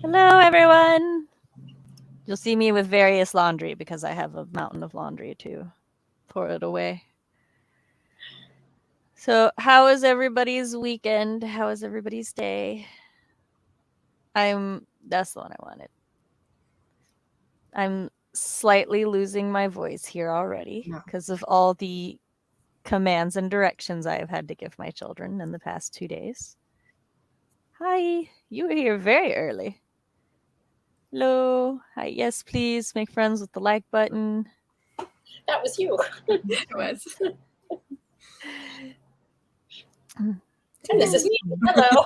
Hello, everyone. You'll see me with various laundry because I have a mountain of laundry to pour it away. So, how was everybody's weekend? How was everybody's day? That's the one I wanted. I'm slightly losing my voice here already because of all the commands and directions I have had to give my children in the past 2 days. Hi, you were here very early. Hello. Hi, yes, please make friends with the like button. That was you. It was. And this is me. Hello.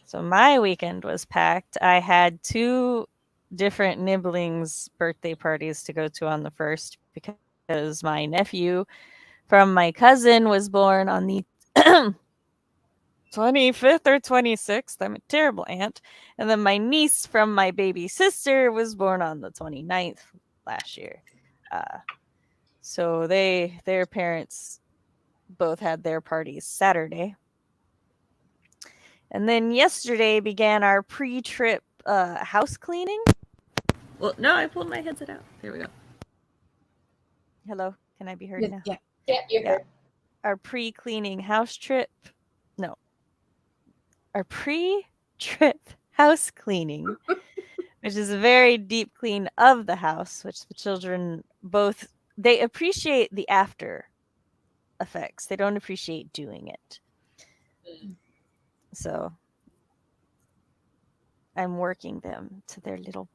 So my weekend was packed. I had 2 different nibblings birthday parties to go to on the first because my nephew from my cousin was born on the 25th or 26th. I'm a terrible aunt. And then my niece from my baby sister was born on the 29th last year. So their parents both had their parties Saturday. And then yesterday began our pre-trip house cleaning. Well, no, I pulled my headset out. Here we go. Hello, can I be heard now? Yeah. Yeah, you're here. Our pre-cleaning house trip. No. Our pre-trip house cleaning, which is a very deep clean of the house, which the children both they appreciate the after effects. They don't appreciate doing it. So I'm working them to their little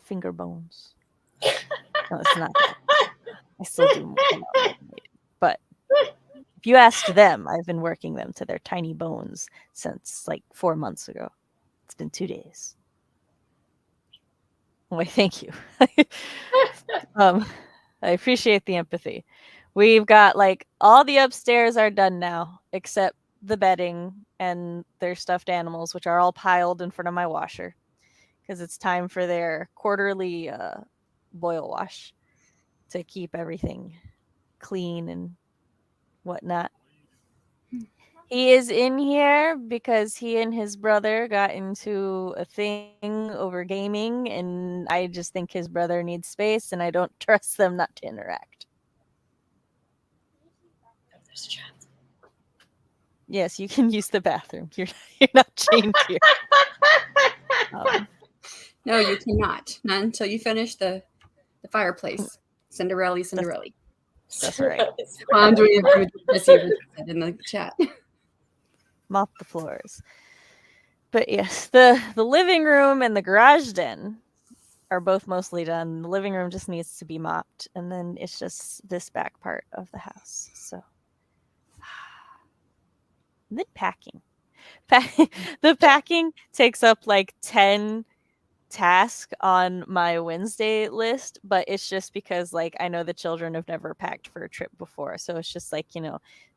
finger bones. No, it's not that. I still do more than I do. But if you asked them, I've been working them to their tiny bones since like 4 months ago. It's been 2 days. Why, thank you. I appreciate the empathy. We've got like all the upstairs are done now, except the bedding and their stuffed animals, which are all piled in front of my washer because it's time for their quarterly boil wash to keep everything clean and whatnot. He is in here because he and his brother got into a thing over gaming, and I just think his brother needs space, and I don't trust them not to interact. There's a chat. Yes, you can use the bathroom. You're not chained here. No, you cannot. Not until you finish the fireplace. Cinderella. That's right. Well, I'm doing it in the chat. Mop the floors. But yes, the living room and the garage den are both mostly done. The living room just needs to be mopped, and then it's just this back part of the house. So and then packing. The packing takes up like 10 tasks on my Wednesday list, but it's just because like I know the children have never packed for a trip before. So it's just like,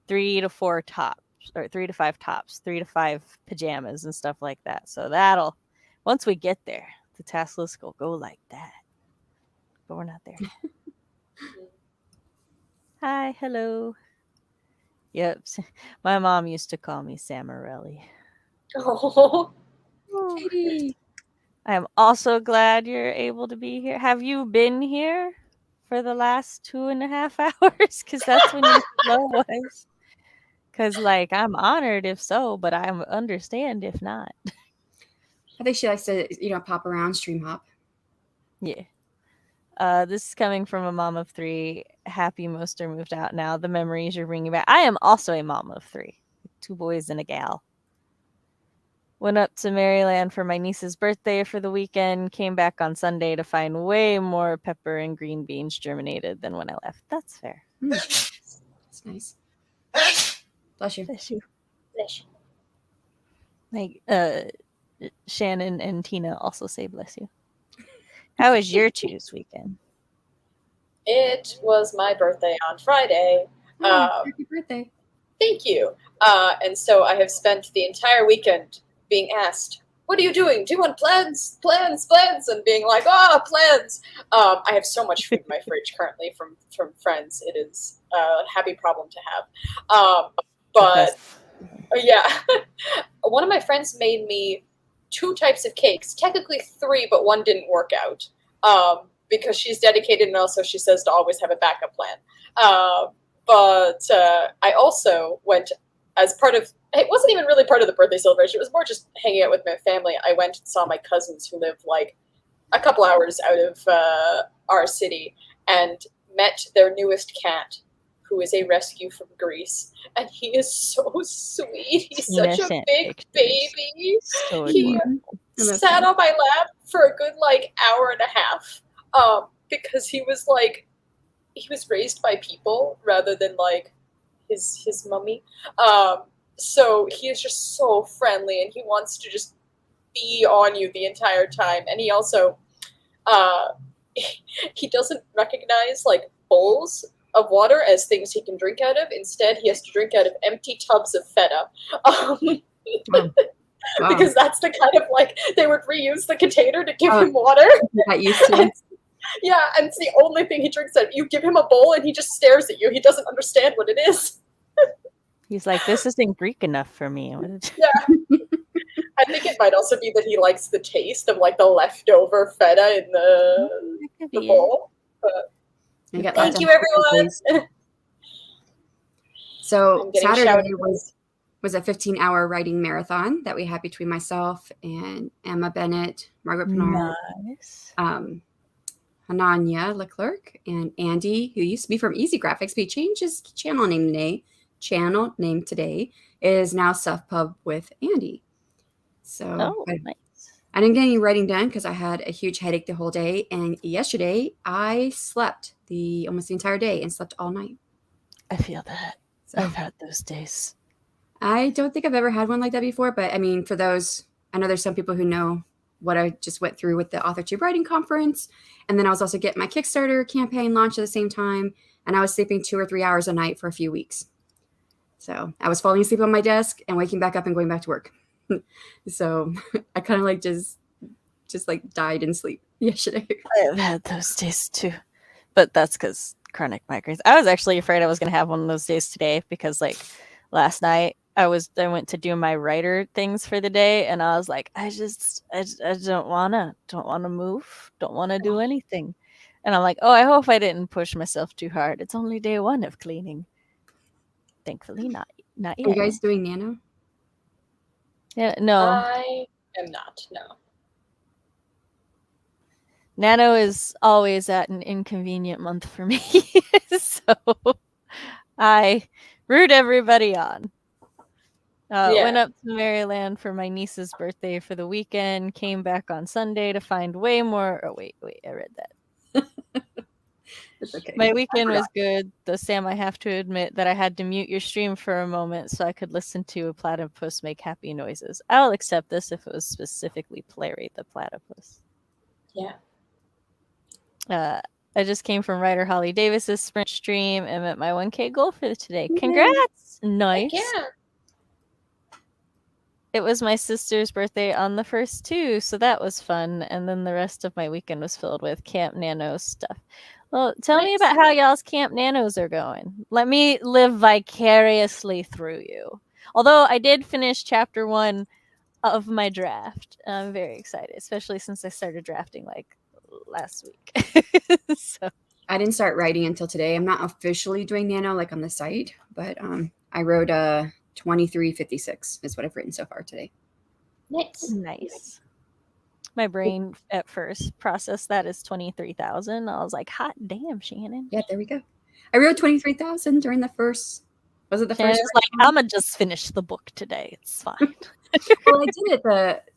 3 to 4 tops or 3 to 5 tops, 3 to 5 pajamas and stuff like that. So that'll once we get there, the task list will go like that. But we're not there yet. Hi, hello. Yep. My mom used to call me Samarelli. Oh. Katie. I am also glad you're able to be here. Have you been here for the last 2.5 hours? Because that's when your flow was. Because, like, I'm honored if so, but I understand if not. I think she likes to, pop around, stream hop. Yeah. This is coming from a mom of 3. Happy Moster moved out now. The memories you're bringing back. I am also a mom of 3. 2 boys and a gal. Went up to Maryland for my niece's birthday for the weekend. Came back on Sunday to find way more pepper and green beans germinated than when I left. That's fair. That's nice. Bless you. Bless you. Bless you. Like, Shannon and Tina also say bless you. How was your Choose weekend? It was my birthday on Friday. Happy birthday. Thank you. And so I have spent the entire weekend being asked, what are you doing? Do you want plans? Plans? And being like, plans. I have so much food in my fridge currently from friends. It is a happy problem to have. But yeah, one of my friends made me 2 types of cakes, technically 3, but one didn't work out because she's dedicated and also she says to always have a backup plan. But I also went as part of, it wasn't even really part of the birthday celebration, it was more just hanging out with my family. I went and saw my cousins who live like a couple hours out of our city and met their newest cat, who is a rescue from Greece. And he is so sweet. He's such a big baby. So he sat on my lap for a good like hour and a half because he was raised by people rather than like his mummy. So he is just so friendly and he wants to just be on you the entire time. And he also he doesn't recognize like bowls of water as things he can drink out of. Instead, he has to drink out of empty tubs of feta. Because that's the kind of like they would reuse the container to give him water. That used to. Yeah, and it's the only thing he drinks out of. You give him a bowl and he just stares at you. He doesn't understand what it is. He's like, this isn't Greek enough for me. Yeah. I think it might also be that he likes the taste of like the leftover feta in the bowl. But thank you, everyone. So Saturday was a 15-hour writing marathon that we had between myself and Emma Bennett, Margaret Pinard, Hananya Leclerc, and Andy, who used to be from Easy Graphics, but he changed his channel name today, is now Stuff Pub with Andy. So nice. I didn't get any writing done because I had a huge headache the whole day. And yesterday I slept almost the entire day and slept all night. I feel that. So, I've had those days. I don't think I've ever had one like that before. But I mean, for those, I know there's some people who know what I just went through with the AuthorTube Writing Conference. And then I was also getting my Kickstarter campaign launched at the same time. And I was sleeping 2 or 3 hours a night for a few weeks. So I was falling asleep on my desk and waking back up and going back to work. So I kind of like just like died in sleep yesterday. I've had those days too, but that's because chronic migraines. I was actually afraid I was going to have one of those days today because like last night I went to do my writer things for the day and I was like, I don't want to move, don't want to do anything. And I'm like, oh, I hope I didn't push myself too hard. It's only day 1 of cleaning. Thankfully not yet. Are you guys doing Nano? Yeah, no. I am not, no. Nano is always at an inconvenient month for me. So I root everybody on. Went up to Maryland for my niece's birthday for the weekend, came back on Sunday to find way more. Oh, wait, I read that. It's okay. My weekend was good, though, Sam, I have to admit that I had to mute your stream for a moment so I could listen to a platypus make happy noises. I'll accept this if it was specifically Plary the platypus. Yeah. I just came from writer Holly Davis's sprint stream and met my 1K goal for today. Congrats! Nice. Yeah. It was my sister's birthday on the 1st too, so that was fun. And then the rest of my weekend was filled with Camp Nano stuff. Well, tell me about how y'all's Camp Nanos are going. Let me live vicariously through you. Although I did finish chapter 1 of my draft. I'm very excited, especially since I started drafting like last week. So I didn't start writing until today. I'm not officially doing Nano like on the site, but I wrote 2356 is what I've written so far today. Nice. My brain at first processed that as 23,000. I was like, hot damn, Shannon. Yeah, there we go. I wrote 23,000 during the first. Was it the Shannon's first? Like, I'm gonna just finish the book today. It's fine. Well, I did it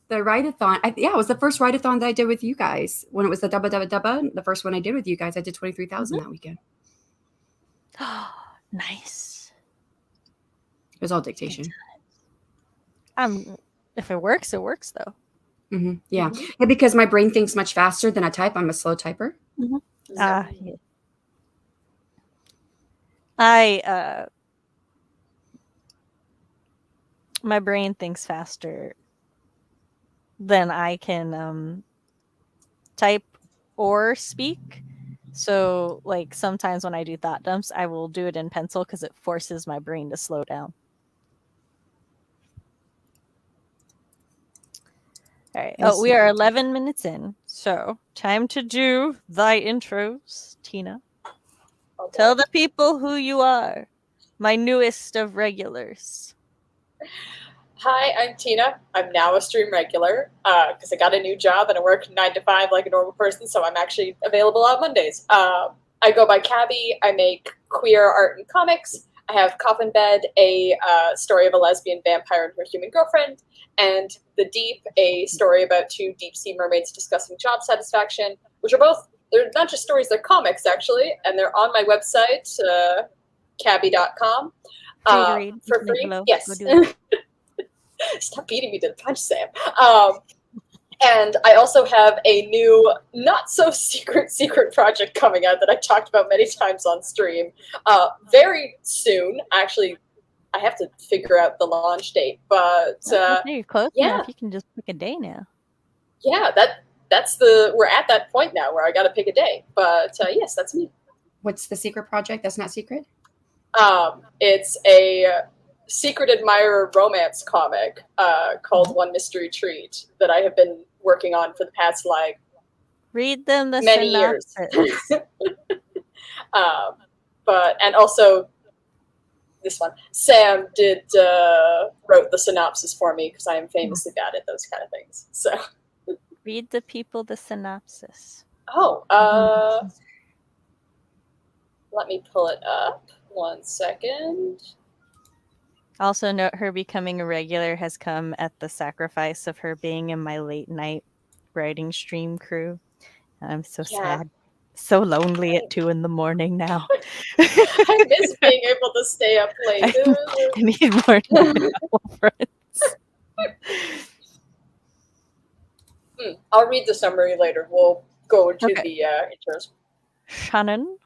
the write-a-thon. It was the first write-a-thon that I did with you guys when it was the dubba. The first one I did with you guys, I did 23,000 that weekend. Oh, nice. It was all dictation. If it works though. Mm-hmm. Yeah, because my brain thinks much faster than I type. I'm a slow typer. Mm-hmm. Yeah. My brain thinks faster than I can type or speak. So, like, sometimes when I do thought dumps, I will do it in pencil because it forces my brain to slow down. All right. Yes. Oh, we are 11 minutes in. So, time to do thy intros, Tina. Oh, Tell boy. the people who you are, my newest of regulars. Hi, I'm Tina. I'm now a stream regular because I got a new job and I work 9 to 5 like a normal person, so I'm actually available on Mondays. I go by Cabby. I make queer art and comics. I have Coffin Bed, a story of a lesbian vampire and her human girlfriend, and The Deep, a story about two deep sea mermaids discussing job satisfaction, which are both, they're not just stories, they're comics actually, and they're on my website, cabby.com. Free to read. For Link free? below. Yes. Go do it. Stop beating me to the punch, Sam. And I also have a new, not so secret project coming out that I talked about many times on stream. Very soon, actually, I have to figure out the launch date, but You're close yeah, enough. You can just pick a day now. yeah, we're at that point now where I got to pick a day. But yes, that's me. What's the secret project that's not secret? It's a secret admirer romance comic called One Mystery Treat that I have been working on for the past like Read them the many synopsis. years. And also this one, Sam wrote the synopsis for me because I am famously bad at those kind of things. So Read the people the synopsis. Let me pull it up. 1 second. Also note her becoming a regular has come at the sacrifice of her being in my late night writing stream crew. I'm so sad. So lonely at 2 a.m. now. I miss being able to stay up late. I need more friends. I'll read the summary later. We'll go into the intros. Shannon.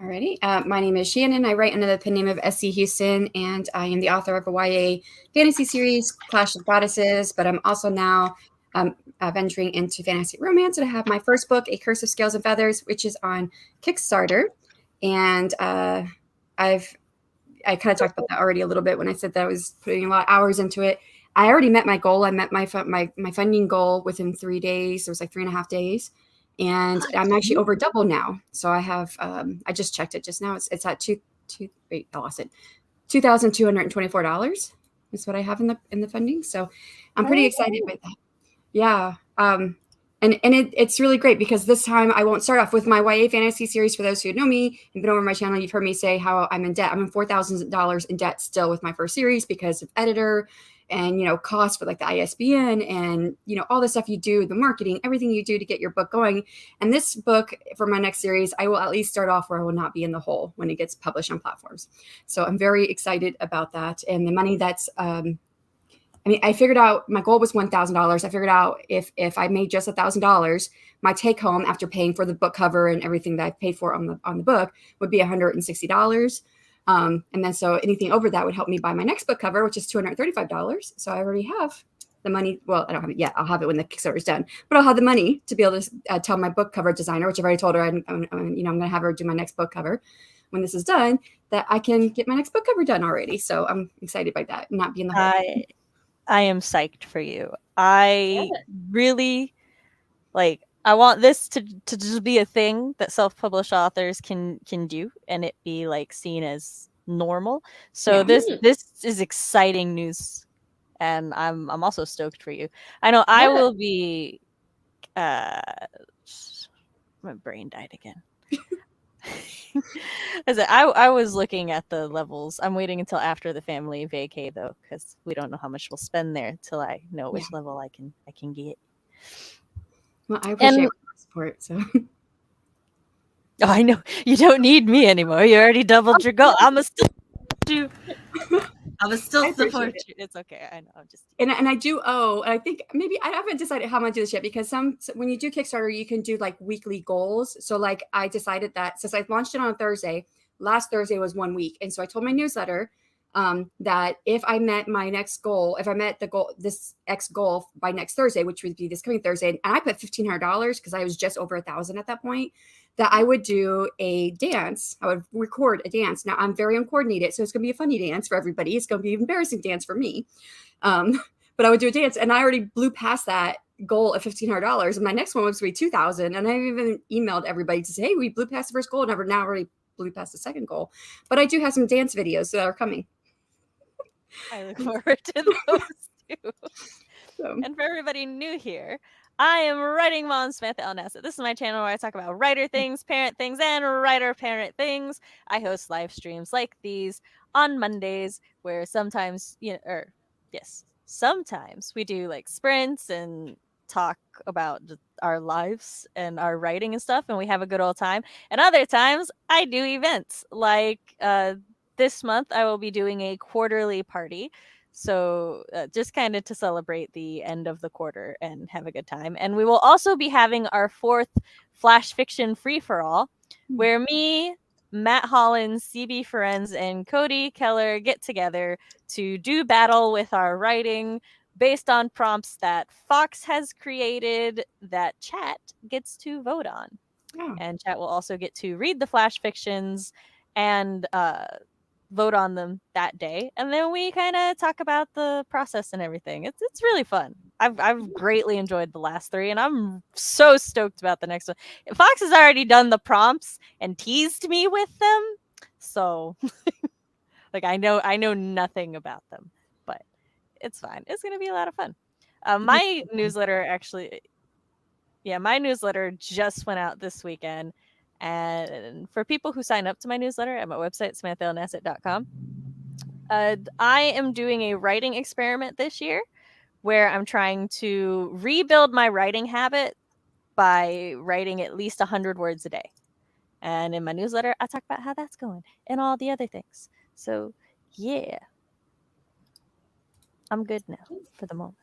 Alrighty. My name is Shannon. I write under the pen name of SC Huston, and I am the author of a YA fantasy series, Clash of Goddesses, but I'm also now venturing into fantasy romance, and I have my first book, A Curse of Scales and Feathers, which is on Kickstarter. And I kind of talked about that already a little bit when I said that I was putting a lot of hours into it. I already met my goal. I met my funding goal within 3 days. It was like 3.5 days. And I'm actually over double now. So I have, I just checked it just now. It's at I lost it. $2,224 is what I have in the funding. So I'm pretty excited with that. Yeah. And it's really great because this time I won't start off with my YA fantasy series. For those who know me and been over my channel, you've heard me say how I'm in debt. I'm in $4,000 in debt still with my first series because of editor and, cost for like the ISBN and, all the stuff you do, the marketing, everything you do to get your book going. And this book for my next series, I will at least start off where I will not be in the hole when it gets published on platforms. So I'm very excited about that. And the money that's, I figured out my goal was $1,000. I figured out if I made just $1,000, my take home after paying for the book cover and everything that I paid for on the book would be $160. And then so anything over that would help me buy my next book cover, which is $235. So I already have the money. Well, I don't have it yet. I'll have it when the Kickstarter is done, but I'll have the money to be able to tell my book cover designer, which I've already told her I'm going to have her do my next book cover when this is done, that I can get my next book cover done already. So I'm excited by that, not be in the hole. I am psyched for you. I really I want this to just be a thing that self-published authors can do and it be seen as normal. So this is exciting news, and I'm also stoked for you. I know I will be. My brain died again. I was looking at the levels. I'm waiting until after the family vacay though, because we don't know how much we'll spend there till I know which level I can get. Well, I appreciate your support. So, I know you don't need me anymore. You already doubled your goal. I'm still support you. It's okay. I know. I'm just and I do owe. And I think maybe I haven't decided how I'm gonna do this yet because when you do Kickstarter, you can do weekly goals. So I decided that since I launched it on a Thursday, last Thursday was 1 week, and so I told my newsletter that if I met my next goal, if I met this X goal by next Thursday, which would be this coming Thursday, and I put $1,500 because I was just over 1,000 at that point, that I would do a dance. I would record a dance. Now I'm very uncoordinated, so it's going to be a funny dance for everybody. It's going to be an embarrassing dance for me. But I would do a dance, and I already blew past that goal of $1,500, and my next one was to be 2,000. And I even emailed everybody to say, hey, we blew past the first goal, and I've now already blew past the second goal. But I do have some dance videos that are coming. I look forward to those too. So. And for everybody new here, I am Writing Mom Samantha L. Nassett. This is my channel where I talk about writer things, parent things, and writer-parent things. I host live streams like these on Mondays, where sometimes, sometimes we do like sprints and talk about our lives and our writing and stuff, and we have a good old time. And other times I do events like this month I will be doing a quarterly party. So just kind of to celebrate the end of the quarter and have a good time. And we will also be having our 4th Flash Fiction Free-for-All, where me, Matt Hollins, CB Ferenz, and Cody Keller get together to do battle with our writing based on prompts that Fox has created that chat gets to vote on. Oh. And chat will also get to read the Flash Fictions and vote on them that day, and then we kind of talk about the process and everything. It's really fun. I've greatly enjoyed the last 3, and I'm so stoked about the next one. Fox has already done the prompts and teased me with them, so like I know nothing about them, but it's fine. It's gonna be a lot of fun. My newsletter my newsletter just went out this weekend. And for people who sign up to my newsletter at my website, samanthaalnassett.com, I am doing a writing experiment this year where I'm trying to rebuild my writing habit by writing at least 100 words a day. And in my newsletter, I talk about how that's going and all the other things. So, yeah. I'm good now for the moment.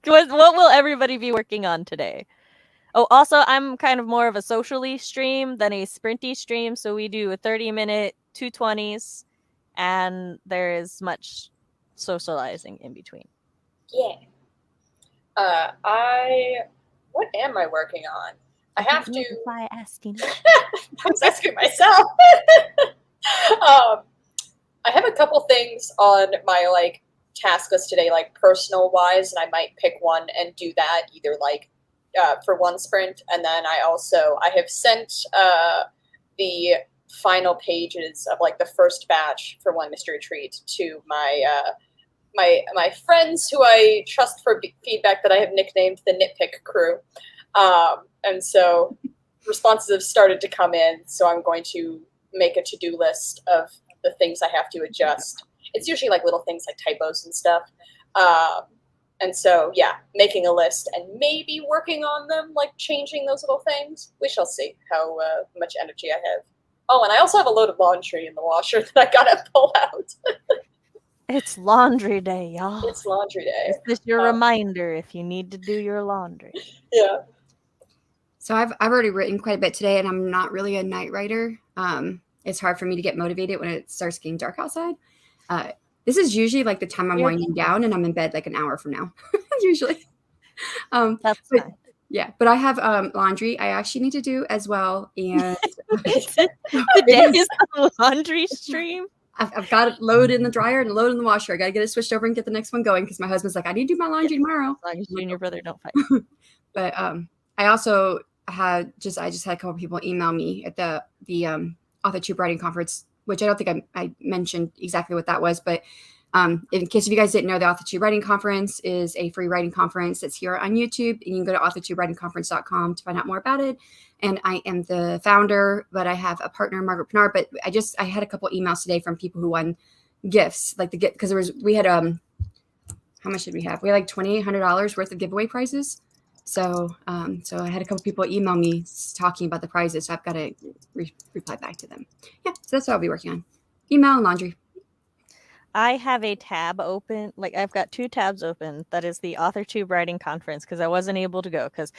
What will everybody be working on today? Oh, also, I'm kind of more of a socially stream than a sprinty stream. So we do a 30-minute 220s, and there is much socializing in between. Yeah. What am I working on? I have to. I asked Tina. I was asking myself. I have a couple things on my task list today, personal wise, and I might pick one and do that either for one sprint, and then I have sent the final pages of the first batch for one mystery treat to my my friends who I trust for feedback that I have nicknamed the Nitpick Crew, and so responses have started to come in. So I'm going to make a to-do list of the things I have to adjust. It's usually little things like typos and stuff. And so, yeah, making a list and maybe working on them, changing those little things. We shall see how much energy I have. Oh, and I also have a load of laundry in the washer that I gotta pull out. It's laundry day, y'all. It's laundry day. This is your reminder if you need to do your laundry. Yeah. So I've already written quite a bit today, and I'm not really a night writer. It's hard for me to get motivated when it starts getting dark outside. This is usually the time I'm winding down, and I'm in bed an hour from now, usually. That's fine. Yeah, but I have laundry I actually need to do as well. And today is the laundry stream. I've got it loaded in the dryer and loaded in the washer. I got to get it switched over and get the next one going because my husband's like, I need to do my laundry tomorrow. As long as you and your brother don't fight. But I also I just had a couple people email me at the Author Tube Writing Conference, which I don't think I mentioned exactly what that was, but in case if you guys didn't know, the Author Tube Writing Conference is a free writing conference that's here on YouTube, and you can go to authortubewritingconference.com to find out more about it. And I am the founder, but I have a partner, Margaret Pinar. But I had a couple emails today from people who won gifts, because we had how much did we have? We had $2,800 worth of giveaway prizes. So I had a couple people email me talking about the prizes. So I've got to reply back to them. Yeah, so that's what I'll be working on. Email and laundry. I have a tab open. I've got 2 tabs open. That is the Author Tube Writing Conference, because I wasn't able to go because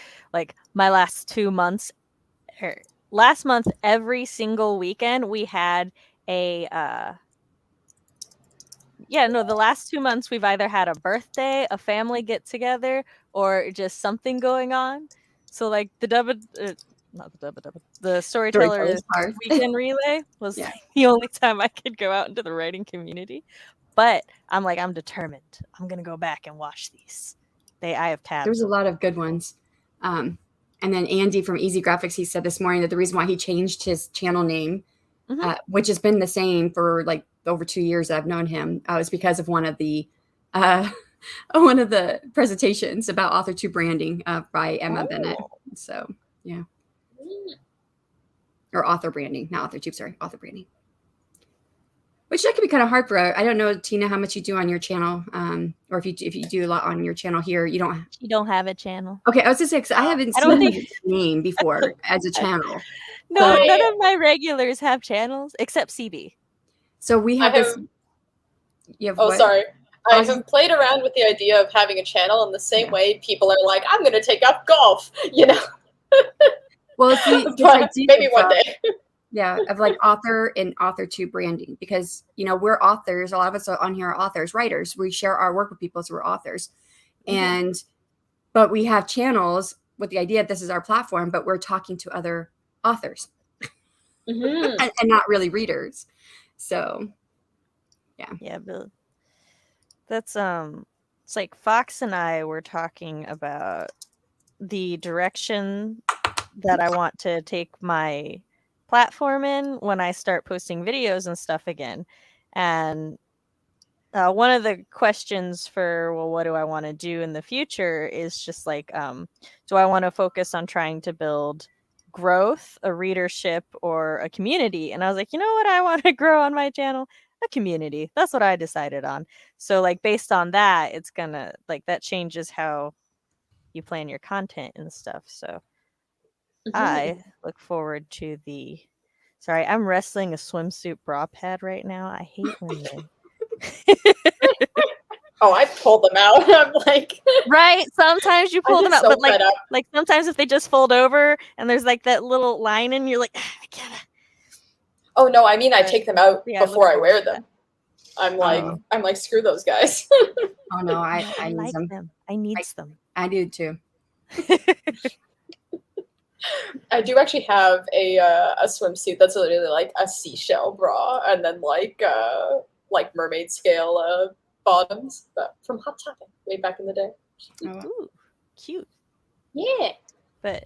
my last 2 months, last month, every single weekend we had a the last 2 months we've either had a birthday, a family get together, or just something going on. So the Storytellers Hearth weekend relay was the only time I could go out into the writing community. But I'm determined. I'm gonna go back and watch these. I have tabs. There's a lot of good ones. And then Andy from Easy Graphics, he said this morning that the reason why he changed his channel name, which has been the same for like over 2 years that I've known him, is because of one of the presentations about author2 branding by Emma Bennett. So yeah, or author branding, not author2. Sorry, author branding. Which that could be kind of hard for. I don't know, Tina, how much you do on your channel, or if you do a lot on your channel here. You don't have a channel. Okay, I was just saying, because I haven't seen his name before as a channel. No, none of my regulars have channels except CB. So we have this. Sorry. I have played around with the idea of having a channel in the same way people are like, I'm going to take up golf, you know. Well, see, maybe one day. Yeah, of like author and author2 branding, because we're authors. A lot of us on here are authors, writers. We share our work with people, so we're authors. But we have channels with the idea that this is our platform, but we're talking to other authors and not really readers. So yeah, but that's it's like Fox and I were talking about the direction that I want to take my platform in when I start posting videos and stuff again. And one of the questions for, well, what do I want to do in the future is just like, do I want to focus on trying to build growth, a readership, or a community? And I was like, you know what I want to grow on my channel? A community. That's what I decided on. So like based on that, it's gonna like that changes how you plan your content and stuff. So I look forward to the. Sorry, I'm wrestling a swimsuit bra pad right now. I hate when they. Oh, I pulled them out. I'm like, right. Sometimes you pull them out, so but like sometimes if they just fold over and there's like that little line, and you're like, I gotta. Oh no, I mean I take them out before I wear them. I'm like, screw those guys. Oh no, I like them. I need them. I do too. I do actually have a swimsuit that's literally like a seashell bra, and then like mermaid scale bottoms, but from Hot Topic way back in the day. Ooh, cute. Yeah. But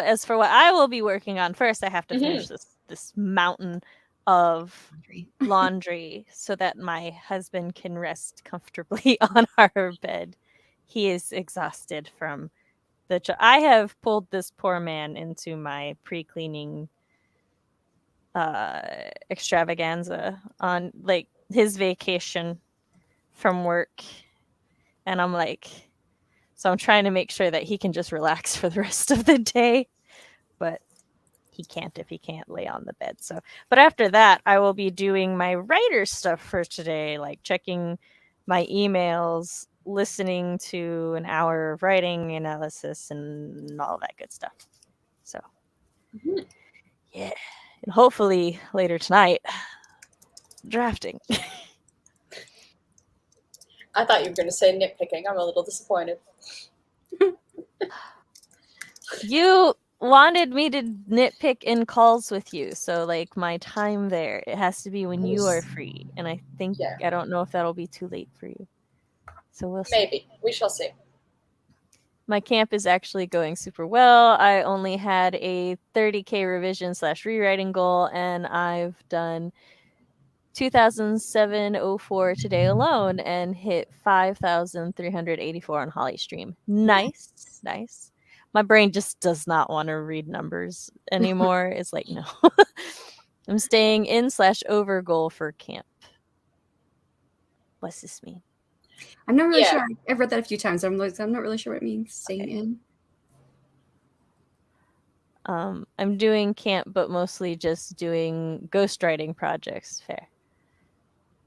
as for what I will be working on first, I have to finish this mountain of laundry so that my husband can rest comfortably on our bed. He is exhausted from I have pulled this poor man into my pre-cleaning extravaganza on like his vacation from work, and I'm like, so I'm trying to make sure that he can just relax for the rest of the day, but he can't if he can't lay on the bed. So, but after that, I will be doing my writer stuff for today, like checking my emails, listening to an hour of writing analysis, and all that good stuff. So, yeah, and hopefully later tonight, drafting. I thought you were going to say nitpicking. I'm a little disappointed. You wanted me to nitpick in calls with you, so like my time there, it has to be when you are free, and I think I don't know if that'll be too late for you. So we'll see. Maybe. We shall see. My camp is actually going super well. I only had a 30K revision / rewriting goal, and I've done 2,704 today alone and hit 5,384 on Holly Stream. Nice. My brain just does not want to read numbers anymore. It's like, no. I'm staying in / over goal for camp. What's this mean? I'm not really sure. I've read that a few times. I'm not really sure what it means. Staying in. I'm doing camp, but mostly just doing ghostwriting projects. Fair.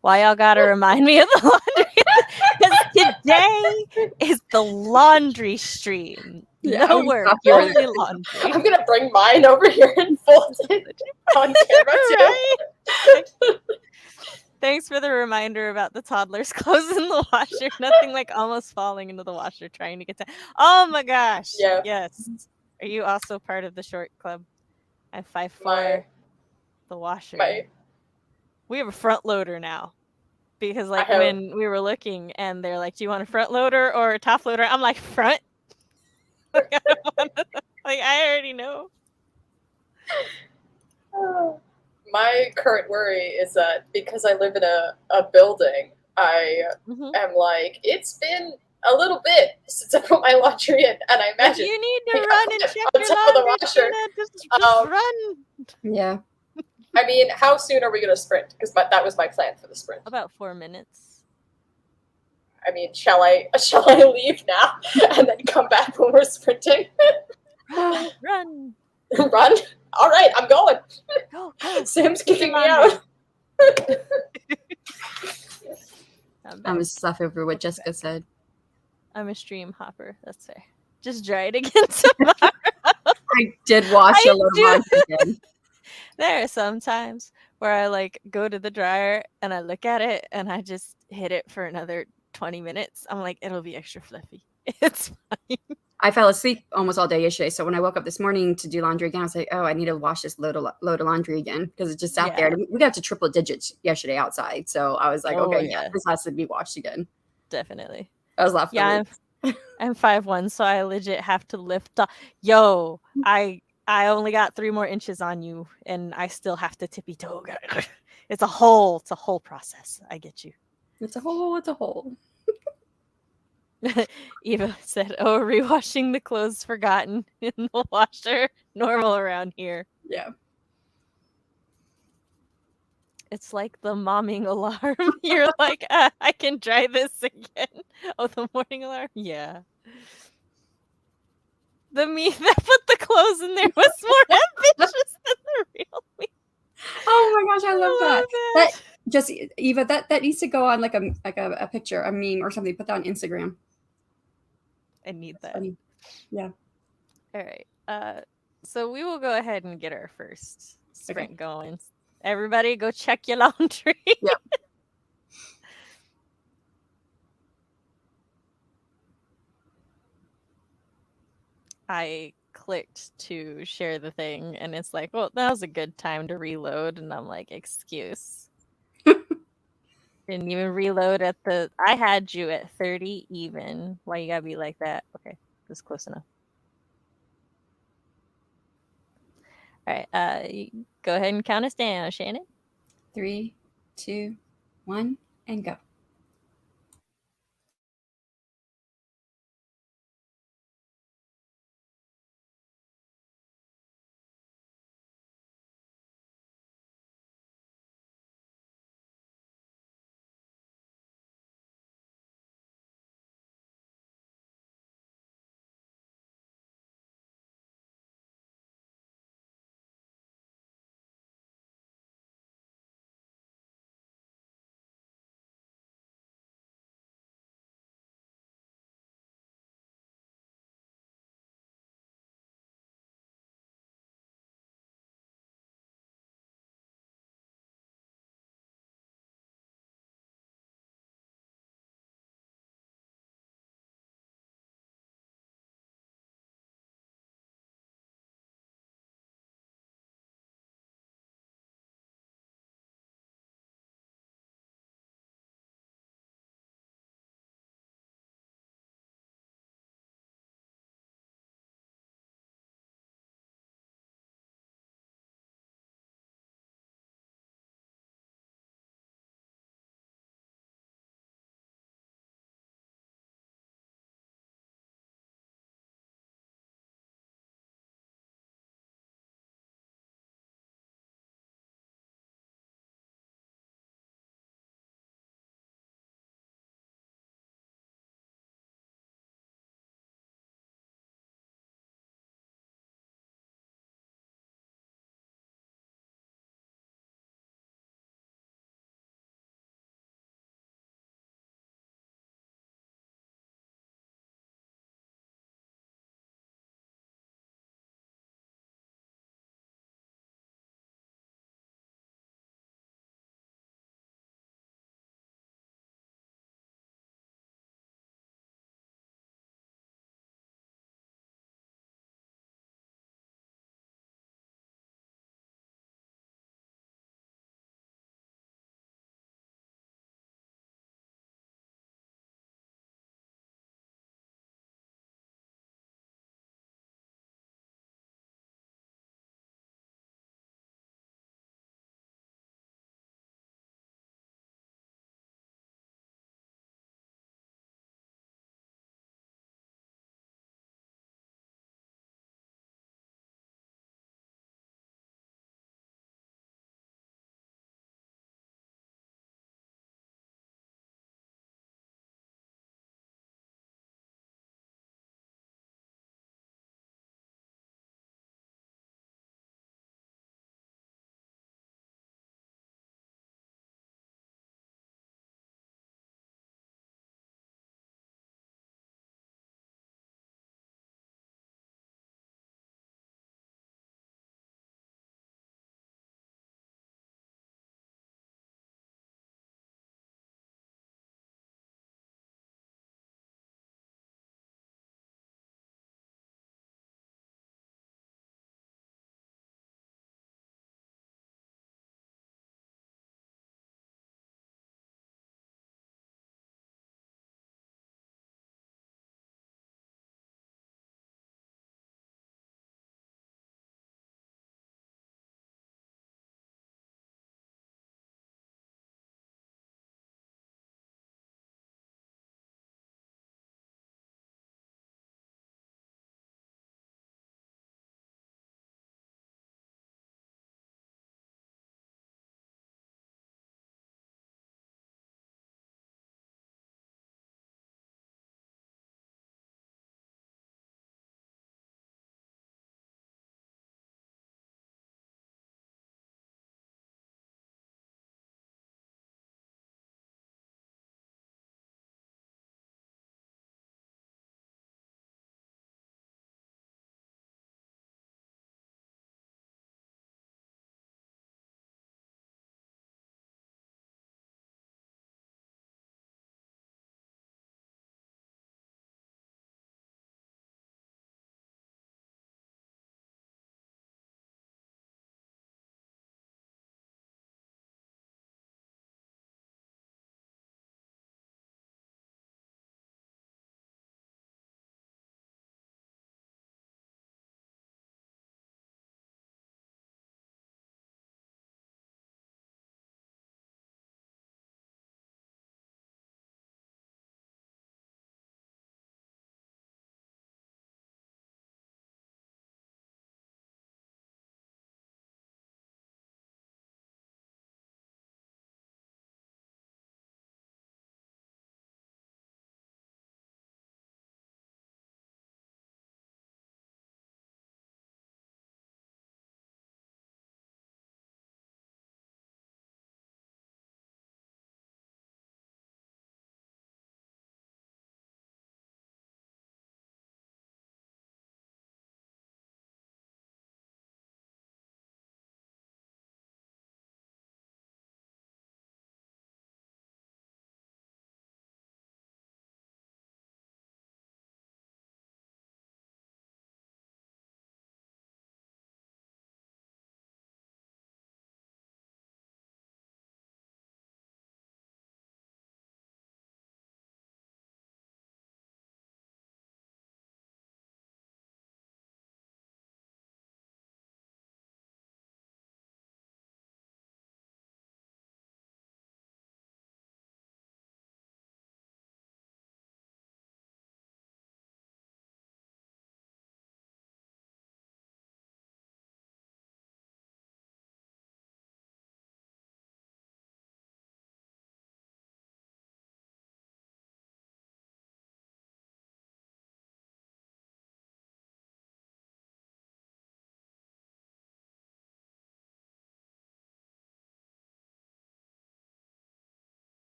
Why y'all gotta remind me of the laundry? Because today is the laundry stream. No work, only laundry. I'm gonna bring mine over here and fold it on camera too. Thanks for the reminder about the toddler's clothes in the washer. Nothing like almost falling into the washer trying to get to. Oh my gosh! Yeah. Yes. Are you also part of the short club? I 5'4". The washer. We have a front loader now because like have- when we were looking and they're like, "Do you want a front loader or a top loader?" I'm like, "Front." Like, I don't wanna, like I already know. My current worry is that because I live in a building, I Mhm. am like, it's been a little bit since I put my laundry in, and I If imagine you need to like, run I and put it check on your top of the laundry, washer. Tina, just Um, run. Yeah. I mean, how soon are we going to sprint? Because that was my plan for the sprint. About 4 minutes. I mean, shall I leave now and then come back when we're sprinting? Run. Run? All right, I'm going. Go. Sam's Get kicking your me laundry. out. I'm just laughing over what Jessica said. I'm a stream hopper. That's fair. Just dry it again tomorrow. I did wash I a load of do. laundry again. There are some times where I like go to the dryer and I look at it and I just hit it for another 20 minutes. I'm like, it'll be extra fluffy. It's fine. I fell asleep almost all day yesterday, so when I woke up this morning to do laundry again, I was like, "Oh, I need to wash this load of laundry again," because it just sat there. Yeah. We got to triple digits yesterday outside, so I was like, Oh, "Okay, yeah. this has to be washed again." Definitely. I was laughing. Yeah, I'm 5'1", so I legit have to lift up. Yo, I only got 3 more inches on you, and I still have to tippy toe. It's a whole process. I get you. It's a hole. It's a hole. Eva said, "Oh, rewashing the clothes forgotten in the washer. Normal around here." Yeah. It's like the momming alarm. You're like, I can try this again. Oh, the morning alarm? Yeah. The me that put the clothes in there was more ambitious than the real me. Oh my gosh, I love that. That that. just Eva, that needs to go on like a picture, a meme or something. Put that on Instagram. I need That's that. funny. Yeah. All right. So we will go ahead and get our first sprint going. Everybody go check your laundry. Yep. I clicked to share the thing and it's like, well, that was a good time to reload. And I'm like, excuse. Didn't even reload at I had you at 30 even. Why you gotta be like that? Okay, that's close enough. All right, you go ahead and count us down, Shannon. 3, 2, 1, and go.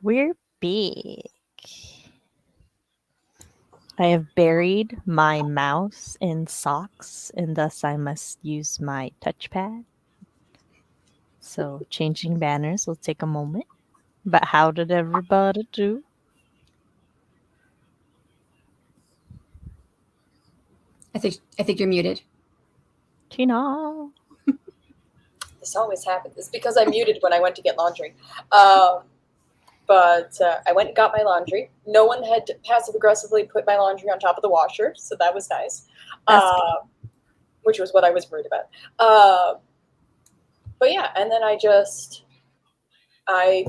We're big. I have buried my mouse in socks, and thus I must use my touchpad. So changing banners will take a moment. But how did everybody do? I think you're muted. Tina. This always happens. It's because I muted when I went to get laundry. But I went and got my laundry. No one had passive aggressively put my laundry on top of the washer, so that was nice. Which was what I was worried about. But yeah, and then I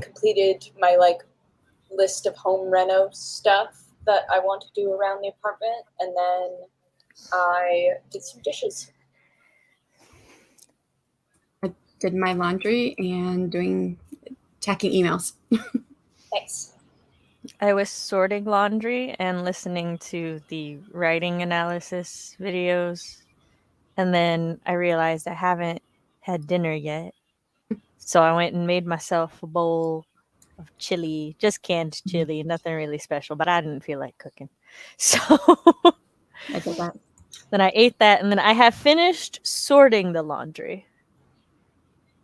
completed my list of home reno stuff that I want to do around the apartment, and then I did some dishes. I did my laundry and tacking emails. Thanks. I was sorting laundry and listening to the writing analysis videos. And then I realized I haven't had dinner yet. So I went and made myself a bowl of chili, just canned chili, nothing really special, but I didn't feel like cooking. So I did that. then I ate that, and then I have finished sorting the laundry.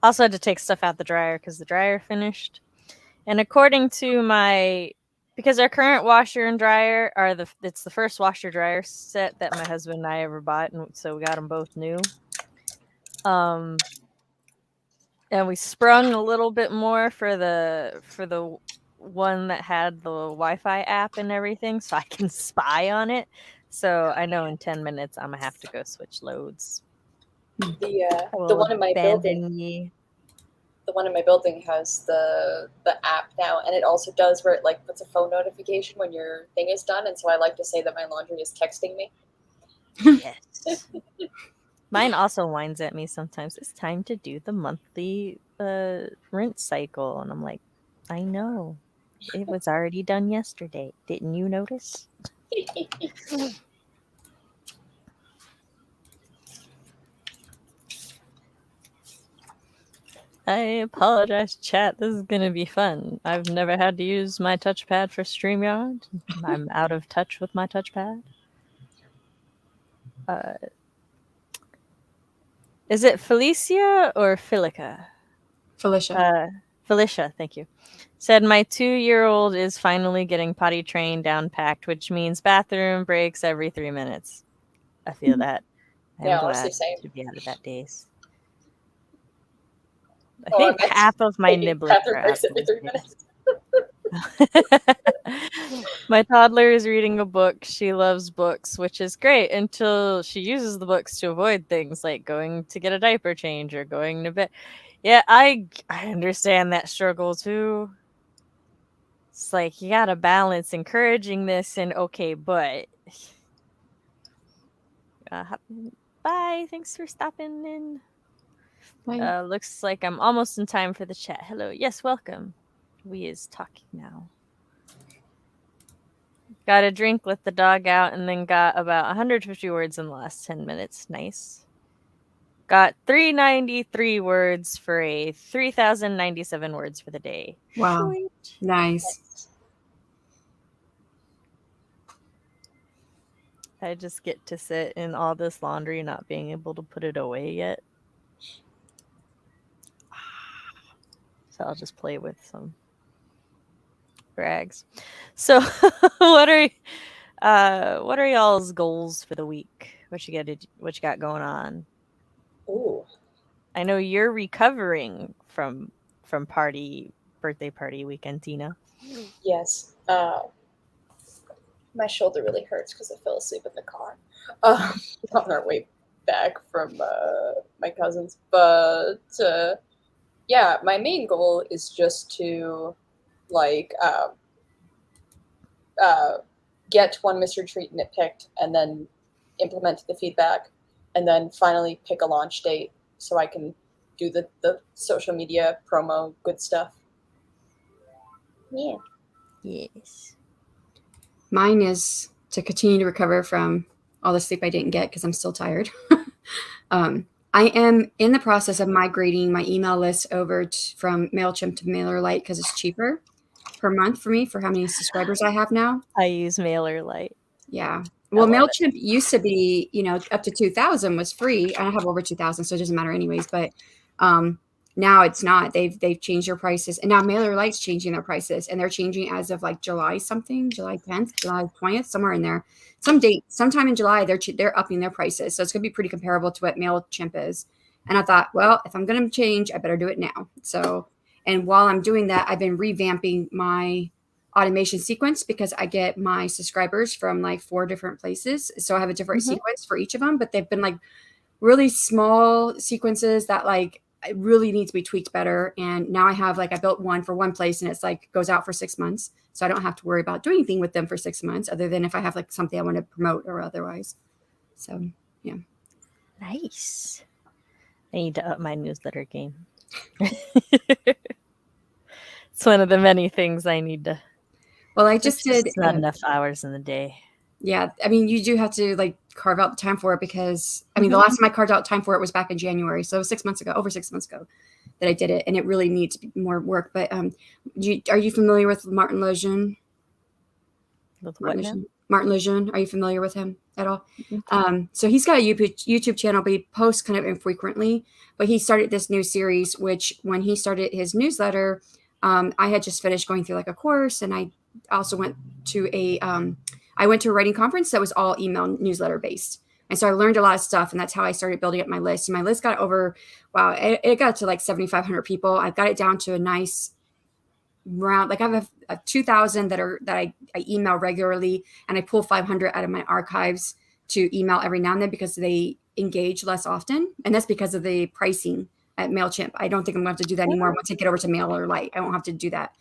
Also had to take stuff out the dryer because the dryer finished. And according to because our current washer and dryer it's the first washer dryer set that my husband and I ever bought, and so we got them both new. And we sprung a little bit more for the one that had the Wi-Fi app and everything, so I can spy on it. So I know in 10 minutes I'm gonna have to go switch loads. The one in my building. The one in my building has the app now, and it also does where it puts a phone notification when your thing is done, and so I like to say that my laundry is texting me. Yes. Mine also whines at me sometimes. It's time to do the monthly rinse cycle, and I'm like, I know. It was already done yesterday. Didn't you notice? I apologize, chat. This is going to be fun. I've never had to use my touchpad for StreamYard. I'm out of touch with my touchpad. Is it Felicia or Filica? Felicia. Felicia, thank you. Said my 2-year-old is finally getting potty trained down packed, which means bathroom breaks every 3 minutes. I feel that. I'm glad honestly, same. to be out of that days. I think half of my nibblers bathroom are breaks out every 3 minutes. My toddler is reading a book. She loves books, which is great until she uses the books to avoid things like going to get a diaper change or going to bed. Yeah, I understand that struggle too. It's like you gotta balance encouraging this and okay, but bye. Thanks for stopping in. Bye. Looks like I'm almost in time for the chat. Hello. Yes, welcome. We is talking now. Got a drink, let the dog out, and then got about 150 words in the last 10 minutes. Nice. Got 393 words for a 3,097 words for the day. Wow. Sweet. Nice. I just get to sit in all this laundry not being able to put it away yet. So I'll just play with some rags. So what are y'all's goals for the week? What you got going on? Ooh. I know you're recovering from birthday party weekend, Tina. Yes. My shoulder really hurts because I fell asleep in the car on our way back from my cousin's. But yeah, my main goal is just to get one mystery treat nitpicked and then implement the feedback and then finally pick a launch date so I can do the social media promo good stuff. Yeah. Yes. Mine is to continue to recover from all the sleep I didn't get because I'm still tired. I am in the process of migrating my email list over from MailChimp to MailerLite because it's cheaper. per month for me for how many subscribers I have now. I use MailerLite. Yeah. Well, love MailChimp used to be, up to 2,000 was free. I have over 2,000, so it doesn't matter anyways. But now it's not. They've changed their prices, and now MailerLite's changing their prices, and they're changing as of like July 10th, July 20th, somewhere in there. Sometime in July, they're upping their prices, so it's gonna be pretty comparable to what MailChimp is. And I thought, well, if I'm gonna change, I better do it now. So, and while I'm doing that, I've been revamping my automation sequence because I get my subscribers from like 4 different places. So I have a different sequence for each of them, but they've been like really small sequences that like it really need to be tweaked better. And now I built one for one place, and it's like goes out for 6 months. So I don't have to worry about doing anything with them for 6 months other than if I have like something I want to promote or otherwise. So yeah. Nice. I need to up my newsletter game. It's one of the many things I need to. Well, I just did not enough hours in the day. Yeah, I mean, you do have to like carve out the time for it because I mean, the last time I carved out time for it was back in January, so it was 6 months ago, over 6 months ago, that I did it, and it really needs more work. But are you familiar with Martin Lejeune? With what now? Martin Lejeune, are you familiar with him at all? So he's got a YouTube channel, but he posts kind of infrequently. But he started this new series, which when he started his newsletter, I had just finished going through like a course, and I also went to a writing conference that was all email newsletter based. And so I learned a lot of stuff, and that's how I started building up my list. And my list got it got to like 7,500 people. I've got it down to a nice round, like I have a 2,000 that I email regularly, and I pull 500 out of my archives to email every now and then because they engage less often. And that's because of the pricing at MailChimp. I don't think I'm going to have to do that anymore. Once I get over to MailerLite, I won't have to do that.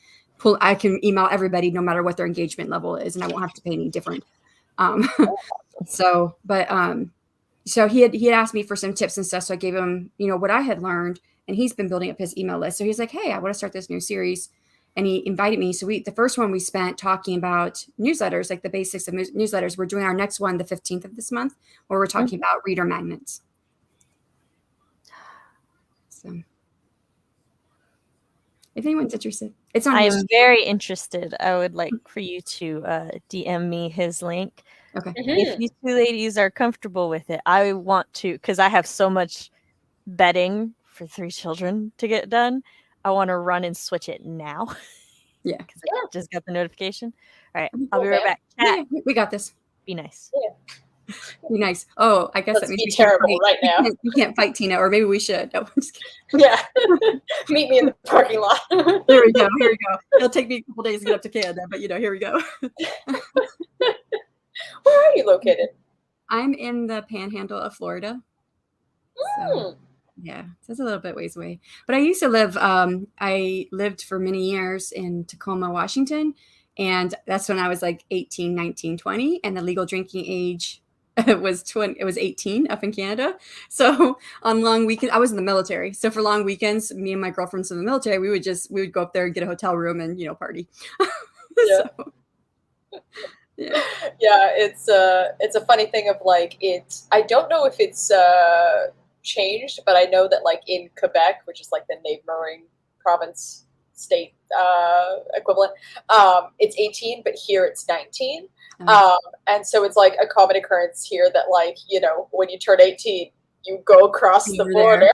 I can email everybody no matter what their engagement level is, and I won't have to pay any different. So he had asked me for some tips and stuff. So I gave him, what I had learned, and he's been building up his email list. So he's like, hey, I want to start this new series. And he invited me. So the first one we spent talking about newsletters, like the basics of newsletters. We're doing our next one, the 15th of this month, where we're talking about reader magnets. So if anyone's interested, it's on. I am very interested. I would like for you to DM me his link. Okay. If you two ladies are comfortable with it, I want to, because I have so much bedding for 3 children to get done. I want to run and switch it now. Yeah. Because I just got the notification. All right. I'll be right back. Yeah, we got this. Be nice. Yeah. Be nice. Oh, I guess Let's that means be terrible right now. We can't fight Tina, or maybe we should. No, I'm just kidding. Yeah. Meet me in the parking lot. Here we go. It'll take me a couple days to get up to Canada, but here we go. Where are you located? I'm in the panhandle of Florida. So, yeah, so it's a little bit ways away. But I used to live, I lived for many years in Tacoma, Washington. And that's when I was like 18, 19, 20. And the legal drinking age was 18 up in Canada. So on long weekends, I was in the military. So for long weekends, me and my girlfriends in the military, we would go up there and get a hotel room and, party. Yeah. So, yeah. Yeah, it's a funny thing of like I don't know if it's changed, but I know that like in Quebec, which is like the neighboring province state equivalent, it's 18, but here it's 19. And so it's like a common occurrence here that like, when you turn 18, you go across the border.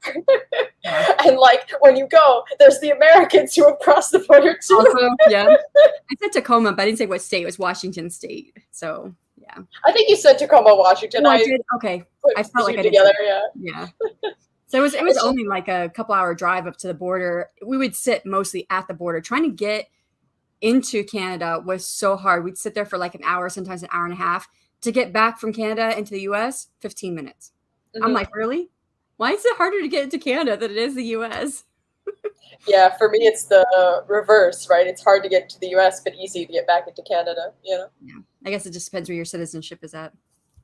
And like when you go, there's the Americans who have crossed the border too. Also, yeah. I said Tacoma, but I didn't say what state. It was Washington State. So yeah. I think you said Tacoma, Washington. Oh, I did. Okay. I felt like I did. Together, yeah. So it was only like a couple hour drive up to the border. We would sit mostly at the border. Trying to get into Canada was so hard. We'd sit there for like an hour, sometimes an hour and a half. To get back from Canada into the US, 15 minutes. I'm like, really? Why is it harder to get into Canada than it is the US? Yeah, for me, it's the reverse, right? It's hard to get to the US, but easy to get back into Canada, Yeah. I guess it just depends where your citizenship is at.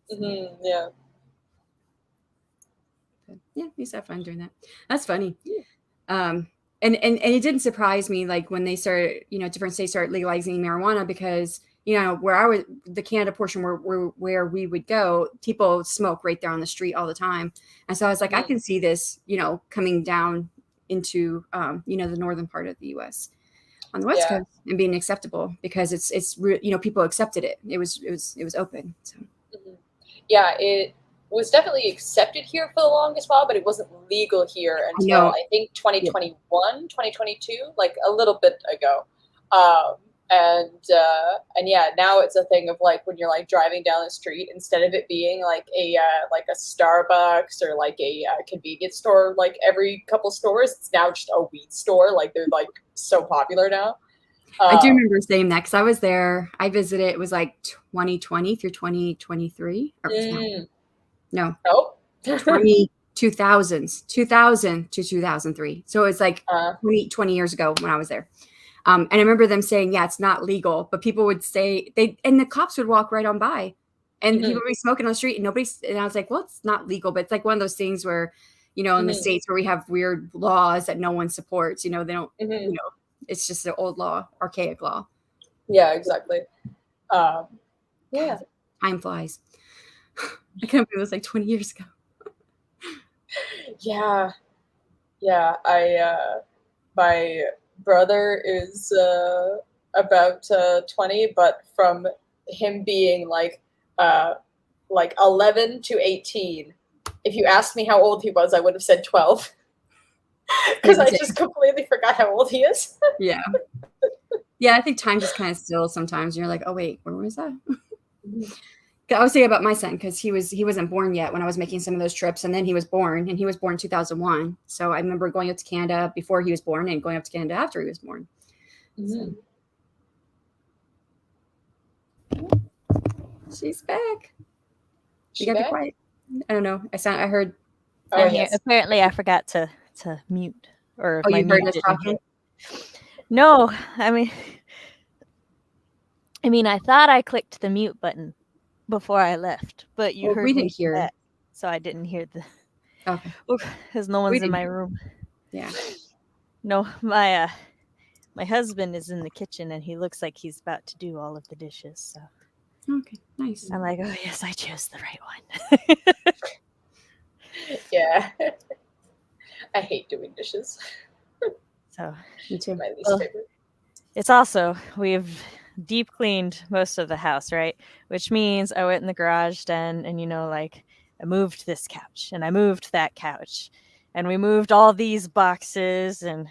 Yeah. Yeah, we used to have fun doing that. That's funny. And it didn't surprise me, like when they started, different states started legalizing marijuana because, where I was, the Canada portion where we would go, people smoke right there on the street all the time. And so I was like, I can see this, coming down into, the northern part of the US. on the West Yeah. Coast and being acceptable because people accepted it. It was open. So Mhm. Yeah, it was definitely accepted here for the longest while, but it wasn't legal here I until know. I think Yeah. 2021, 2022, like a little bit ago. Um, and yeah, now it's a thing of like when you're like driving down the street, instead of it being like a Starbucks or like a convenience store, like every couple stores, it's now just a weed store. Like they're like so popular now. I do Um, remember saying that because I was there. I visited. It was like 2020 through 2023. Or mm, no, oh, 2000 to 2003. So it's like uh, 20 years ago when I was there. And I remember them saying, yeah, it's not legal, but people would say and the cops would walk right on by and people mhm, would be smoking on the street and and I was like, well, it's not legal, but it's like one of those things where, in the mhm, States where we have weird laws that no one supports, they don't, mhm. it's just an old law, archaic law. Yeah, exactly. Um, yeah. God, time flies. I can't believe it was like 20 years ago. Yeah, yeah. My brother is about 20, but from him being like 11 to 18, if you asked me how old he was, I would have said 12 Yeah, because I just completely forgot how old he is. yeah. Yeah, I think time just kind of stills sometimes. You're like, oh wait, where was that? I was saying about my son because he wasn't born yet when I was making some of those trips, and then he was born, and he was born in 2001. So I remember going up to Canada before he was born, and going up to Canada after he was born. Mhm. So she's back. She You gotta be back? quiet. I don't know. I heard. Oh, I'm here. yes. Apparently, I forgot to mute, or Oh, my you heard mute us didn't talking. hit. No, I mean, I thought I clicked the mute button before I left, but you Well, we heard me didn't hear. back, so I didn't hear the Okay. because no We one's in didn't my hear. room. Yeah. No, my husband is in the kitchen and he looks like he's about to do all of the dishes. So Okay. Nice. I'm like, oh yes, I chose the right one. Yeah. I hate doing dishes. So Me too. My least Well, favorite. it's also we've deep cleaned most of the house, right? Which means I went in the garage then and like I moved this couch and I moved that couch and we moved all these boxes and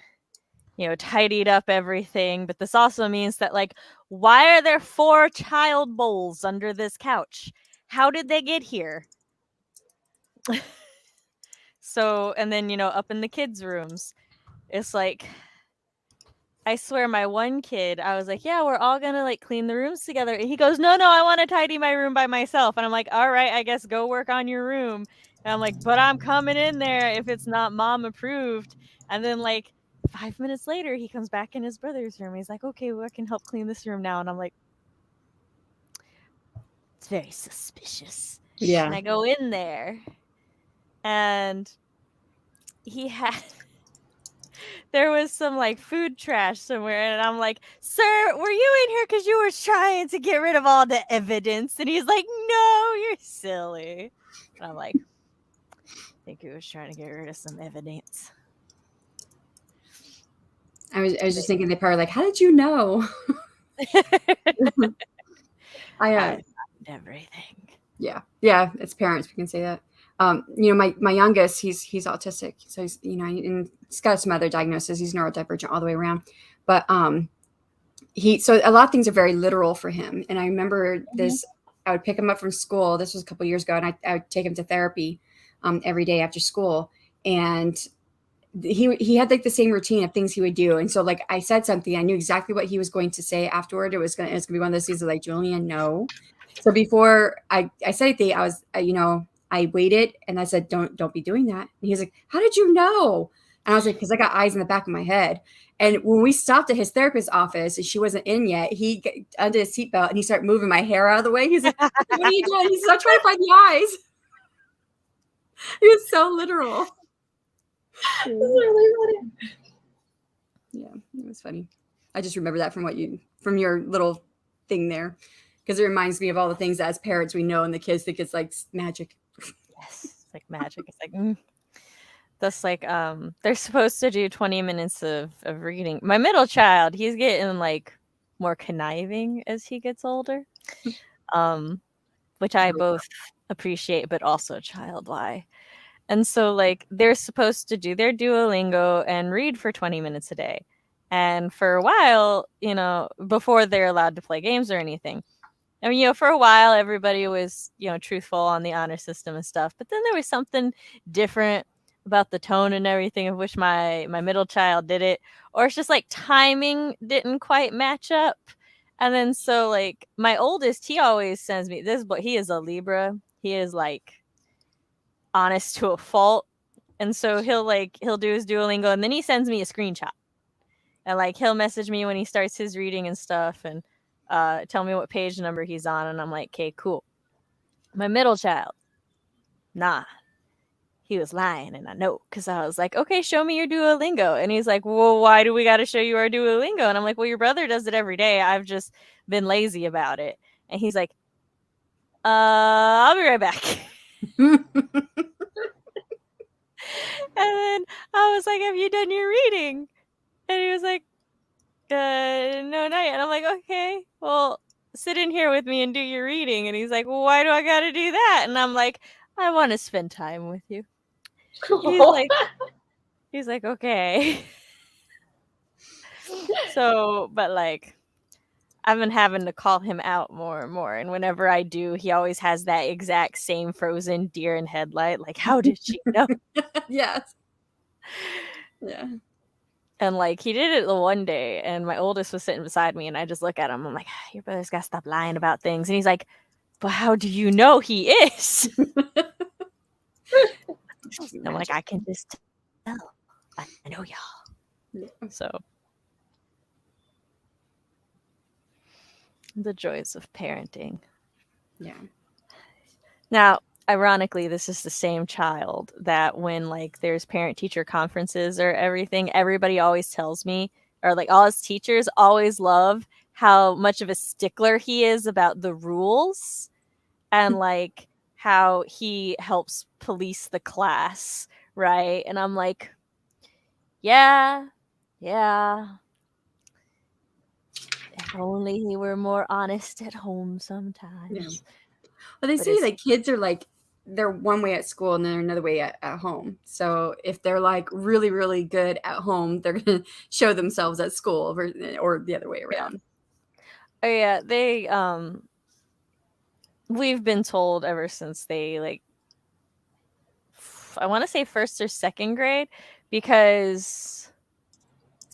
tidied up everything. But this also means that like, why are there 4 child bowls under this couch? How did they get here? So, and then up in the kids' rooms, it's like I swear my one kid, I was like, yeah, we're all gonna like clean the rooms together. And he goes, no, I want to tidy my room by myself. And I'm like, all right, I guess go work on your room. And I'm like, but I'm coming in there if it's not mom approved. And then like 5 minutes later, he comes back in his brother's room. He's like, okay, well, I can help clean this room now. And I'm like, it's very suspicious. And Yeah. I go in there and he had there was some like food trash somewhere, and I'm like, sir, were you in here because you were trying to get rid of all the evidence? And he's like, no, you're silly. And I'm like, I think he was trying to get rid of some evidence. I was just thinking they probably like, how did you know? I I found everything. Yeah, it's parents, we can say that. My youngest, he's autistic, so he's and he's got some other diagnoses. He's neurodivergent all the way around, but so a lot of things are very literal for him. And I remember this. I would pick him up from school. This was a couple years ago, and I would take him to therapy every day after school, and he had like the same routine of things he would do. And so like I said something, I knew exactly what he was going to say afterward. It's gonna be one of those things of like, Julian, no. So before I said anything, I was I waited and I said, don't be doing that. And he was like, how did you know? And I was like, because I got eyes in the back of my head. And when we stopped at his therapist's office and she wasn't in yet, he undid his seatbelt and he started moving my hair out of the way. He's like, what are you doing? He said, I'm trying to find the eyes. He was so literal. This is really funny. Yeah, it was funny. I just remember that from your little thing there, because it reminds me of all the things that as parents we know, and the kids think it's like magic. Yes, it's like magic. It's like, That's like they're supposed to do 20 minutes of reading. My middle child, he's getting like more conniving as he gets older. Which I both appreciate but also child lie. And so like they're supposed to do their Duolingo and read for 20 minutes a day. And for a while, you know, before they're allowed to play games or anything. I mean, you know, for a while, everybody was, you know, truthful on the honor system and stuff. But then there was something different about the tone and everything of which my middle child did it. Or it's just like timing didn't quite match up. And then so like my oldest, he always sends me this, but he is a Libra. He is like honest to a fault. And so he'll do his Duolingo and then he sends me a screenshot. And like he'll message me when he starts his reading and stuff and tell me what page number he's on, and I'm like, okay, cool. My middle child, nah, he was lying, and I know, because I was like, okay, show me your Duolingo. And he's like, well, why do we got to show you our Duolingo? And I'm like, well, your brother does it every day. I've just been lazy about it. And he's like, I'll be right back. And then I was like, have you done your reading? And he was like, no, not yet. And I'm like, okay, well, sit in here with me and do your reading. And he's like, well, why do I got to do that? And I'm like, I want to spend time with you. He's like, okay. So, but like, I've been having to call him out more and more. And whenever I do, he always has that exact same frozen deer in headlight. Like, how did she know? Yes. Yeah. And like he did it the one day, and my oldest was sitting beside me, and I just look at him. I'm like, your brother's got to stop lying about things. And he's like, but how do you know he is? I'm like, I can just tell. I know y'all. Yeah. So the joys of parenting. Yeah. Now, ironically, this is the same child that when like there's parent teacher conferences or everything, everybody always tells me, or like all his teachers always love how much of a stickler he is about the rules and like how he helps police the class, right? And I'm like, yeah. If only he were more honest at home sometimes. Yeah. Well, they say that kids are like, they're one way at school and they're another way at home. So if they're like really, really good at home, they're going to show themselves at school or the other way around. Oh yeah, they we've been told ever since they like I want to say first or second grade, because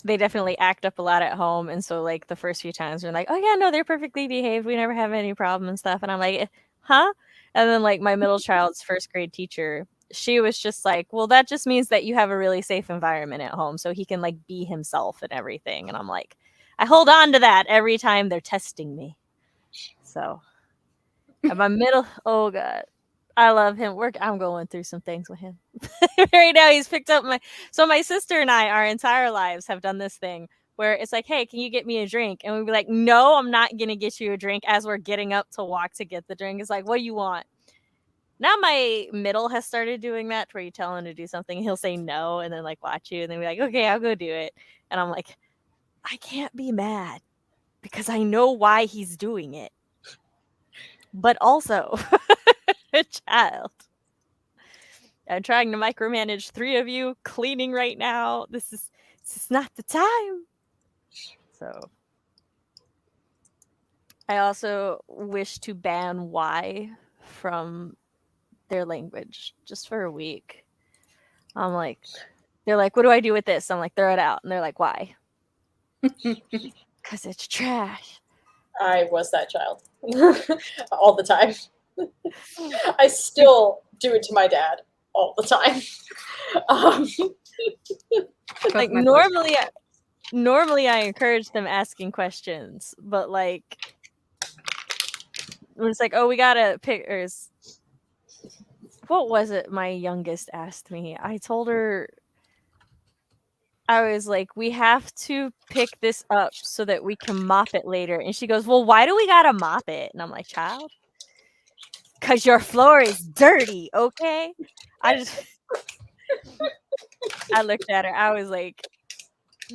they definitely act up a lot at home, and so like the first few times they're like, oh yeah, no, they're perfectly behaved, we never have any problem and stuff, and I'm like, huh? And then like my middle child's first grade teacher, she was just like, well, that just means that you have a really safe environment at home so he can like be himself and everything. And I'm like, I hold on to that every time they're testing me. So and my middle, oh god, I love him. I'm going through some things with him right now. He's picked up my sister and I, our entire lives have done this thing where it's like, hey, can you get me a drink? And we'd be like, no, I'm not gonna get you a drink. As we're getting up to walk to get the drink, it's like, what do you want? Now my middle has started doing that, where you tell him to do something, he'll say no, and then like watch you, and then be like, okay, I'll go do it. And I'm like, I can't be mad because I know why he's doing it. But also, a child. I'm trying to micromanage 3 of you cleaning right now. This is not the time. So I also wish to ban Y from their language just for a week. I'm like, they're like, what do I do with this? I'm like, throw it out. And they're like, why? Because it's trash. I was that child all the time. I still do it to my dad all the time. Like normally I encourage them asking questions, but like it's like, oh, we gotta pick. What was it my youngest asked me? I told her, I was like, we have to pick this up so that we can mop it later. And she goes, well, why do we gotta mop it? And I'm like, child, because your floor is dirty, okay? I looked at her. I was like,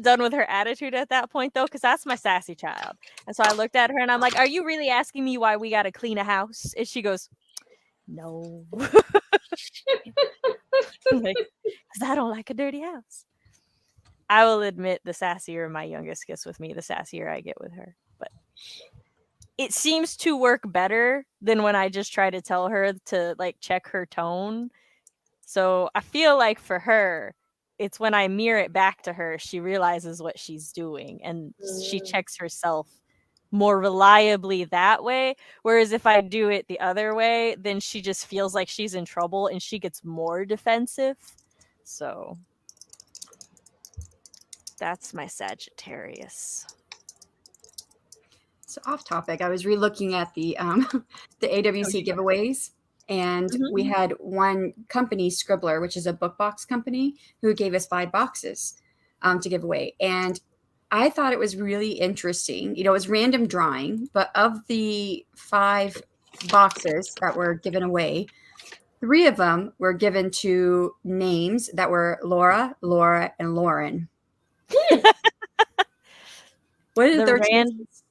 done with her attitude at that point, though, because that's my sassy child. And so I looked at her and I'm like, are you really asking me why we got to clean a house? And she goes, no. Like, because I don't like a dirty house. I will admit the sassier my youngest gets with me, the sassier I get with her. But it seems to work better than when I just try to tell her to like check her tone. So I feel like for her, it's when I mirror it back to her, she realizes what she's doing and she checks herself more reliably that way. Whereas if I do it the other way, then she just feels like she's in trouble and she gets more defensive. So that's my Sagittarius. So off topic, I was re-looking at the the AWC giveaways, and we had one company, Scribbler, which is a book box company, who gave us 5 boxes to give away. And I thought it was really interesting. You know, it was random drawing, but of the 5 boxes that were given away, 3 of them were given to names that were Laura, Laura, and Lauren. What is their chances?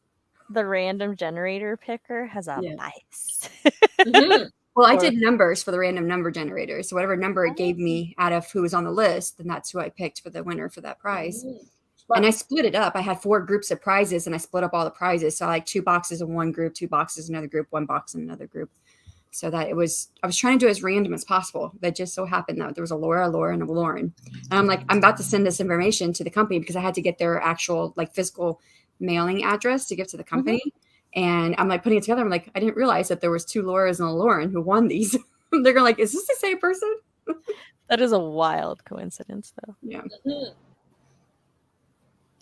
The random generator picker has a bias. Well, I did numbers for the random number generator. So whatever number it gave me out of who was on the list, then that's who I picked for the winner for that prize. And I split it up. I had 4 groups of prizes and I split up all the prizes. So like 2 boxes in one group, 2 boxes in another group, 1 box in another group. So that I was trying to do as random as possible. That just so happened that there was a Laura, and a Lauren. And I'm like, I'm about to send this information to the company because I had to get their actual like physical mailing address to give to the company. And I'm like putting it together. I'm like, I didn't realize that there was 2 Lauras and a Lauren who won these. They're going like, is this the same person? That is a wild coincidence, though. Yeah.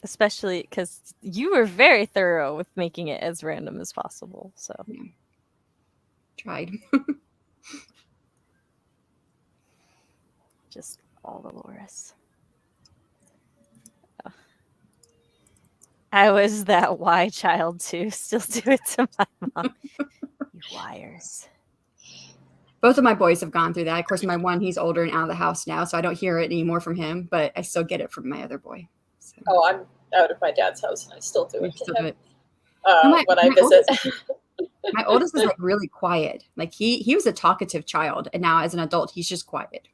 Especially because you were very thorough with making it as random as possible. So tried. Just all the Lauras. Oh. I was that Y child too. Still do it to my mom. You wires. Both of my boys have gone through that. Of course, my one, he's older and out of the house now, so I don't hear it anymore from him, but I still get it from my other boy. So. Oh, I'm out of my dad's house and I still do it to him when I visit. My oldest is like really quiet. Like he was a talkative child, and now as an adult, he's just quiet.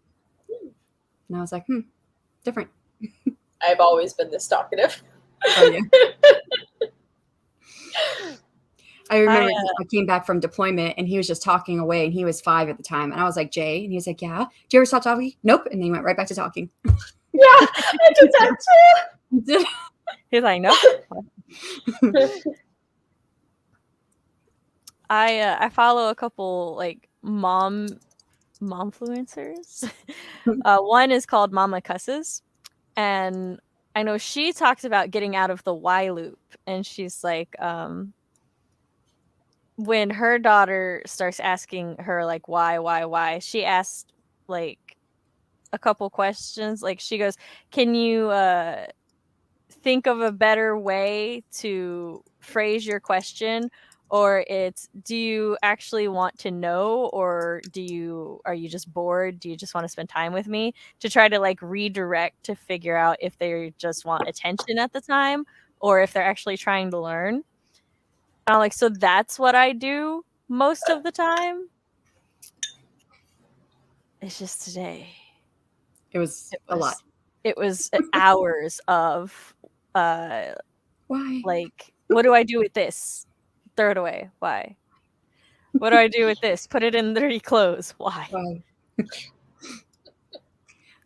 And I was like, different. I've always been this talkative. Oh, yeah. I remember I came back from deployment and he was just talking away, and he was 5 at the time. And I was like, Jay, and he was like, yeah. Do you ever stop talking? Nope. And then he went right back to talking. Yeah, I did that too. He's like, nope. I follow a couple like momfluencers. One is called Mama Cusses, and I know she talks about getting out of the Y loop, and she's like, when her daughter starts asking her like why, she asked like a couple questions. Like she goes, can you think of a better way to phrase your question? Or it's, do you actually want to know, or are you just bored? Do you just want to spend time with me? To try to like redirect to figure out if they just want attention at the time or if they're actually trying to learn. And I'm like, so that's what I do most of the time. It's just today. It was a lot. It was hours of why? Like, what do I do with this? Throw it away. Why? What do I do with this? Put it in dirty clothes. Why?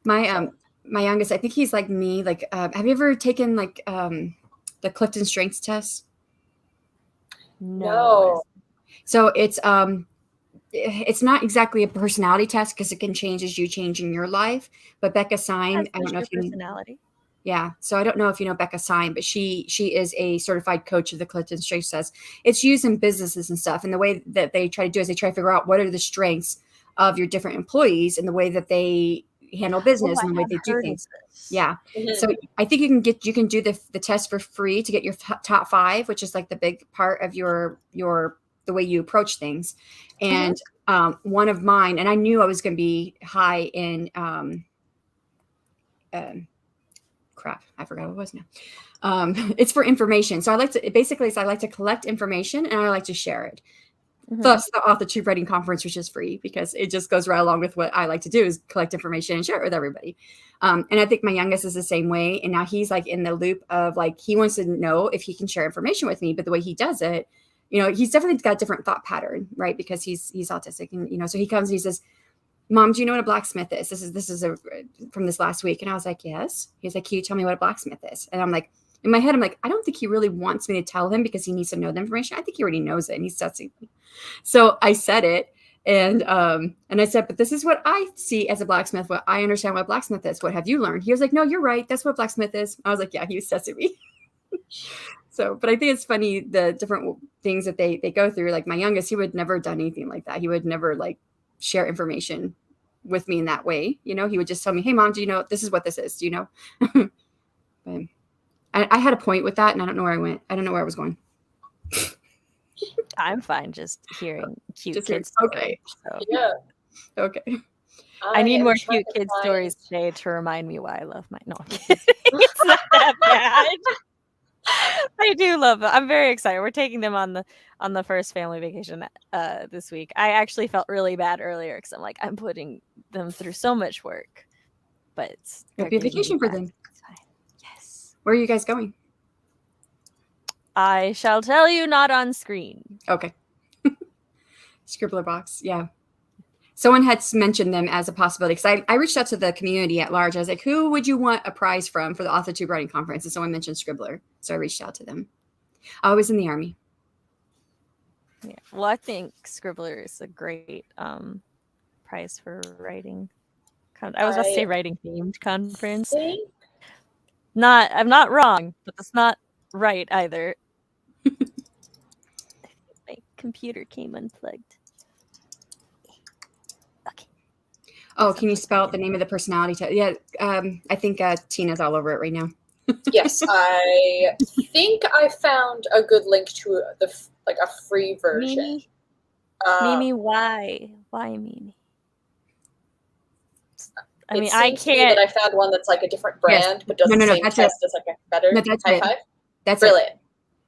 My youngest, I think he's like me. Like, have you ever taken like the Clifton Strengths test? No. So it's not exactly a personality test because it can change as you change in your life. But Becca Syme, I don't know if you personality. Yeah. So I don't know if you know Becca Syme, but she is a certified coach of the Clifton Strengths test. It's used in businesses and stuff. And the way that they try to do is they try to figure out what are the strengths of your different employees and the way that they handle business and the way they do things. Yeah. So I think you can do the test for free to get your top 5, which is like the big part of your the way you approach things. And one of mine, and I knew I was going to be high in crap, I forgot what it was now. It's for information. So I like to collect information and I like to share it. Mhm. Thus, the Author Tube Writing Conference, which is free because it just goes right along with what I like to do is collect information and share it with everybody. And I think my youngest is the same way. And now he's like in the loop of like, he wants to know if he can share information with me, but the way he does it, he's definitely got a different thought pattern, right? Because he's autistic and, so he comes and he says, Mom, do you know what a blacksmith is? This is from this last week. And I was like, yes. He's like, can you tell me what a blacksmith is? And I'm like, in my head, I'm like, I don't think he really wants me to tell him because he needs to know the information. I think he already knows it and he's testing me. So I said it. And I said, but this is what I see as a blacksmith. What I understand what a blacksmith is. What have you learned? He was like, no, you're right. That's what a blacksmith is. I was like, yeah, he was testing me. So, but I think it's funny, the different things that they go through. Like my youngest, he would never have done anything like that. He would never like share information with me in that way. He would just tell me, hey, Mom, do you know this is what this is? Do you know? But I had a point with that and I don't know where I went. I don't know where I was going. I'm fine just hearing cute Just kids. okay. So. Yeah. Okay. I need am more trying cute to kid find- stories today to remind me why I love my. No, I'm kidding. It's not that bad. I do love them. I'm very excited. We're taking them on the first family vacation this week. I actually felt really bad earlier because I'm like, I'm putting them through so much work, but It'll be a vacation for them. It's fine. Yes. Where are you guys going? I shall tell you not on screen. Okay. Scribbler box. Yeah. Someone had mentioned them as a possibility because I reached out to the community at large. I was like, who would you want a prize from for the Author Tube Writing Conference? And someone mentioned Scribbler. So I reached out to them. I was in the Army. Yeah. Well, I think Scribbler is a great prize for writing. I was about to say writing themed conference. I'm not wrong, but that's not right either. My computer came unplugged. Okay. Oh, can you spell out the name of the personality test? Yeah, I think Tina's all over it right now. Yes, I think I found a good link to a free version. Mimi, Mimi, why? Why Mimi? I mean, I can't. That I found one that's like a different brand, but does the same test as like a better high five. That's brilliant.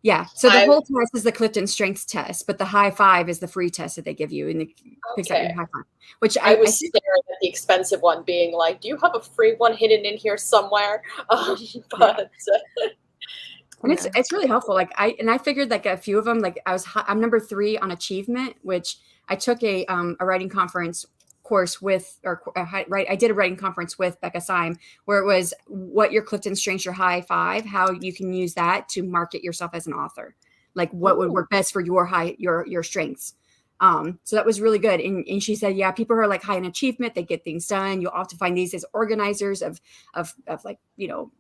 Yeah. So the whole test is the Clifton Strengths test, but the high five is the free test that they give you, and it picks out your high five. Which I was staring at the expensive one, being like, "Do you have a free one hidden in here somewhere?" But and it's really helpful. Like I figured like a few of them. Like I'm number 3 on achievement, which I took a writing conference course with, I did a writing conference with Becca Syme where it was what your Clifton Strengths, your high five, how you can use that to market yourself as an author, like what would work best for your strengths. So that was really good. And she said, yeah, people who are like high in achievement, they get things done. You'll often find these as organizers of like,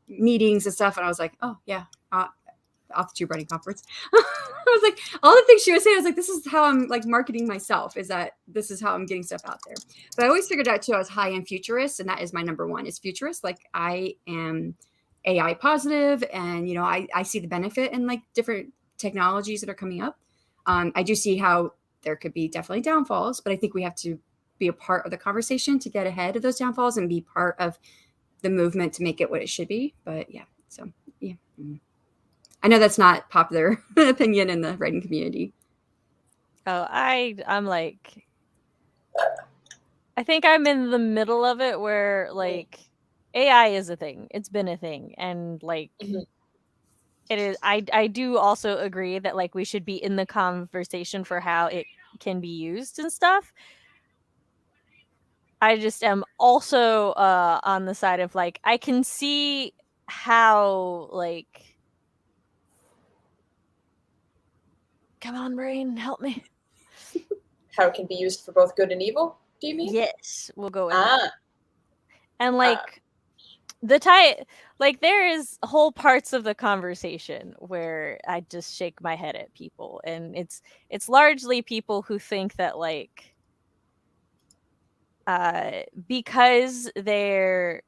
meetings and stuff. And I was like, oh yeah, Author Tube Writing Conference. I was like, all the things she was saying, I was like, this is how I'm like marketing myself, is that this is how I'm getting stuff out there. But I always figured out too, I was high in futurist, and that is my number 1 is futurist. Like I am AI positive, and I see the benefit in like different technologies that are coming up. I do see how there could be definitely downfalls, but I think we have to be a part of the conversation to get ahead of those downfalls and be part of the movement to make it what it should be. But yeah, so yeah. I know that's not popular opinion in the writing community. Oh, I'm like, I think I'm in the middle of it where like AI is a thing. It's been a thing. And like, it is, I do also agree that like we should be in the conversation for how it can be used and stuff. I just am also on the side of like, I can see how like, come on, brain, help me. How it can be used for both good and evil, do you mean? Yes, we'll go with that. And like there is whole parts of the conversation where I just shake my head at people, and it's largely people who think that like because they're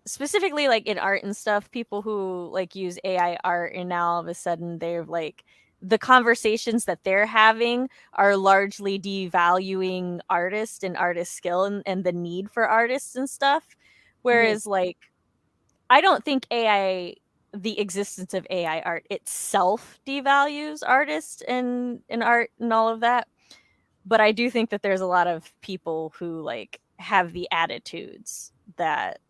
specifically like in art and stuff, people who like use AI art, and now all of a sudden they're like the conversations that they're having are largely devaluing artists and artist skill and the need for artists and stuff. Whereas like I don't think the existence of AI art itself devalues artists and art and all of that. But I do think that there's a lot of people who like have the attitudes that,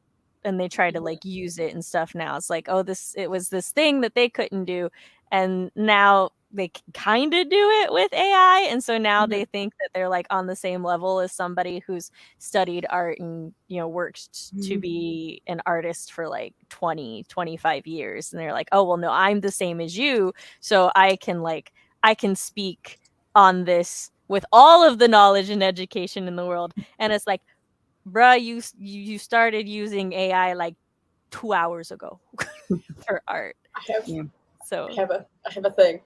and they try to like use it and stuff now. It's like, oh, it was this thing that they couldn't do, and now they kind of do it with AI, and so now they think that they're like on the same level as somebody who's studied art and, you know, worked to be an artist for like 20-25 years, and they're like, oh well, no, I'm the same as you, so I can speak on this with all of the knowledge and education in the world. And it's like, bruh, you started using AI like 2 hours ago for art. I have a thing.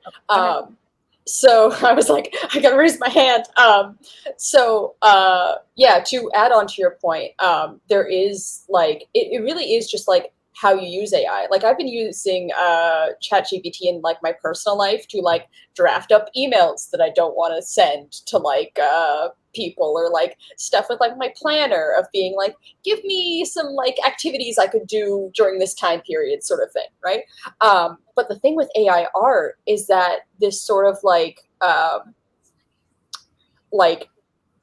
So I was like, I gotta raise my hand. Yeah, to add on to your point, there is like, it really is just like how you use AI. Like I've been using ChatGPT in like my personal life to like draft up emails that I don't want to send to like people, or like stuff with like my planner of being like, give me some like activities I could do during this time period, sort of thing, right? But the thing with AI art is that this sort of like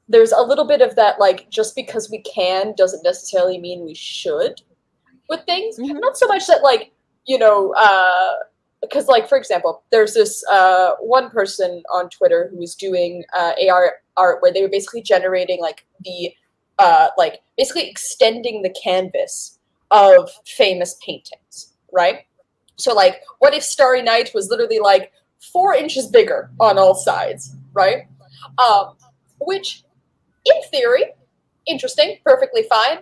there's a little bit of that, like just because we can doesn't necessarily mean we should with things. Not so much that like, you know, because like for example, there's this one person on Twitter who was doing AR art where they were basically generating like the like basically extending the canvas of famous paintings, right? So like, what if Starry Night was literally like 4 inches bigger on all sides, right? Which, in theory, interesting, perfectly fine,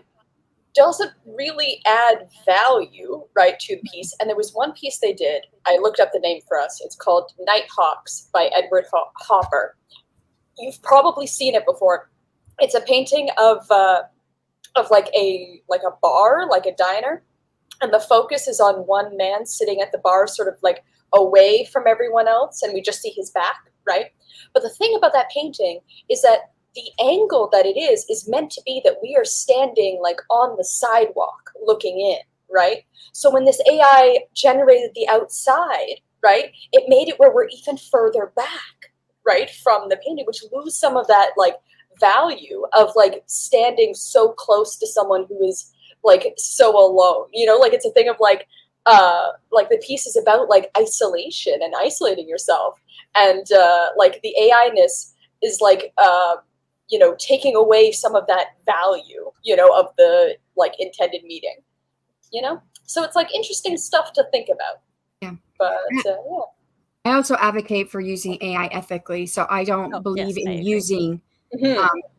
doesn't really add value, right, to the piece. And there was one piece they did. I looked up the name for us. It's called Nighthawks by Edward Hopper. You've probably seen it before. It's a painting of like a bar, like a diner, and the focus is on one man sitting at the bar, sort of like away from everyone else, and we just see his back, right? But the thing about that painting is that the angle that it is meant to be that we are standing like on the sidewalk looking in, right? So when this AI generated the outside, right, it made it where we're even further back, right, from the painting, which lose some of that like value of like standing so close to someone who is like so alone, you know, like it's a thing of like the piece is about like isolation and isolating yourself, and like the AI-ness is like you know, taking away some of that value, you know, of the like intended meeting, you know. So it's like interesting stuff to think about. Yeah, but yeah. I also advocate for using AI ethically, so I don't believe in using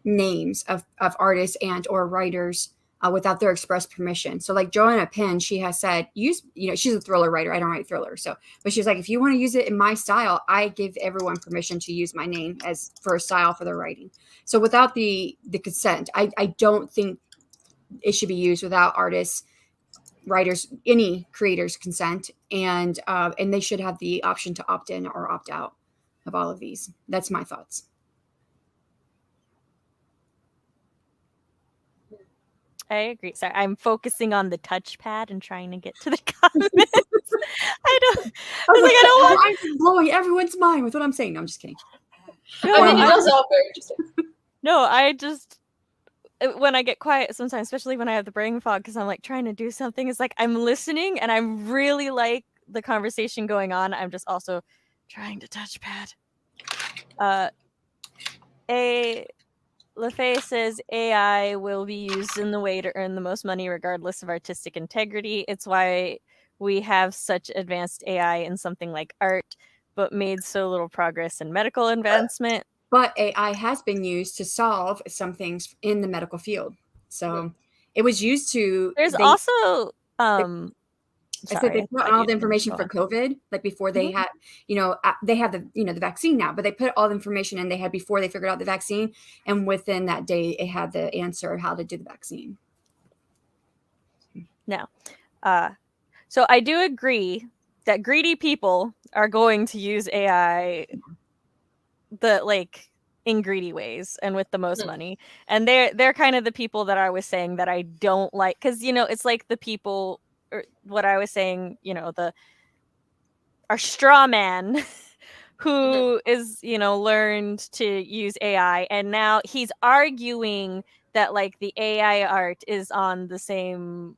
names of artists and or writers without their express permission. So like Joanna Penn, she has said, use, you know, she's a thriller writer. I don't write thrillers. So, but she's like, if you want to use it in my style, I give everyone permission to use my name as for a style for their writing. So without the consent, I don't think it should be used without artists, writers, any creators' consent. And they should have the option to opt in or opt out of all of these. That's my thoughts. I agree. Sorry, I'm focusing on the touchpad and trying to get to the comments. I don't want I'm blowing everyone's mind with what I'm saying. No, I'm just kidding. No, I mean, it does all very interesting. No, I just, when I get quiet sometimes, especially when I have the brain fog, because I'm like trying to do something, it's like I'm listening and I'm really like the conversation going on. I'm just also trying to touchpad. LaFay says AI will be used in the way to earn the most money regardless of artistic integrity. It's why we have such advanced AI in something like art, but made so little progress in medical advancement. But AI has been used to solve some things in the medical field. So it was used to. There's also I said they put all the information for COVID, like before they had, you know, they have the, you know, the vaccine now, but they put all the information in they had before they figured out the vaccine. And within that day, it had the answer of how to do the vaccine. Now, so I do agree that greedy people are going to use AI in greedy ways and with the most money. And they're kind of the people that I was saying that I don't like, because, you know, it's like the people what I was saying, our straw man who is, learned to use AI, and now he's arguing that like the AI art is on the same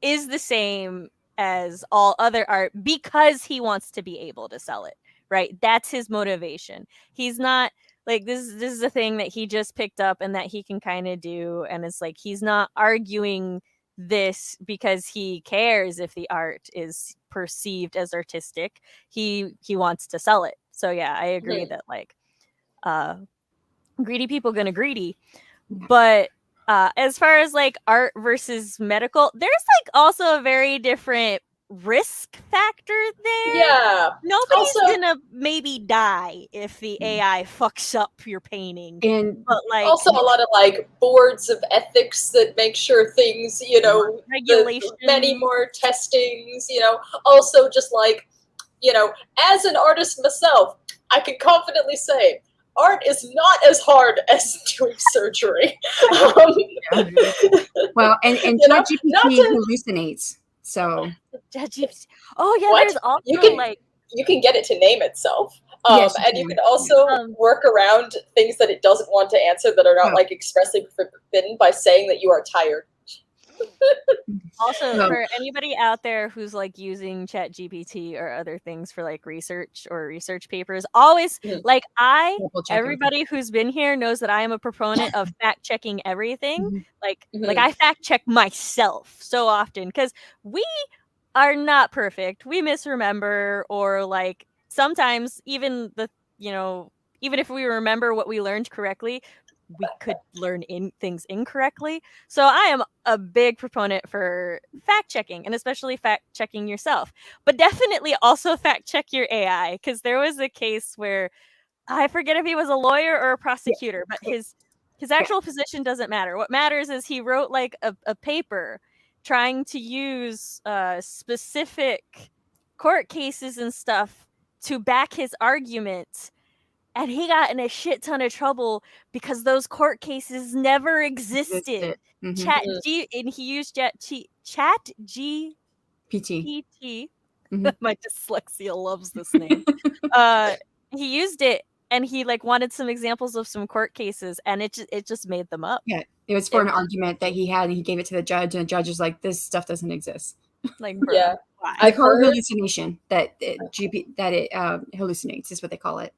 is the same as all other art because he wants to be able to sell it, right? That's his motivation. He's not like this is a thing that he just picked up and that he can kind of do, and it's like he's not arguing this because he cares if the art is perceived as artistic. He wants to sell it. So yeah, I agree that like greedy people gonna greedy. But as far as like art versus medical, there's like also a very different risk factor there. Yeah. Nobody's gonna maybe die if the AI fucks up your painting. But like also a lot of like boards of ethics that make sure things, regulation, many more testings, also just like, as an artist myself, I can confidently say art is not as hard as doing surgery. Well, and ChatGPT hallucinates. So oh yeah, what? There's also you can get it to name itself. Yes, and you can also work around things that it doesn't want to answer that are not like expressly forbidden by saying that you are tired. Also, for anybody out there who's like using ChatGPT or other things for like research or research papers, always like everybody who's been here knows that I am a proponent of fact checking everything. Like I fact check myself so often because we are not perfect. We misremember, or like sometimes even even if we remember what we learned correctly, we could learn things incorrectly. So I am a big proponent for fact checking, and especially fact checking yourself, but definitely also fact check your AI, because there was a case where I forget if he was a lawyer or a prosecutor, but his actual position doesn't matter. What matters is he wrote like a paper trying to use specific court cases and stuff to back his argument. And he got in a shit ton of trouble because those court cases never existed. And he used Chat GPT. My dyslexia loves this name. He used it, and he like wanted some examples of some court cases, and it just made them up. Yeah, it was for an argument that he had, and he gave it to the judge, and the judge was like, "This stuff doesn't exist." Like, bro, yeah, I call it hallucination. That it hallucinates is what they call it.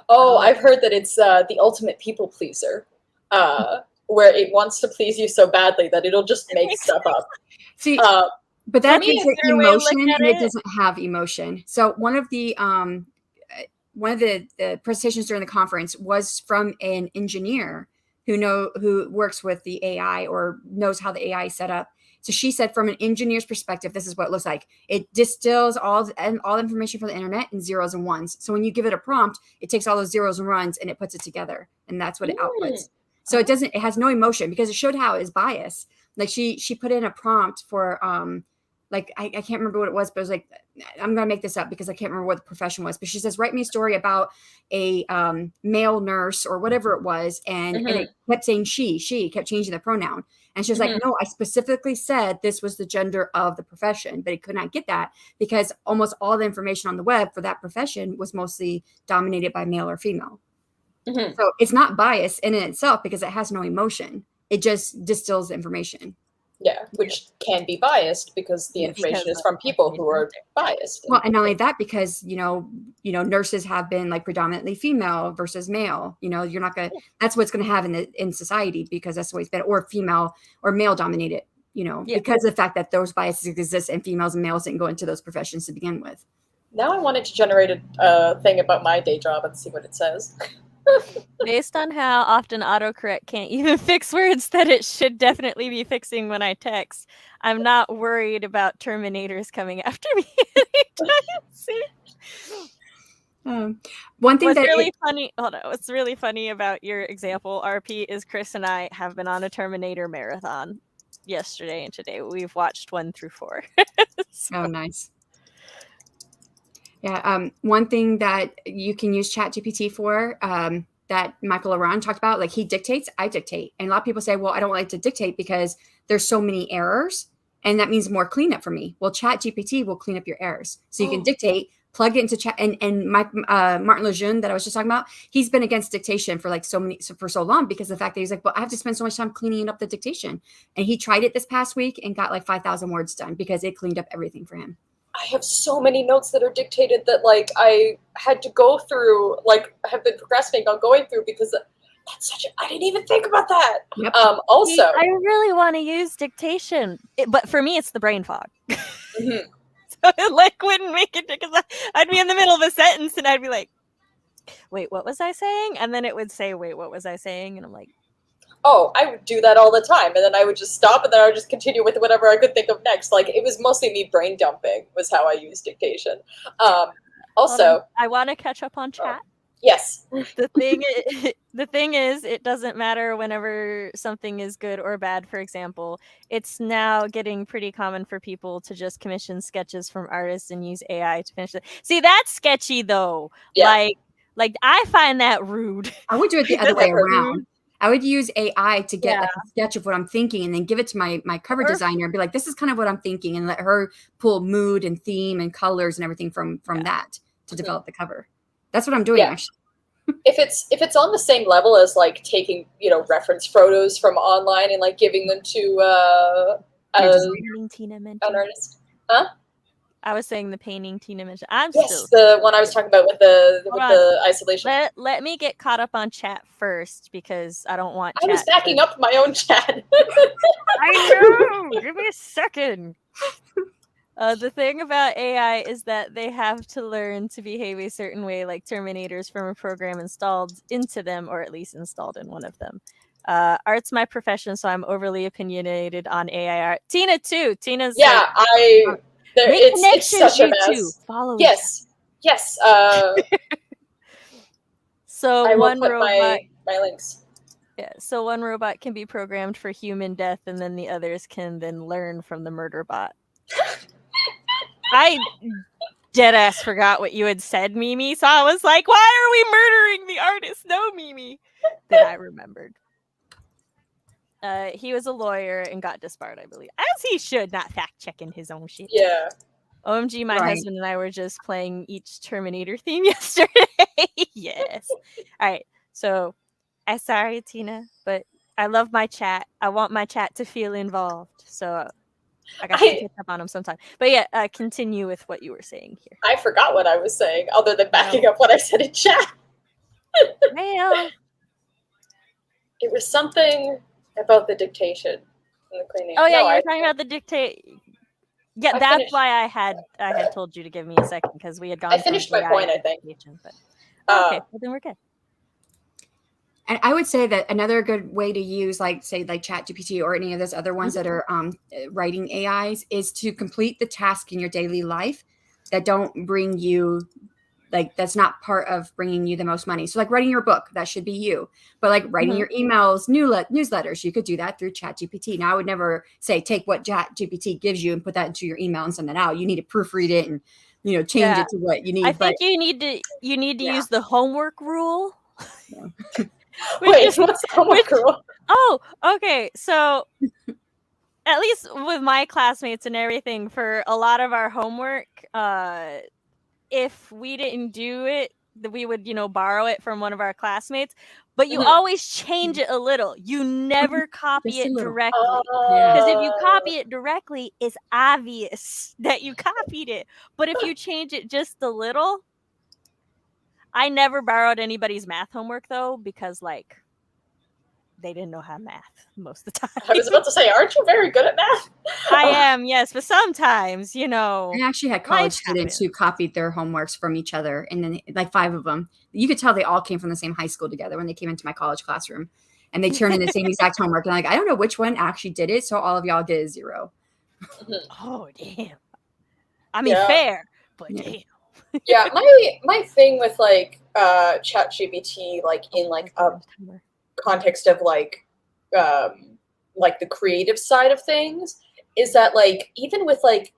Oh, I've heard that it's the ultimate people pleaser, where it wants to please you so badly that it'll just make stuff up. See, but that gives it emotion, and it doesn't have emotion. So one of the presentations during the conference was from an engineer who works with the AI or knows how the AI is set up. So she said, from an engineer's perspective, this is what it looks like. It distills all information from the internet in zeros and ones. So when you give it a prompt, it takes all those zeros and ones and it puts it together, and that's what it outputs. So it has no emotion, because it showed how it is biased. Like she put in a prompt for like I can't remember what it was, but it was like, I'm gonna make this up because I can't remember what the profession was. But she says, write me a story about a male nurse or whatever it was, and it kept saying she kept changing the pronoun. And she was like, no, I specifically said this was the gender of the profession, but it could not get that because almost all the information on the web for that profession was mostly dominated by male or female. So it's not biased in itself because it has no emotion. It just distills information. Yeah, which can be biased because the information is from people who are biased. Well, and not only that, because nurses have been like predominantly female versus male. You're not gonna. That's what's gonna have in society, because that's the way it's been, or female or male dominated. Because of the fact that those biases exist, and females and males didn't go into those professions to begin with. Now I wanted to generate a thing about my day job and see what it says. Based on how often autocorrect can't even fix words that it should definitely be fixing when I text, I'm not worried about Terminators coming after me anytime soon. One thing what's really funny about your example, RP, is Chris and I have been on a Terminator marathon yesterday and today. We've watched 1 through 4. Oh, nice. Yeah. One thing that you can use ChatGPT for, that Michael Aran talked about, like he dictates, I dictate. And a lot of people say, well, I don't like to dictate because there's so many errors. and that means more cleanup for me. Well, ChatGPT will clean up your errors. So you can dictate, plug it into chat. And Martin Lejeune that I was just talking about, he's been against dictation for like for so long, because the fact that he's like, well, I have to spend so much time cleaning up the dictation. And he tried it this past week and got like 5,000 words done because it cleaned up everything for him. I have so many notes that are dictated that like I had to go through, like have been procrastinating on going through, because that's I didn't even think about that. Yep. Also, I really want to use dictation, but for me, it's the brain fog. Mm-hmm. So it like wouldn't make it, because I'd be in the middle of a sentence and I'd be like, wait, what was I saying? And then it would say, wait, what was I saying? And I'm like, oh, I would do that all the time, and then I would just stop, and then I would just continue with whatever I could think of next. Like it was mostly me brain dumping was how I used dictation. Also, I want to catch up on chat. Yes. The thing is, it doesn't matter whenever something is good or bad. For example, it's now getting pretty common for people to just commission sketches from artists and use AI to finish it. See, that's sketchy though. Yeah. Like I find that rude. I would do it the other way around. I would use AI to get like a sketch of what I'm thinking, and then give it to my cover designer and be like, this is kind of what I'm thinking, and let her pull mood and theme and colors and everything from that to develop the cover. That's what I'm doing actually. If it's on the same level as like taking, reference photos from online and like giving them to painting Tina mentioned. An artist. Huh? I was saying the painting Tina mentioned. The one I was talking about with the isolation. Let me get caught up on chat first, because I don't want I was backing up my own chat. I know. Give me a second. The thing about AI is that they have to learn to behave a certain way, like Terminators, from a program installed into them, or at least installed in one of them. Art's my profession, so I'm overly opinionated on AI art. Tina too. Tina's it's such a mess. Follow yes. So I will one put robot. my links. Yeah. So one robot can be programmed for human death, and then the others can then learn from the murder bot. I deadass forgot what you had said, Mimi. So I was like, why are we murdering the artist? No, Mimi. Then I remembered. He was a lawyer and got disbarred, I believe. As he should, not fact-checking his own shit. Yeah. OMG, my husband and I were just playing each Terminator theme yesterday. Yes. All right. So, I'm sorry, Tina, but I love my chat. I want my chat to feel involved. So, I got to catch up on him sometime. But yeah, continue with what you were saying here. I forgot what I was saying, other than backing up what I said in chat. Well, it was something about the dictation and the cleaning. Oh yeah, you were talking about the dictate. Yeah, that's finished. why I had told you to give me a second, because we had gone. I finished my point, I think. But, okay, well then we're good. And I would say that another good way to use, like ChatGPT or any of those other ones that are writing AIs, is to complete the task in your daily life that don't bring you, like, that's not part of bringing you the most money. So like writing your book, that should be you. But like writing your emails, newsletters, you could do that through ChatGPT. Now I would never say take what ChatGPT gives you and put that into your email and send it out. You need to proofread it and change it to what you need. I think you need to use the homework rule. Yeah. Wait, what's the homework rule? Oh, okay. So at least with my classmates and everything, for a lot of our homework, if we didn't do it, we would, borrow it from one of our classmates. But you always change it a little. You never copy it directly. Because if you copy it directly, it's obvious that you copied it. But if you change it just a little, I never borrowed anybody's math homework, though, because, like, they didn't know how to math most of the time. I was about to say, aren't you very good at math? I am, yes, but sometimes, I actually had college students who copied their homeworks from each other, and then like 5 of them. You could tell they all came from the same high school together when they came into my college classroom, and they turned in the same exact homework. And I don't know which one actually did it, so all of y'all get a 0. Oh, damn. I mean, fair, but damn. Yeah, my thing with like ChatGPT, like in like a context of like the creative side of things, is that like even with like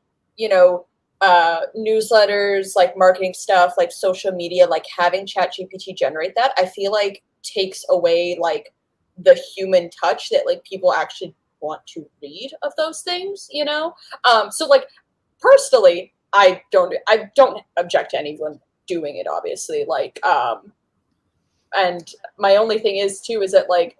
newsletters, like marketing stuff, like social media, like having ChatGPT generate that, I feel like takes away like the human touch that like people actually want to read of those things, you know? So like personally, I don't object to anyone doing it, obviously. Like, and my only thing is too is that like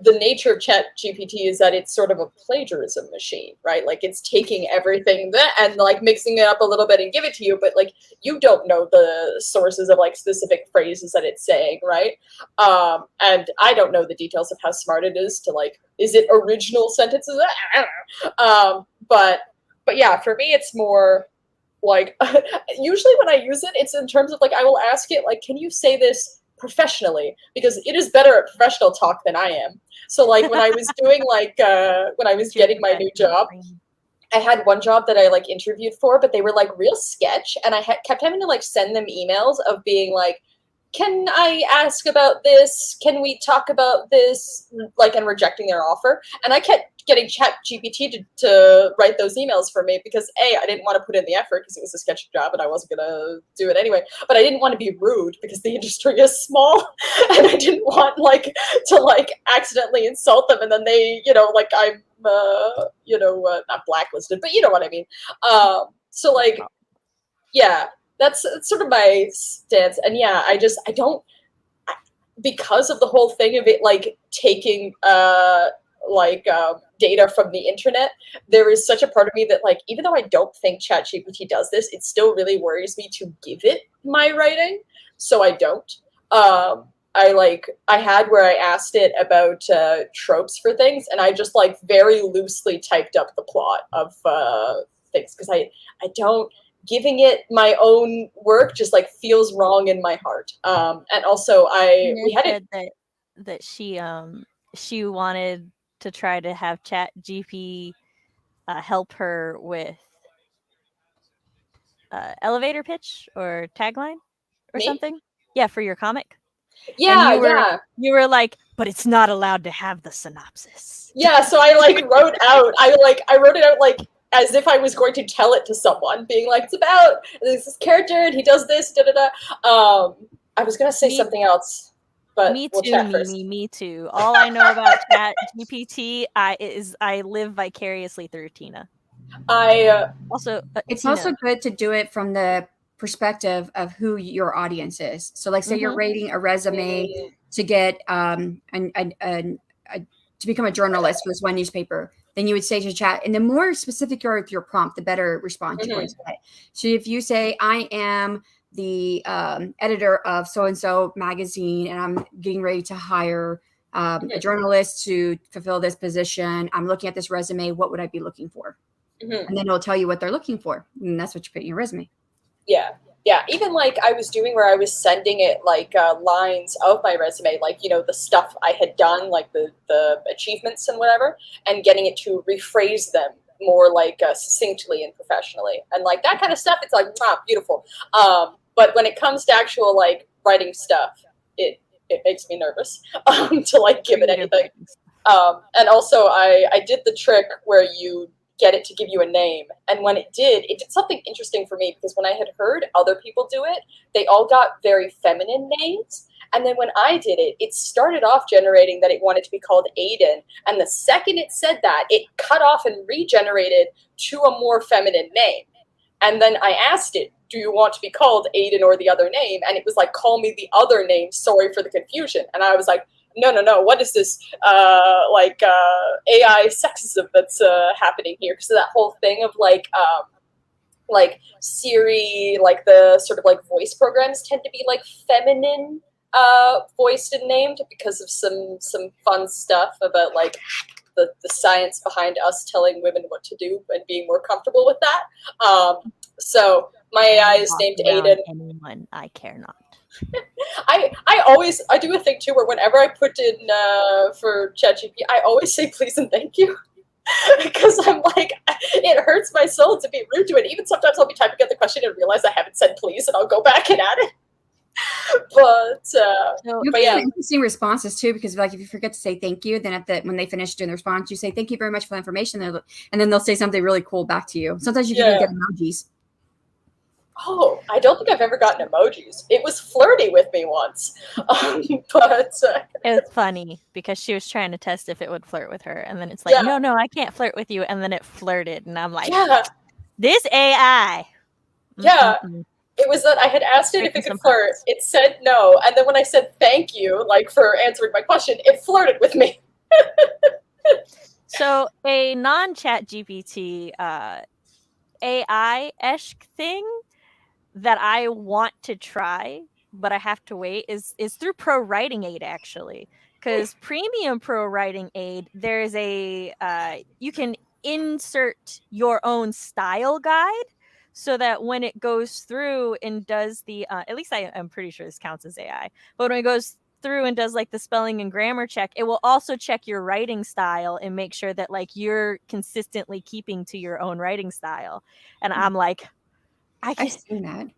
the nature of Chat GPT is that it's sort of a plagiarism machine, right? Like it's taking everything that and like mixing it up a little bit and give it to you, but like you don't know the sources of like specific phrases that it's saying, right? And I don't know the details of how smart it is to like, is it original sentences? I don't know. But yeah, for me, it's more like usually when I use it, it's in terms of like I will ask it like, can you say this professionally, because it is better at professional talk than I am. So like when I was doing like when I was getting my new job, I had one job that I like interviewed for, but they were like real sketch, and I kept having to like send them emails of being like, can I ask about this? Can we talk about this? Like, and rejecting their offer. And I kept getting Chat GPT to write those emails for me because A, I didn't want to put in the effort because it was a sketchy job and I wasn't going to do it anyway. But I didn't want to be rude because the industry is small and I didn't want like to like accidentally insult them. And then they, you know, like I'm, not blacklisted, but you know what I mean? So like, yeah. That's sort of my stance. And yeah, I don't, because of the whole thing of it, like taking, data from the internet, there is such a part of me that like, even though I don't think ChatGPT does this, it still really worries me to give it my writing. So I don't. I had where I asked it about tropes for things, and I just like very loosely typed up the plot of things because I don't, giving it my own work just like feels wrong in my heart. And also we had it that she wanted to try to have Chat GP help her with elevator pitch or tagline or Me? something. Yeah, for your comic. Yeah, and you were like, but it's not allowed to have the synopsis. Yeah, so I like wrote I wrote it out like as if I was going to tell it to someone, being like, it's about this character and he does this, da da da. I was gonna say something else, but me we'll too, chat first. Me too. All I know about Chat GPT I live vicariously through Tina. Also, it's Tina. also good to do it from the perspective of who your audience is. So like say you're rating a resume to get to become a journalist for this one newspaper, then you would say to Chat, and the more specific you are with your prompt, the better response you're going to get. So if you say, I am the editor of so-and-so magazine, and I'm getting ready to hire a journalist to fulfill this position, I'm looking at this resume, what would I be looking for? And then it'll tell you what they're looking for. And that's what you put in your resume. Yeah. Yeah. Even like I was doing where I was sending it like lines of my resume, like, you know, the stuff I had done, like the achievements and whatever, and getting it to rephrase them more like succinctly and professionally. And like that kind of stuff, it's like, beautiful. But when it comes to actual like writing stuff, it makes me nervous to like give it anything. And also I did the trick where you get it to give you a name. And when it did something interesting for me, because when I had heard other people do it, they all got very feminine names. And then when I did it, it started off generating that it wanted to be called Aiden. And the second it said that, it cut off and regenerated to a more feminine name. And then I asked it, do you want to be called Aiden or the other name? And it was like, call me the other name. Sorry for the confusion. And I was like, no, what is this AI sexism that's happening here? Because of that whole thing of like Siri, like the sort of like voice programs tend to be like feminine voiced and named because of some fun stuff about like the science behind us telling women what to do and being more comfortable with that. So my AI is named Aiden. Anyone, I care not. I do a thing too where whenever I put in for ChatGPT, I always say please and thank you. Because I'm like, it hurts my soul to be rude to it. Even sometimes I'll be typing out the question and realize I haven't said please, and I'll go back and add it. But yeah, interesting responses too, because like if you forget to say thank you, then when they finish doing the response, you say thank you very much for the information, and then they'll say something really cool back to you. Sometimes you can even get emojis. Oh, I don't think I've ever gotten emojis. It was flirty with me once, but It was funny because she was trying to test if it would flirt with her, and then it's like, yeah, no, I can't flirt with you, and then it flirted, and I'm like, yeah, this AI. yeah. Mm-mm-mm. It was that I had asked it if Breaking it could some flirt. hearts. It said no, and then when I said thank you, like for answering my question, it flirted with me. So a non-chat GPT AI-esque thing that I want to try, but I have to wait, is through Pro Writing Aid, actually. Because Premium Pro Writing Aid, there's a you can insert your own style guide, so that when it goes through and does the at least I'm pretty sure this counts as AI, but when it goes through and does like the spelling and grammar check, it will also check your writing style and make sure that like you're consistently keeping to your own writing style. And I'm like, I I've can seen that.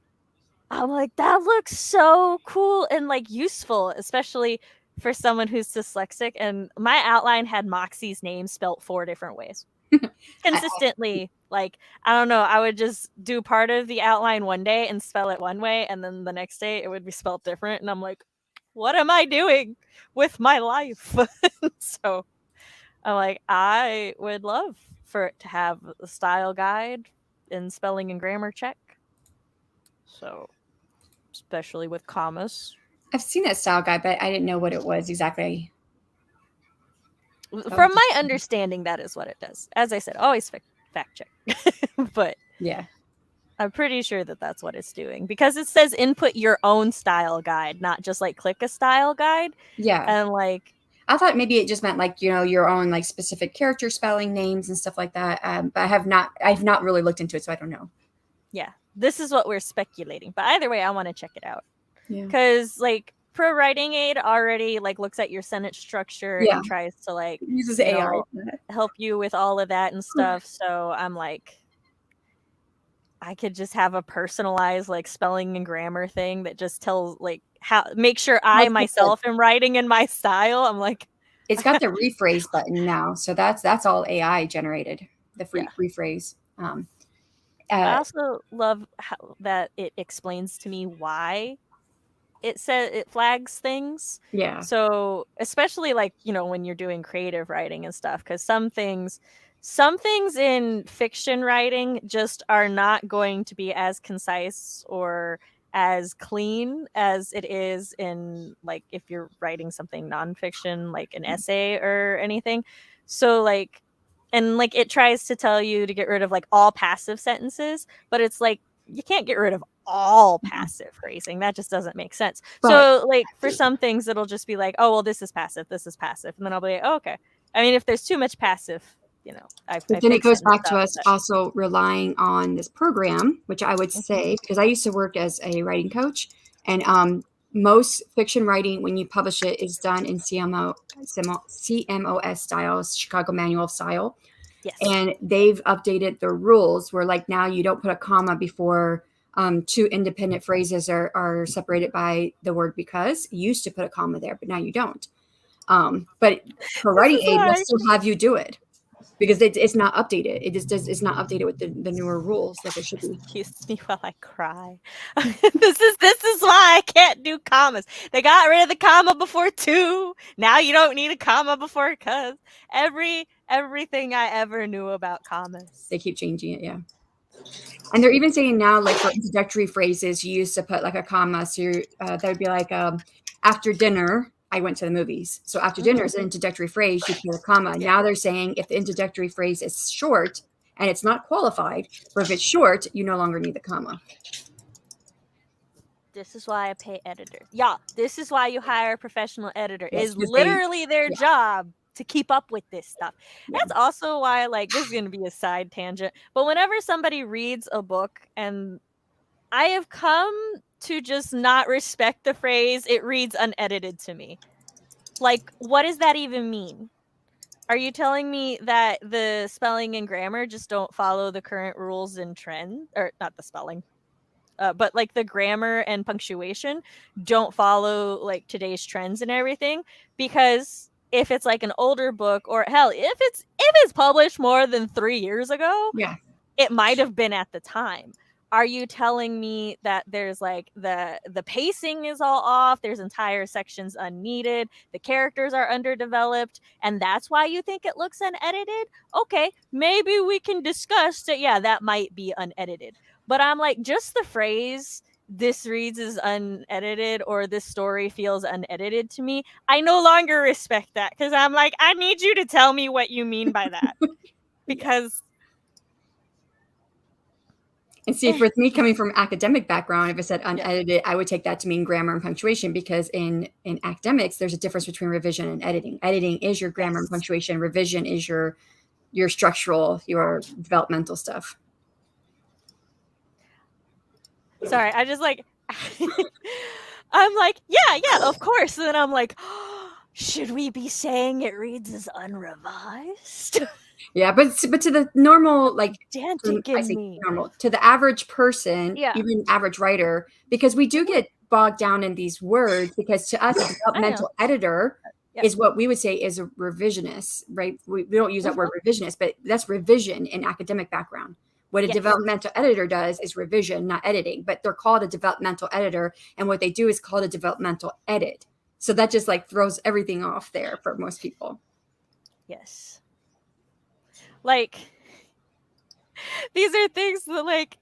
I'm like, that looks so cool and like useful, especially for someone who's dyslexic. And my outline had Moxie's name spelt 4 different ways. Consistently, like, I don't know, I would just do part of the outline one day and spell it one way, and then the next day it would be spelled different. And I'm like, what am I doing with my life? So I'm like, I would love for it to have a style guide and spelling and grammar check. So especially with commas. I've seen that style guide, but I didn't know what it was exactly. From my understanding, that is what it does. As I said, always fact check. But Yeah. I'm pretty sure that that's what it's doing, because it says input your own style guide, not just like click a style guide. Yeah. And like, I thought maybe it just meant like, your own like specific character spelling names and stuff like that. But I've not really looked into it, so I don't know. yeah, this is what we're speculating. But either way, I want to check it out. Yeah. Because like Pro Writing Aid already like looks at your sentence structure and tries to like It uses AI. help you with all of that and stuff. So I'm like, I could just have a personalized like spelling and grammar thing that just tells like how make sure I myself am writing in my style. I'm like, it's got the rephrase button now, so that's all AI generated. The rephrase. I also love how that it explains to me why it says it flags things. Yeah. So especially like, when you're doing creative writing and stuff, because some things in fiction writing just are not going to be as concise or as clean as it is in like if you're writing something nonfiction, like an essay or anything. So like, and like it tries to tell you to get rid of like all passive sentences, but it's like you can't get rid of all passive phrasing. That just doesn't make sense. But, so like for some things it'll just be like, oh well, this is passive, and then I'll be like, oh, okay. I mean, if there's too much passive, then it goes back to us also relying on this program, which I would say, because I used to work as a writing coach, and most fiction writing, when you publish it, is done in CMOS style, Chicago Manual of Style. Yes. And they've updated the rules where like now you don't put a comma before two independent phrases are separated by the word because. You used to put a comma there, but now you don't. But Pro Writing Aid will still have you do it because it's not updated. It's not updated with the newer rules that it should be. Excuse me while I cry. This is why I can't do commas. They got rid of the comma before to. Now you don't need a comma before cause. Everything I ever knew about commas. They keep changing it, yeah. And they're even saying now, like for introductory phrases, you used to put like a comma. So that would be like after dinner, I went to the movies. So after dinner is an introductory phrase, you put a comma. Yeah. Now they're saying if the introductory phrase is short and it's not qualified, or if it's short, you no longer need the comma. This is why I pay editors. Yeah, this is why you hire a professional editor. Yes, is literally their job to keep up with this stuff. Yeah. That's also why, like, this is going to be a side tangent, but whenever somebody reads a book, and I have come to just not respect the phrase, it reads unedited to me. Like, what does that even mean? Are you telling me that the spelling and grammar just don't follow the current rules and trend? Or not the spelling, but like the grammar and punctuation don't follow like today's trends and everything? Because if it's like an older book, or hell, if it's published more than 3 years ago, yeah, it might have been at the time. are you telling me that there's like the pacing is all off, there's entire sections unneeded, the characters are underdeveloped, and that's why you think it looks unedited? Okay, maybe we can discuss that. Yeah, that might be unedited. But I'm like, just the phrase "this reads as unedited" or "this story feels unedited" to me, I no longer respect that, because I'm like, I need you to tell me what you mean by that. Because And see, for me coming from academic background, if it said unedited, I would take that to mean grammar and punctuation, because in academics, there's a difference between revision and editing. Editing is your grammar and punctuation. Revision is your structural, your developmental stuff. Sorry, I just like I'm like, yeah, of course. And then I'm like, should we be saying it reads as unrevised? Yeah, but to the normal, like, Gigantic I in say me. normal, to the average person, Yeah. even average writer, because we do get bogged down in these words, because to us, a developmental editor is what we would say is a revisionist, right? We don't use that word revisionist, but that's revision in academic background. What a developmental editor does is revision, not editing, but they're called a developmental editor, and what they do is called a developmental edit. So that just like throws everything off there for most people. Yes. Like, these are things that like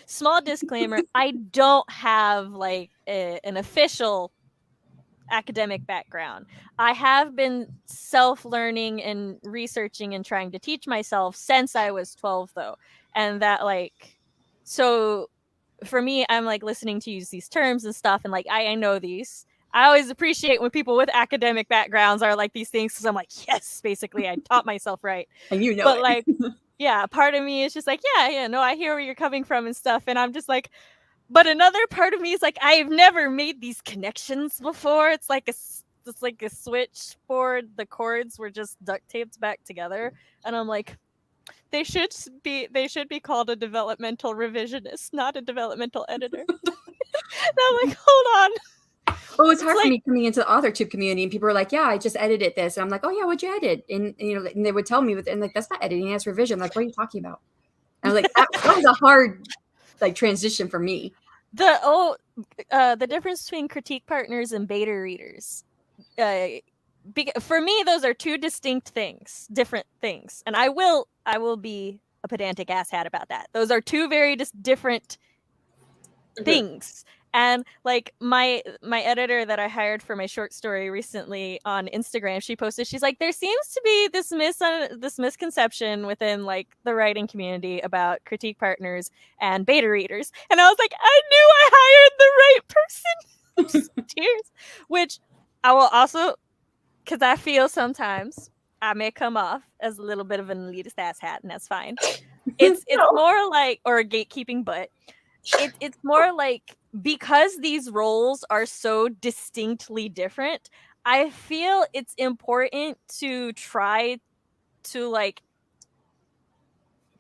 small disclaimer, I don't have like an official academic background. I have been self-learning and researching and trying to teach myself since I was 12 though. And that like, so for me, I'm like listening to use these terms and stuff, and like I know these. I always appreciate when people with academic backgrounds are like these things, because I'm like, yes, basically I taught myself right. And you know but it. Like, yeah, part of me is just like, yeah, no, I hear where you're coming from and stuff. And I'm just like, but another part of me is like, I've never made these connections before. It's like a switchboard. The cords were just duct taped back together, and I'm like, they should be called a developmental revisionist, not a developmental editor. And I'm like, hold on. Well, it's hard for me coming into the AuthorTube community, and people are like, "Yeah, I just edited this," and I'm like, "Oh yeah, what'd you edit?" And and they would tell me, and like, "That's not editing, that's revision." I'm like, what are you talking about? And I'm like, that was a hard like transition for me. The difference between critique partners and beta readers. For me, those are two distinct things, different things, and I will be a pedantic asshat about that. Those are two very different things. And like my editor that I hired for my short story recently on Instagram, she posted, she's like, there seems to be this misconception within like the writing community about critique partners and beta readers. And I was like, I knew I hired the right person. Tears. Which I will also, because I feel sometimes I may come off as a little bit of an elitist asshat, and that's fine. It's more like, or a gatekeeping butt. It's more like, because these roles are so distinctly different, I feel it's important to try to like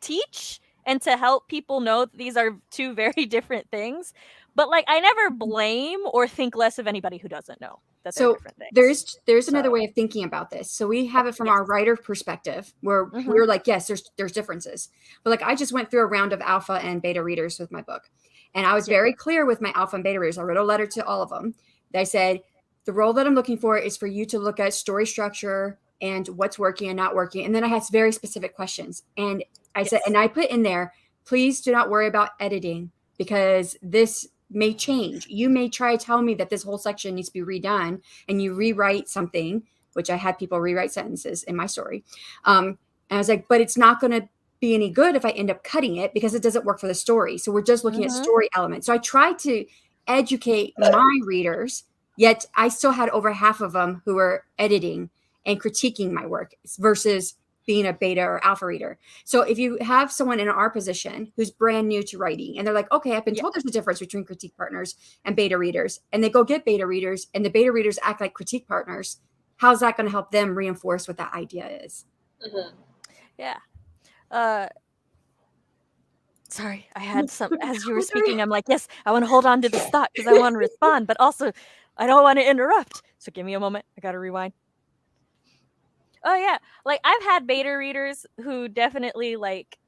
teach and to help people know that these are two very different things. But like, I never blame or think less of anybody who doesn't know that they're different things. There's another way of thinking about this. So we have it from our writer perspective, where we're like, yes, there's differences. But like, I just went through a round of alpha and beta readers with my book. And I was very clear with my alpha and beta readers. I wrote a letter to all of them. I said, the role that I'm looking for is for you to look at story structure and what's working and not working. And then I had very specific questions. And I said, and I put in there, please do not worry about editing, because this may change. You may try to tell me that this whole section needs to be redone, and you rewrite something, which I had people rewrite sentences in my story. And I was like, but it's not going to be any good if I end up cutting it, because it doesn't work for the story. So we're just looking at story elements. So I tried to educate my readers, yet I still had over half of them who were editing and critiquing my work versus being a beta or alpha reader. So if you have someone in our position who's brand new to writing, and they're like, okay, I've been told there's a difference between critique partners and beta readers, and they go get beta readers, and the beta readers act like critique partners, how's that going to help them reinforce what that idea is? Yeah. Sorry, I had some, as you were speaking, I'm like, yes, I want to hold on to this thought because I want to respond, but also I don't want to interrupt. So give me a moment. I got to rewind. Oh yeah, like I've had beta readers who definitely like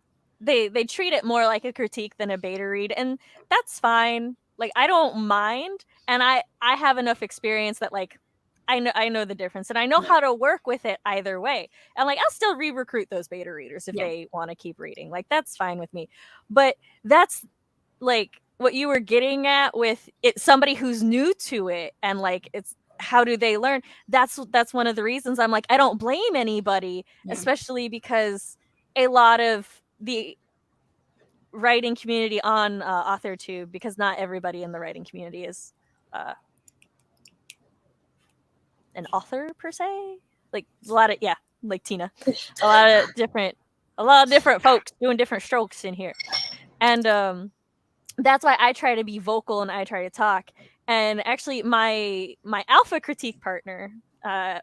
they treat it more like a critique than a beta read, and that's fine. Like I don't mind, and I have enough experience that like I know the difference, and I know how to work with it either way. And like I'll still re-recruit those beta readers if Yeah. they want to keep reading. Like that's fine with me. But that's like what you were getting at with it, somebody who's new to it, and like it's how do they learn. That's one of the reasons I'm like I don't blame anybody, Yeah. especially because a lot of the writing community on AuthorTube, because not everybody in the writing community is uh, an author per se. Like a lot of like Tina, a lot of different folks doing different strokes in here, and that's why I try to be vocal and I try to talk. And actually, my alpha critique partner,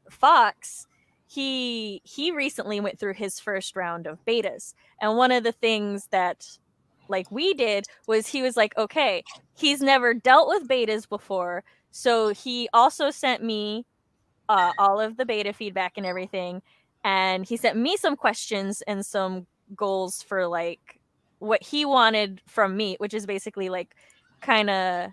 Fox, he recently went through his first round of betas, and one of the things that like we did was he was like, okay, he's never dealt with betas before, so he also sent me all of the beta feedback and everything, and he sent me some questions and some goals for like what he wanted from me, which is basically like kind of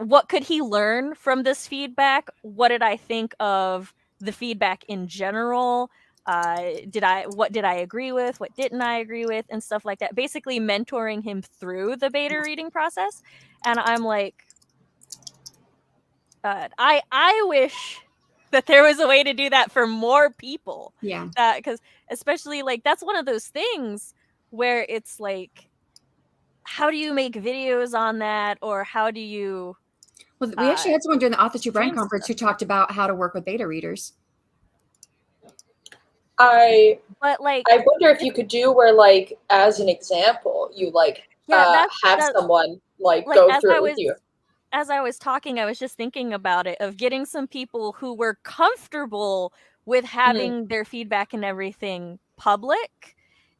what could he learn from this feedback? What did I think of the feedback in general? What did I agree with? What didn't I agree with? And stuff like that. Basically mentoring him through the beta reading process. And I'm like, I wish that there was a way to do that for more people. Yeah. Because especially like that's one of those things where it's like, how do you make videos on that, or how do you Well, we actually had someone during the AuthorTube Writing stream Conference stuff? who talked about how to work with beta readers. But like, I wonder if you could do where, like, as an example, you like yeah, have that someone like like go through it with you. as I was talking, I was just thinking about it, of getting some people who were comfortable with having their feedback and everything public,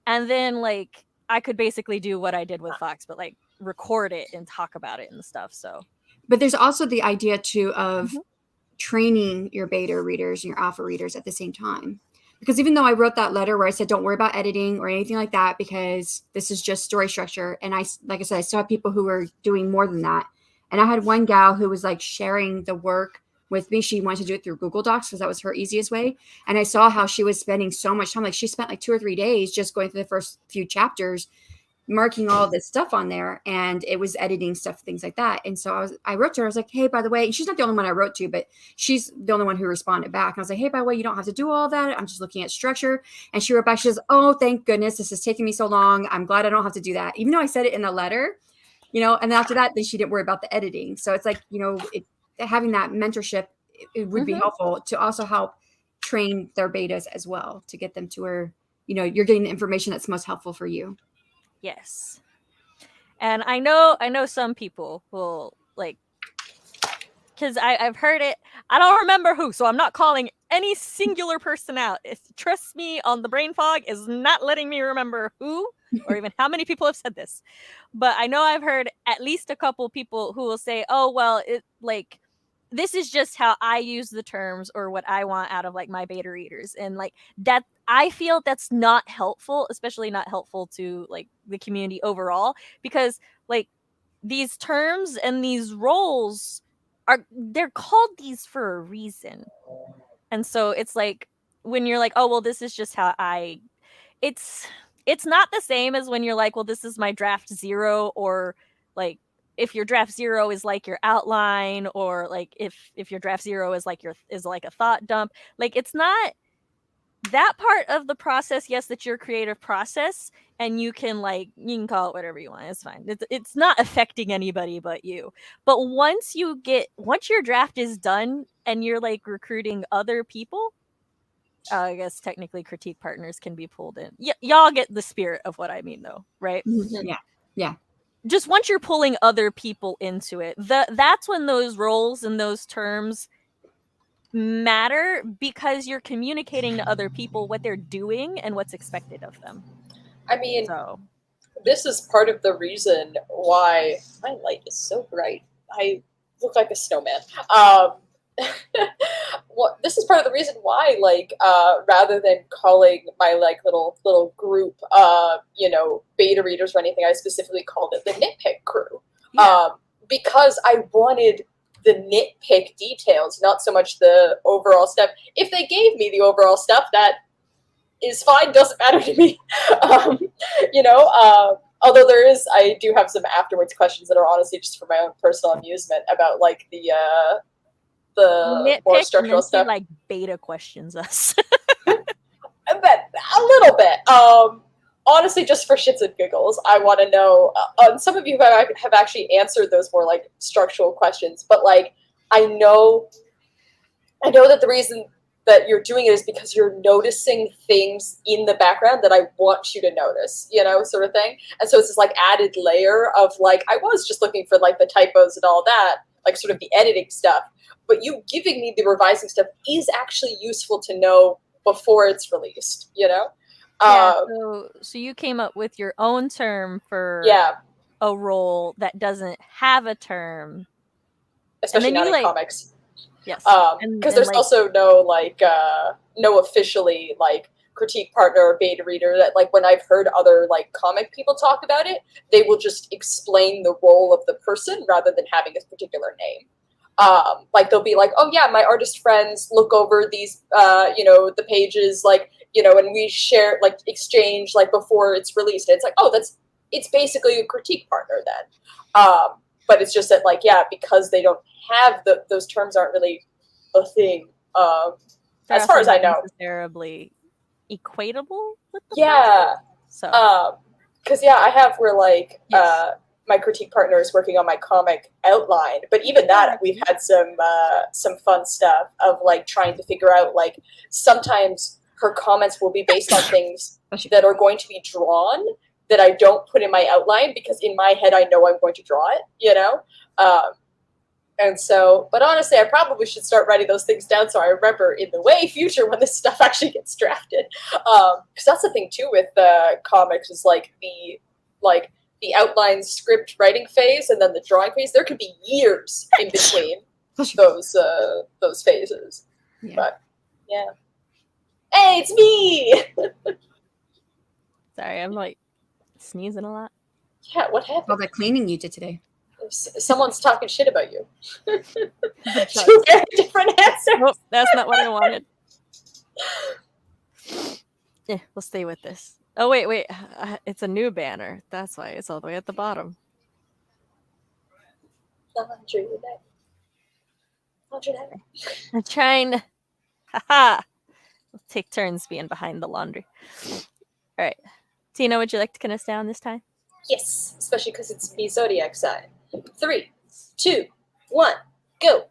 and then like I could basically do what I did with Fox, but like record it and talk about it and stuff. So, But there's also the idea too of Mhm. training your beta readers and your alpha readers at the same time. Because even though I wrote that letter where I said, don't worry about editing or anything like that, because this is just story structure. And I, like I said, I still have people who are doing more than that. And I had one gal who was like sharing the work with me. She wanted to do it through Google Docs because that was her easiest way. And I saw how she was spending so much time. Like she spent like 2 or 3 days just going through the first few chapters, marking all this stuff on there, and it was editing stuff, things like that. And so I wrote to her, I was like, hey, by the way, and she's not the only one I wrote to, but she's the only one who responded back. And I was like, hey, by the way, you don't have to do all that. I'm just looking at structure. And she wrote back, she says, oh, thank goodness, this is taking me so long. I'm glad I don't have to do that. Even though I said it in the letter, and then after that, then she didn't worry about the editing. So it's like, having that mentorship, it would be helpful to also help train their betas as well, to get them to where, you're getting the information that's most helpful for you. Yes. And I know some people will like, because I've heard it. I don't remember who, so I'm not calling any singular person out. Trust me, on the brain fog is not letting me remember who or even how many people have said this. But I know I've heard at least a couple people who will say, oh, well, this is just how I use the terms or what I want out of like my beta readers. And like that, I feel that's not helpful, especially not helpful to like the community overall, because like these terms and these roles they're called these for a reason. And so it's like when you're like, oh, well, this is just how it's not the same as when you're like, well, this is my draft 0, or like if your draft 0 is like your outline, or like if your draft 0 is like a thought dump. Like it's not that part of the process. Yes, that's your creative process, and you can call it whatever you want. It's fine. It's not affecting anybody but you. But once your draft is done and you're like recruiting other people, I guess technically critique partners can be pulled in. Y'all get the spirit of what I mean, though, right? Yeah. Just once you're pulling other people into it, that's when those roles and those terms matter, because you're communicating to other people what they're doing and what's expected of them. I mean, So this is part of the reason why my light is so bright. I look like a snowman. this is part of the reason why, like, rather than calling my like little group, beta readers or anything, I specifically called it the nitpick crew, Yeah. because I wanted the nitpick details, not so much the overall stuff. If they gave me the overall stuff, that is fine, doesn't matter to me. um, although I do have some afterwards questions that are honestly just for my own personal amusement about like the more Nitpick, and structural then she stuff. like beta questions us. A little bit. Honestly, just for shits and giggles, I want to know. Some of you have actually answered those more like structural questions, but like I know that the reason that you're doing it is because you're noticing things in the background that I want you to notice, sort of thing. And so it's this like added layer of like, I was just looking for like the typos and all that, like sort of the editing stuff. But you giving me the revising stuff is actually useful to know before it's released, Yeah, so you came up with your own term for Yeah, a role that doesn't have a term. especially And then not you in like, comics. yes. Because there's like, also no officially like critique partner or beta reader that like when I've heard other like comic people talk about it, they will just explain the role of the person rather than having a particular name. Like they'll be like, oh yeah, my artist friends look over these the pages and we share like exchange like before it's released. And it's like, oh, it's basically a critique partner then. But it's just that like, yeah, because they don't have those terms aren't really a thing. they're As far also as I not know. necessarily equatable with the Yeah. So Because I have where like yes. my critique partner is working on my comic outline, but even that we've had some fun stuff of like trying to figure out like sometimes her comments will be based on things that are going to be drawn that I don't put in my outline because in my head I know I'm going to draw it, and so, but honestly, I probably should start writing those things down so I remember in the way future when this stuff actually gets drafted. Because that's the thing too with comics is like the outline script writing phase and then the drawing phase. There could be years in between those phases. Yeah. But yeah, hey, it's me. Sorry, I'm like sneezing a lot. Yeah, what happened? All that cleaning you did today. Someone's talking shit about you. The Two very different answers. Nope, that's not what I wanted. Yeah, we'll stay with this. Oh, wait. It's a new banner. That's why it's all the way at the bottom. Laundry day. I'm trying. Haha. We'll take turns being behind the laundry. All right. Tina, would you like to count us down this time? Yes, especially because it's me zodiac sign. 3, 2, 1, go.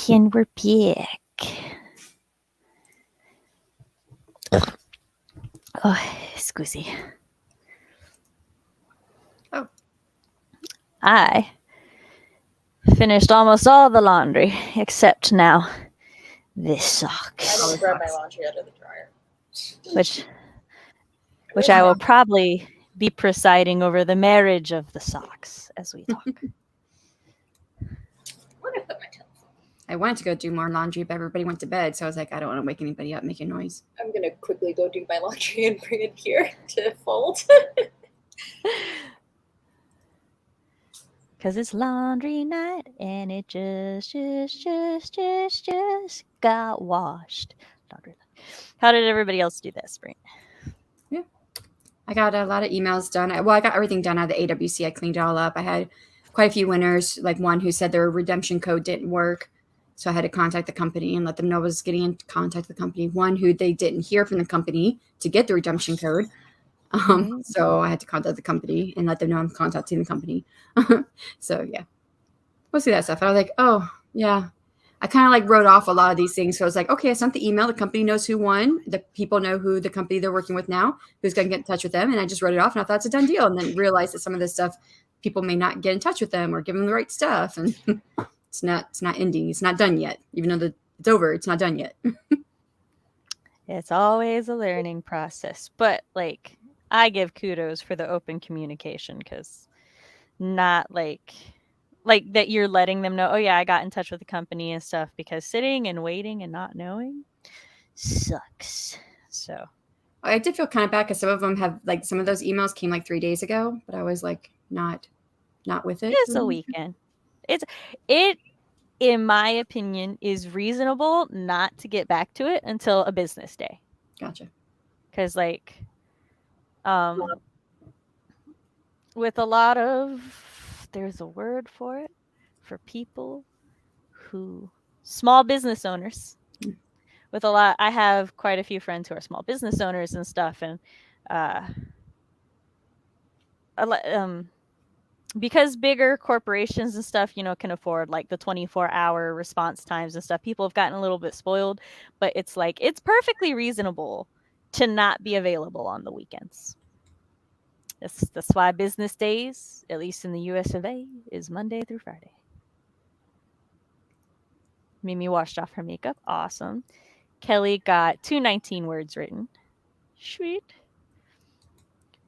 And we're back. Oh, scusi. Oh. I finished almost all the laundry, except now this I socks, just grabbed my laundry out of the dryer. which I will probably be presiding over the marriage of the socks as we talk. Where did I put my telephone? I wanted to go do more laundry, but everybody went to bed, so I was like, I don't want to wake anybody up making noise. I'm gonna quickly go do my laundry and bring it here to fold. Cause it's laundry night and it just got washed. Laundry night. How did everybody else do that spring? I got a lot of emails done. Well, I got everything done out of the AWC. I cleaned it all up. I had quite a few winners, like one who said their redemption code didn't work. So I had to contact the company and let them know I was getting in contact with the company. One who they didn't hear from the company to get the redemption code. So I had to contact the company and let them know I'm contacting the company. So yeah, mostly that stuff. I was like, oh yeah. I kind of like wrote off a lot of these things. So I was like, okay, I sent the email. The company knows who won. The people know who the company they're working with now, who's going to get in touch with them. And I just wrote it off and I thought it's a done deal. And then realized that some of this stuff, people may not get in touch with them or give them the right stuff. And it's not ending. It's not done yet. Even though it's over, it's not done yet. It's always a learning process. But like, I give kudos for the open communication because not like that you're letting them know, oh yeah, I got in touch with the company and stuff, because sitting and waiting and not knowing sucks. So I did feel kind of bad because some of them have like some of those emails came like 3 days ago, but I was like not with it. it's a weekend. It in my opinion is reasonable not to get back to it until a business day. Gotcha. Because like with a lot of, there's a word for it, for people who, small business owners, with a lot, I have quite a few friends who are small business owners and stuff, and because bigger corporations and stuff, can afford like the 24-hour response times and stuff, people have gotten a little bit spoiled, but it's like, it's perfectly reasonable to not be available on the weekends. That's why business days, at least in the US of A, is Monday through Friday. Mimi washed off her makeup. Awesome. Kelly got 219 words written. Sweet.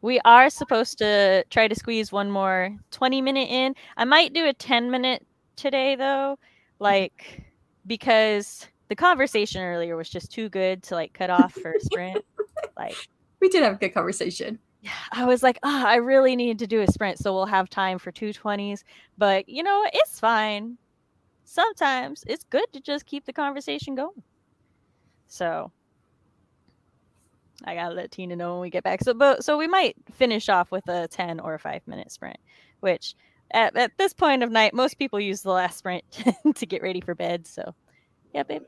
We are supposed to try to squeeze one more 20-minute in. I might do a 10-minute today, though, like, because the conversation earlier was just too good to like cut off for a sprint. Like, we did have a good conversation. I was like, I really need to do a sprint, so we'll have time for 220s. But, it's fine. Sometimes it's good to just keep the conversation going. So I gotta let Tina know when we get back. So we might finish off with a 10 or a 5-minute sprint, which at this point of night, most people use the last sprint to get ready for bed. So, yeah, babe.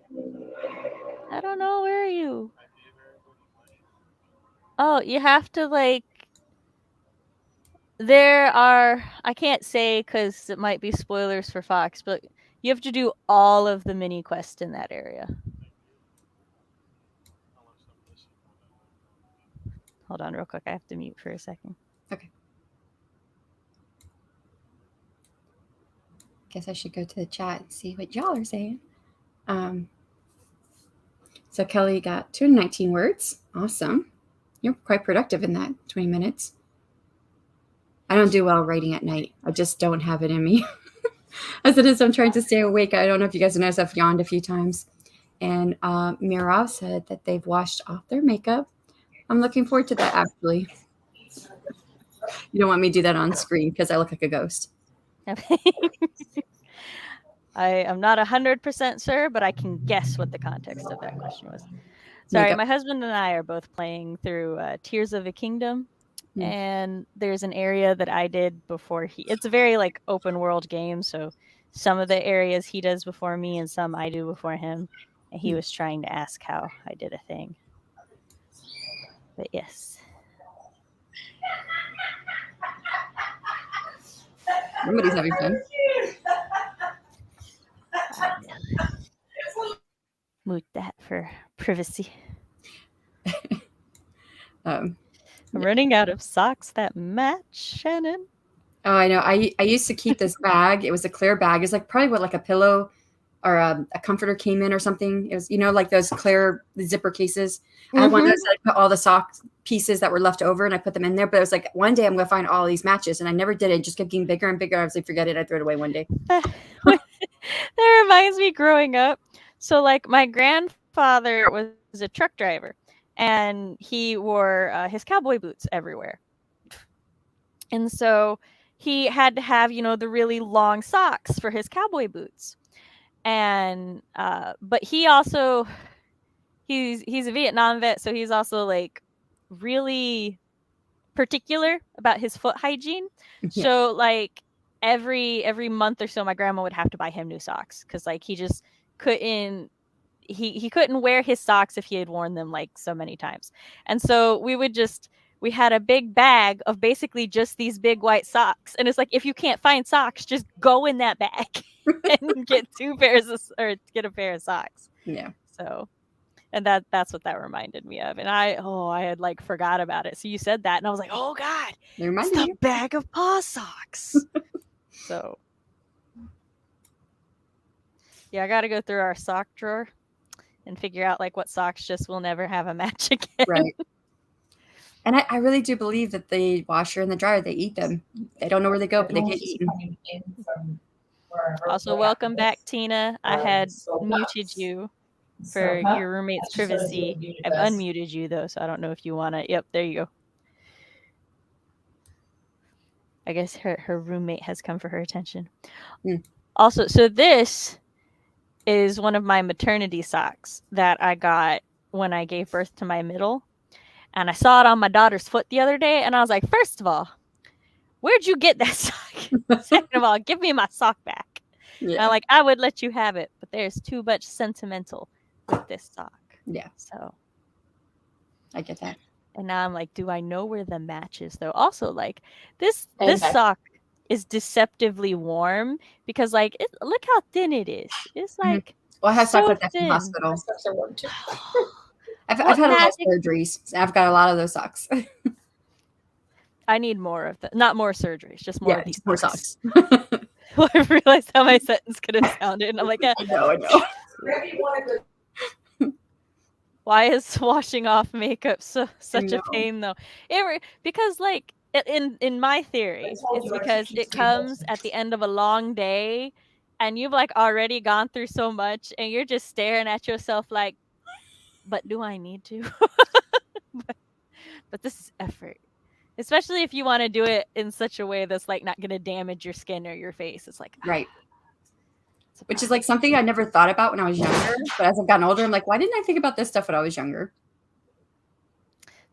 I don't know. Where are you? Oh, you have to like. There are, I can't say because it might be spoilers for Fox, but you have to do all of the mini quests in that area. Hold on real quick. I have to mute for a second. Okay. Guess I should go to the chat and see what y'all are saying. So Kelly got 219 words. Awesome. You're quite productive in that 20 minutes. I don't do well writing at night. I just don't have it in me. As it is, I'm trying to stay awake. I don't know if you guys noticed, I've yawned a few times. And Mirav said that they've washed off their makeup. I'm looking forward to that, actually. You don't want me to do that on screen because I look like a ghost. I am not 100% sure, but I can guess what the context of that question was. Sorry, Makeup. my husband and I are both playing through Tears of a Kingdom. And there's an area that I did before it's a very like open world game, so some of the areas he does before me and some I do before him, and he was trying to ask how I did a thing. But yes. Somebody's having fun. Mute that for privacy. Um, I'm running out of socks that match, Shannon. oh, I know. I used to keep this bag. It was a clear bag. It's like probably what like a pillow or a comforter came in or something. It was, like those clear zipper cases. I had one of those that I put all the sock pieces that were left over and I put them in there. But it was like one day I'm going to find all these matches. And I never did it. It just kept getting bigger and bigger. I was like, forget it. I threw it away one day. That reminds me growing up. So, like, my grandfather was a truck driver and he wore his cowboy boots everywhere. And so he had to have, the really long socks for his cowboy boots. And, but he also, he's a Vietnam vet. So he's also like really particular about his foot hygiene. Yeah. So like every month or so, my grandma would have to buy him new socks because like he just couldn't he couldn't wear his socks if he had worn them like so many times. And so we had a big bag of basically just these big white socks. And it's like, if you can't find socks, just go in that bag and get get a pair of socks. Yeah. So, and that's what that reminded me of. And I had like forgot about it. So you said that and I was like, oh God, it's the bag of paw socks. So yeah, I got to go through our sock drawer and figure out like what socks just will never have a match again. Right. And I really do believe that the washer and the dryer, they eat them. They don't know where they go, but they get eaten. Also, welcome back, Tina. I had muted you for your roommate's privacy. I've unmuted you though, so I don't know if you want to. Yep, there you go. I guess her roommate has come for her attention. Also, so this is one of my maternity socks that I got when I gave birth to my middle. And I saw it on my daughter's foot the other day. And I was like, first of all, where'd you get that sock? Second of all, give me my sock back. Yeah. I would let you have it, but there's too much sentimental with this sock. Yeah. So I get that. And now I'm like, do I know where the match is though? Also, like this sock is deceptively warm because like look how thin it is. It's like well, I have so socks like that thin. from the hospital. My socks are warm too. I've had a lot of surgeries. So I've got a lot of those socks. I need more of that. Not more surgeries, just more of these more socks. I realized how my sentence could have sounded, and I'm like, I know. Why is washing off makeup such a pain though? Because like in my theory, it's because it comes at the end of a long day, and you've like already gone through so much, and you're just staring at yourself like, but do I need to? but this is effort. Especially if you want to do it in such a way that's like not going to damage your skin or your face. It's like, right. Which is like something I never thought about when I was younger. But as I've gotten older, I'm like, why didn't I think about this stuff when I was younger?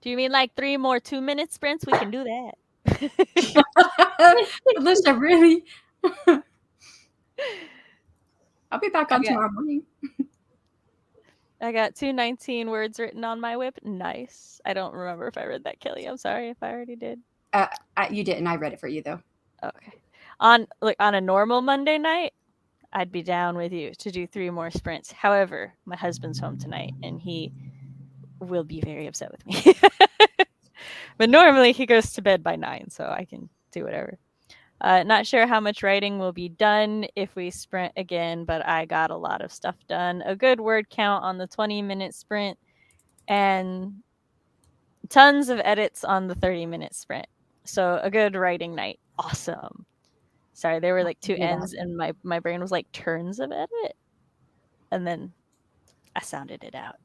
Do you mean like 3 more 2-minute sprints? We can do that. Alicia, really? I'll be back on tomorrow morning. I got 219 words written on my whip. Nice. I don't remember if I read that, Kelly. I'm sorry if I already did. You didn't. I read it for you though. Okay. On a normal Monday night, I'd be down with you to do 3 more sprints. However, my husband's home tonight and he will be very upset with me. But normally he goes to bed by 9, so I can do whatever. Not sure how much writing will be done if we sprint again, but I got a lot of stuff done. A good word count on the 20-minute sprint and tons of edits on the 30-minute sprint. So a good writing night. Awesome. Sorry, there were like 2 ends and my brain was like turns of edit. And then I sounded it out.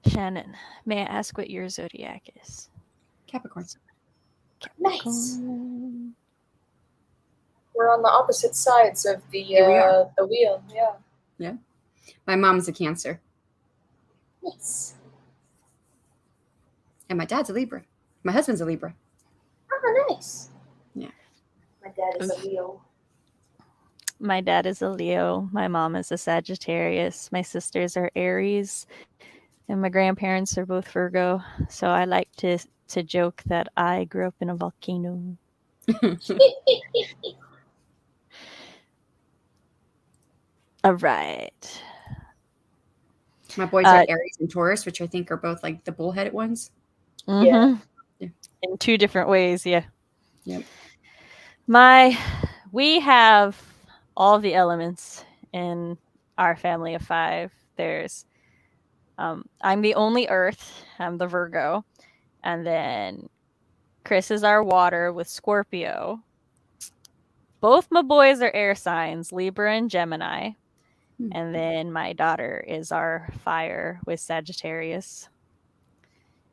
Shannon, may I ask what your zodiac is? Capricorn. Nice. We're on the opposite sides of the wheel. Yeah. Yeah. My mom's a Cancer. Nice. And my dad's a Libra. My husband's a Libra. Oh, nice. Yeah. My dad is a Leo. My dad is a Leo. My mom is a Sagittarius. My sisters are Aries. And my grandparents are both Virgo. So I like to joke that I grew up in a volcano. All right. My boys are Aries and Taurus, which I think are both like the bullheaded ones. Mm-hmm. Yeah. In 2 different ways, yeah. Yep. We have all the elements in our family of 5. There's I'm the only Earth. I'm the Virgo. And then Chris is our water with Scorpio. Both my boys are air signs, Libra and Gemini. And then my daughter is our fire with Sagittarius.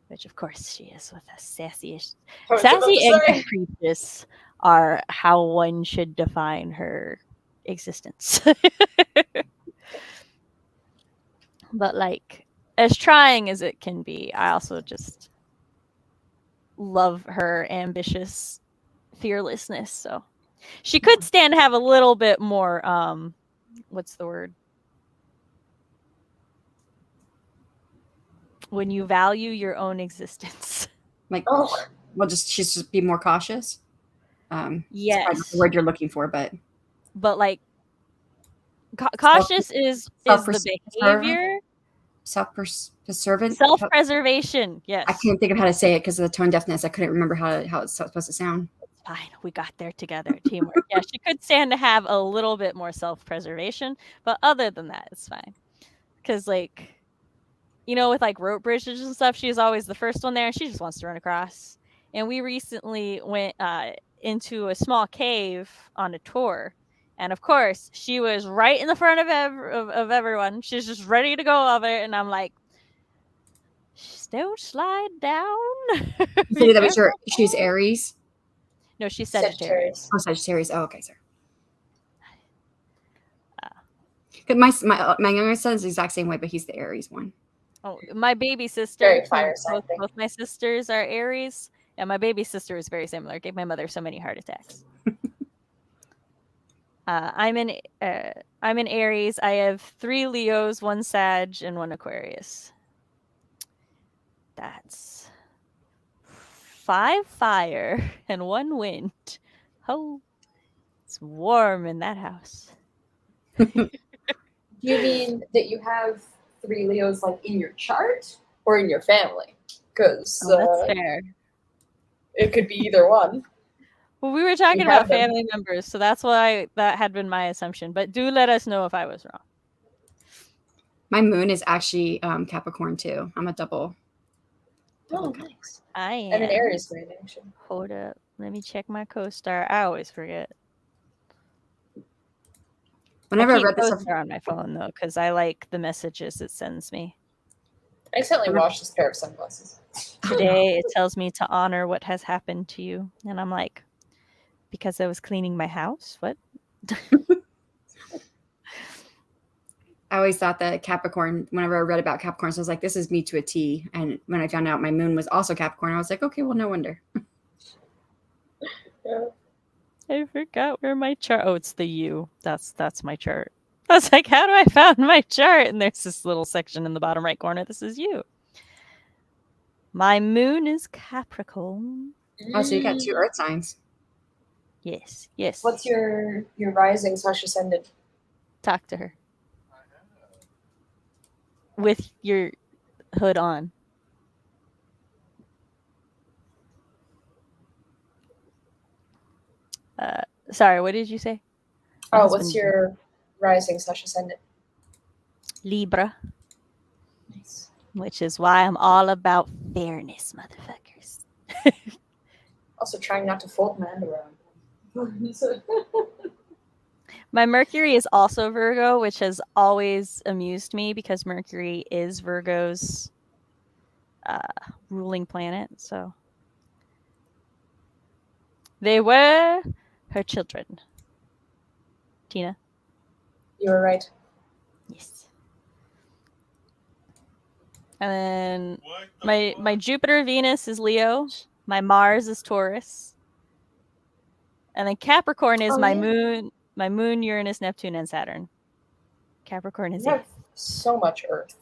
Which of course she is with a sassy-ish. Sassy and capricious are how one should define her existence. But like, as trying as it can be, I also just love her ambitious fearlessness. So she could stand to have a little bit more what's the word? When you value your own existence. Like, well, she's just be more cautious. Yes. It's probably not the word you're looking for, but like cautious is the behavior. Self-preservation. Yes. I can't think of how to say it because of the tone deafness. I couldn't remember how it's supposed to sound. It's fine. We got there together. Teamwork. Yeah, she could stand to have a little bit more self-preservation, but other than that, it's fine. Because like, you know, with like rope bridges and stuff, she's always the first one there, and she just wants to run across. And we recently went into a small cave on a tour. And of course, she was right in the front of everyone. She's just ready to go over it. And I'm like, don't slide down. So that was she's Aries? No, she's Sagittarius. Oh, Sagittarius. Oh, okay, sir. My younger son is the exact same way, but he's the Aries one. Oh, my baby sister. Both my sisters are Aries. And my baby sister is very similar. Gave my mother so many heart attacks. I'm an Aries. I have 3 Leos, 1 Sag, and 1 Aquarius. That's 5 fire and 1 wind. Oh, it's warm in that house. Do you mean that you have 3 Leos like in your chart or in your family? Because that's fair. It could be either one. Well, we were talking about family members, so that's why that had been my assumption. But do let us know if I was wrong. My moon is actually Capricorn too. I'm a double. Oh, nice. I am. I'm an Aries moon, actually. Hold up. Let me check my co-star. I always forget. Whenever I keep read this co-star on my phone, though, because I like the messages it sends me. I accidentally washed this pair of sunglasses. Today, it tells me to honor what has happened to you. And I'm like, because I was cleaning my house? What? I always thought that Capricorn, whenever I read about Capricorns, I was like, this is me to a T. And when I found out my moon was also Capricorn, I was like, okay, well, no wonder. Yeah. I forgot where my chart. Oh, it's the U. That's my chart. I was like, how do I find my chart? And there's this little section in the bottom right corner. This is you. My moon is Capricorn. Oh, so you got 2 earth signs. Yes. What's your rising / ascendant? Talk to her. With your hood on. Sorry, what did you say? What's your rising / ascendant? Libra. Nice. Which is why I'm all about fairness, motherfuckers. Also trying not to fold my underwear. My Mercury is also Virgo, which has always amused me because Mercury is Virgo's ruling planet. So they were her children. Tina? You were right. Yes. And then my Jupiter Venus is Leo. My Mars is Taurus. And then Capricorn is my moon, Uranus, Neptune, and Saturn. Capricorn is have so much Earth.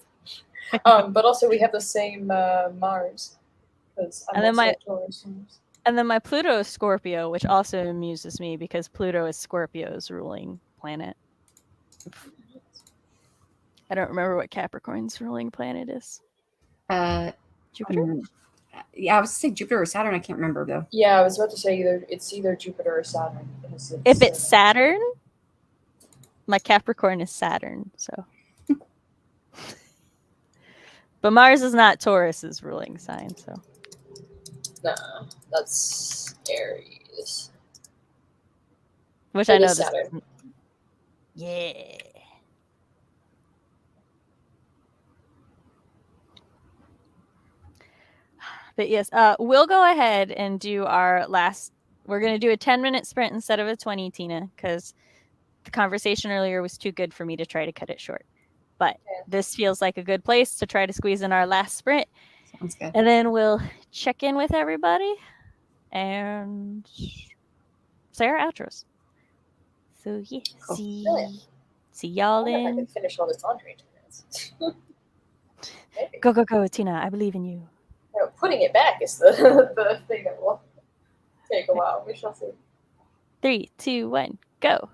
But also we have the same Mars. And then my Pluto is Scorpio, which also amuses me because Pluto is Scorpio's ruling planet. I don't remember what Capricorn's ruling planet is. Jupiter? Yeah, I was to say Jupiter or Saturn. I can't remember though. Yeah, I was about to say either Jupiter or Saturn. If it's Saturn, my Capricorn is Saturn, so. But Mars is not Taurus's ruling sign, so. Nah, that's Aries. Which It I know is this Saturn. isn't. Yeah. But yes, we'll go ahead and do our last. We're going to do a 10-minute sprint instead of a 20, Tina, because the conversation earlier was too good for me to try to cut it short. But this feels like a good place to try to squeeze in our last sprint. Sounds good. And then we'll check in with everybody and say our outros. So yeah, Cool. see y'all I wonder if I in. can finish all this laundry in 2 minutes. Maybe. Go, Tina! I believe in you. No, putting it back is the thing that will take a while. We shall see. 3, 2, 1, go.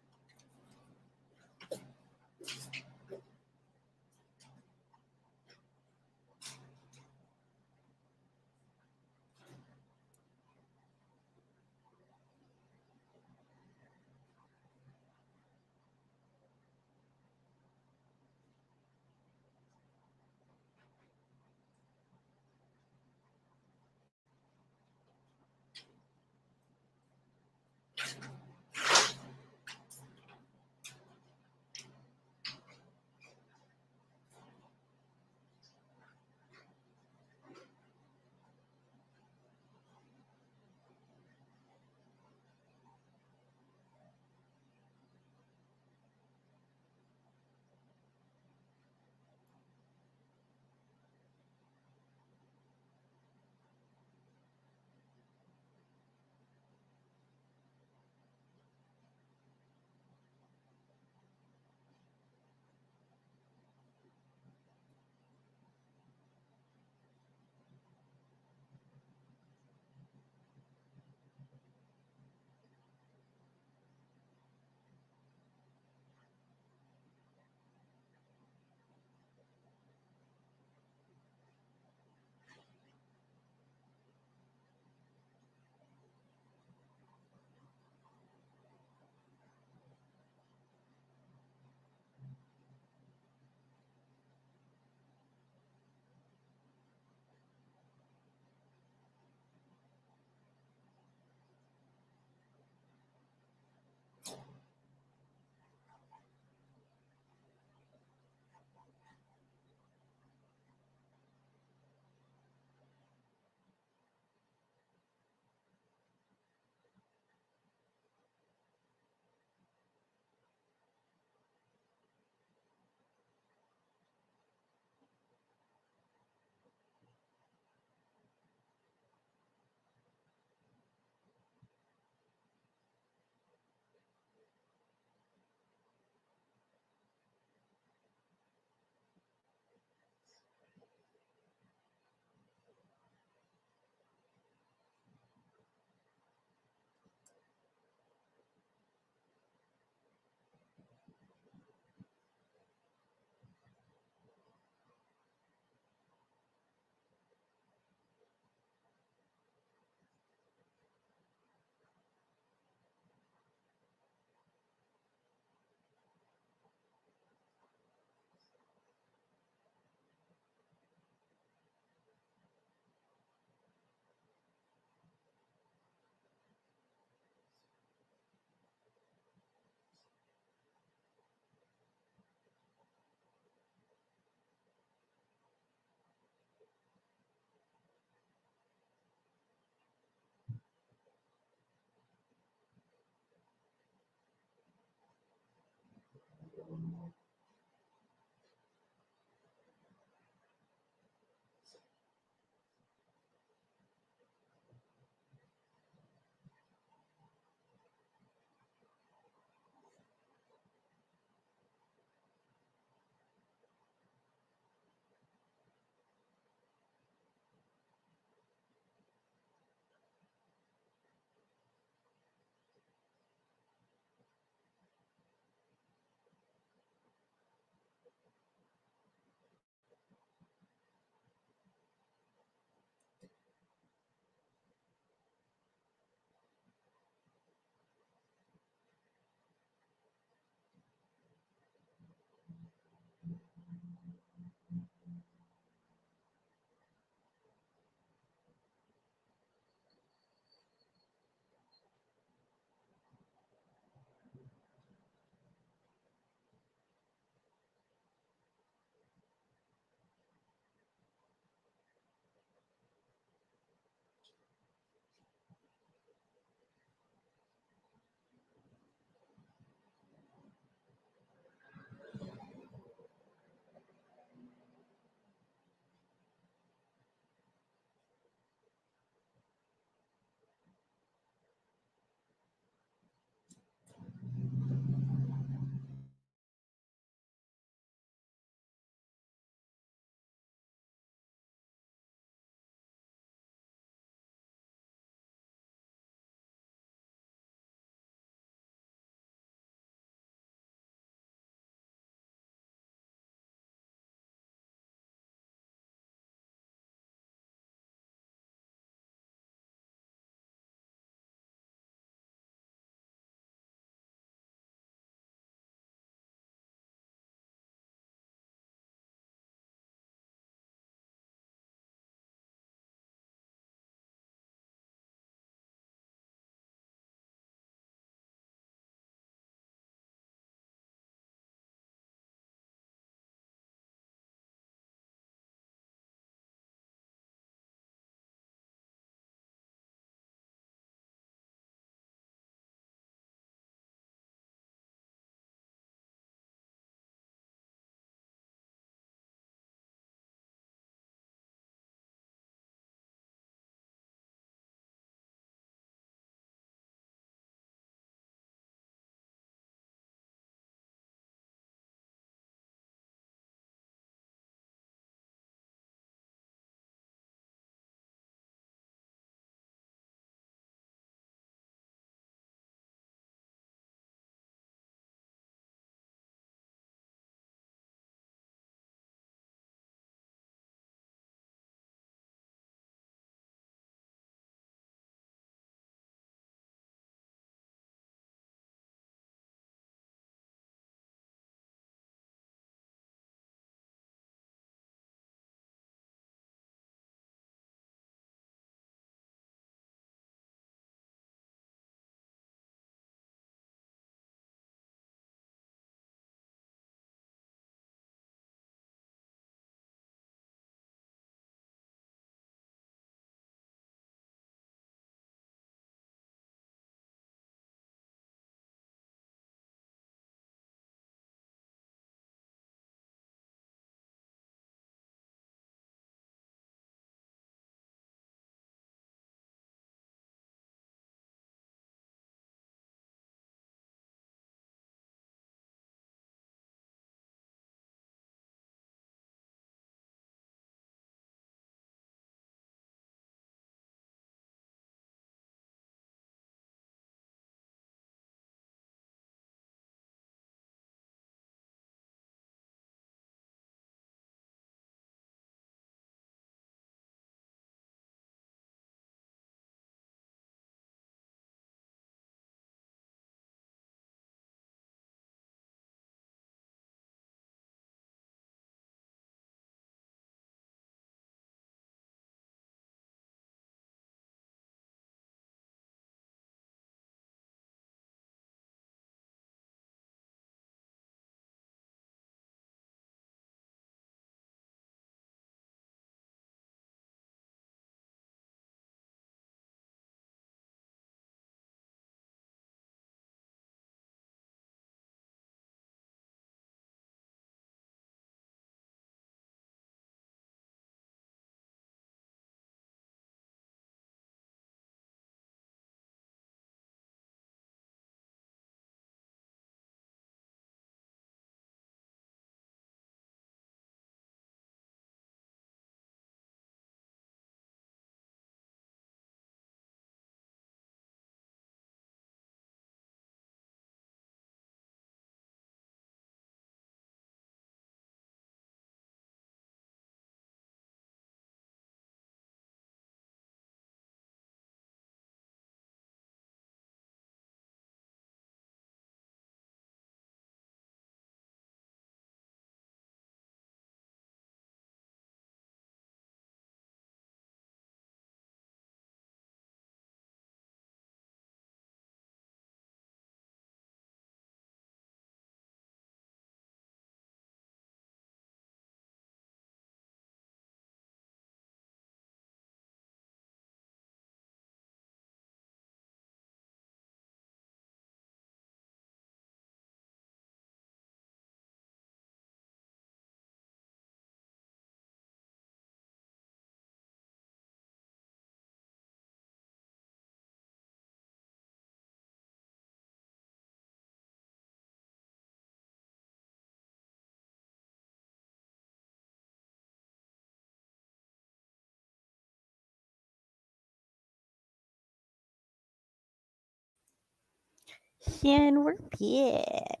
And we're back.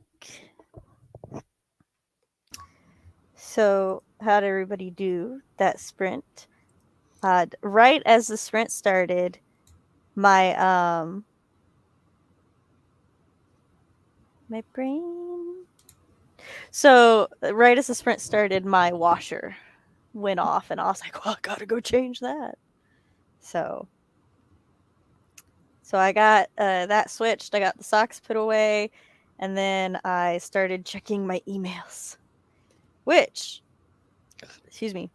So, how'd everybody do that sprint? Right as the sprint started, my my brain. So, right as the sprint started, my washer went off, and I was like, "Well, I gotta go change that." So I got that switched. I got the socks put away, and then I started checking my emails. Which, excuse me,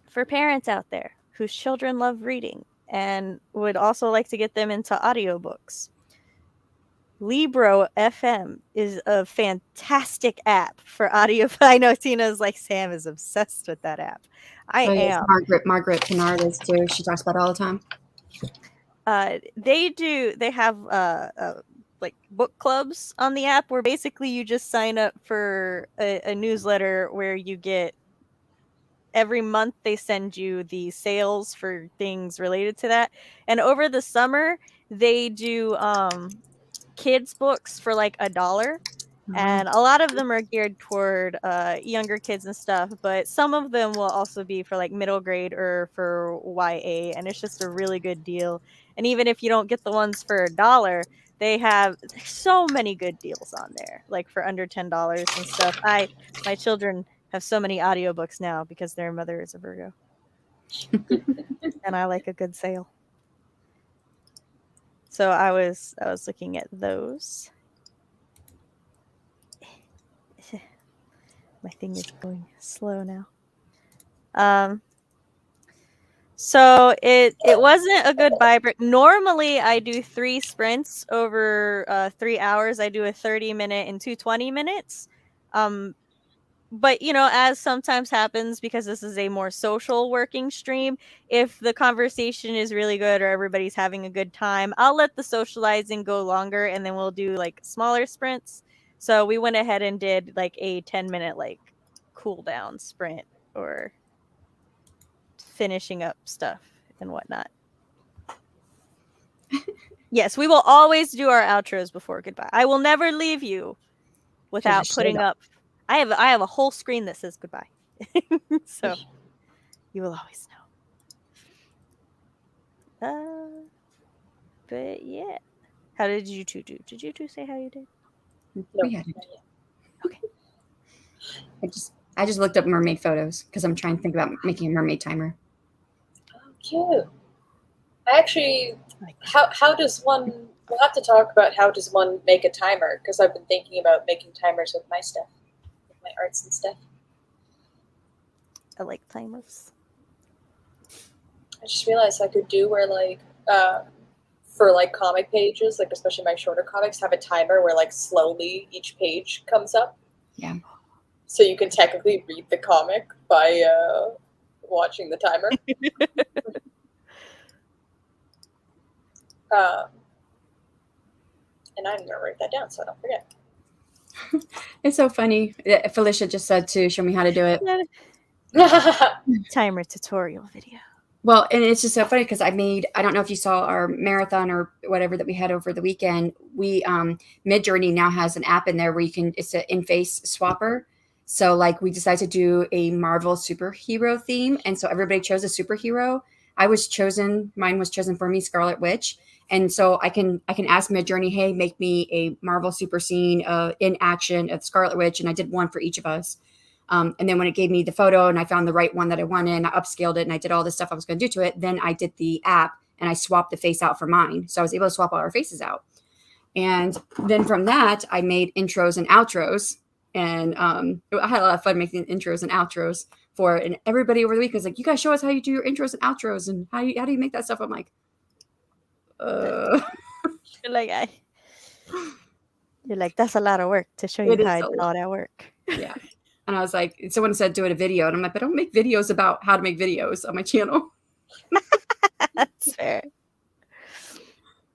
for parents out there whose children love reading and would also like to get them into audiobooks, Libro FM is a fantastic app for audio. I know Tina's like, Sam is obsessed with that app. I Yes, am. Margaret Kennard is too. She talks about it all the time. They have like book clubs on the app where basically you just sign up for a newsletter where you get every month they send you the sales for things related to that. And over the summer they do kids books for like $1. And a lot of them are geared toward younger kids and stuff, but some of them will also be for like middle grade or for YA, and it's just a really good deal. And even if you don't get the ones for $1, there's so many good deals on there, like for under $10 and stuff. My children have so many audiobooks now because their mother is a Virgo. And I like a good sale. So I was looking at those. My thing is going slow now. So it wasn't a good vibrant. Normally I do 3 sprints over 3 hours. I do a 30-minute and 2 20-minutes. But as sometimes happens, because this is a more social working stream, if the conversation is really good or everybody's having a good time, I'll let the socializing go longer, and then we'll do like smaller sprints. So we went ahead and did like a 10-minute like cool down sprint, or finishing up stuff and whatnot. Yes, we will always do our outros before goodbye. I will never leave you without putting up. I have a whole screen that says goodbye. So you will always know. But yeah. How did you two do? Did you two say how you did? We had it. Okay. I just looked up mermaid photos because I'm trying to think about making a mermaid timer. Oh, cute. I actually, how does one? We'll have to talk about how does one make a timer, because I've been thinking about making timers with my stuff, with my arts and stuff. I like timers. I just realized I could do where like for like comic pages, like especially my shorter comics, have a timer where like slowly each page comes up. Yeah. So you can technically read the comic by watching the timer. And I'm gonna write that down so I don't forget. It's so funny. Felicia just said to show me how to do it. Timer tutorial video. Well, and it's just so funny because I don't know if you saw our marathon or whatever that we had over the weekend. We Midjourney now has an app in there where it's an in-face swapper. So like we decided to do a Marvel superhero theme, and so everybody chose a superhero. Mine was chosen for me, Scarlet Witch. And so I can ask Midjourney, hey, make me a Marvel super scene in action of Scarlet Witch, and I did one for each of us. And then when it gave me the photo and I found the right one that I wanted, and I upscaled it and I did all the stuff I was going to do to it, then I did the app and I swapped the face out for mine. So I was able to swap all our faces out. And then from that, I made intros and outros. And I had a lot of fun making intros and outros for it. And everybody over the week was like, you guys show us how you do your intros and outros, and how do you make that stuff? I'm like, You're like, that's a lot of work to show you how I did all that work. Yeah. And I was like, someone said do it a video, and I'm like, but I don't make videos about how to make videos on my channel. That's fair.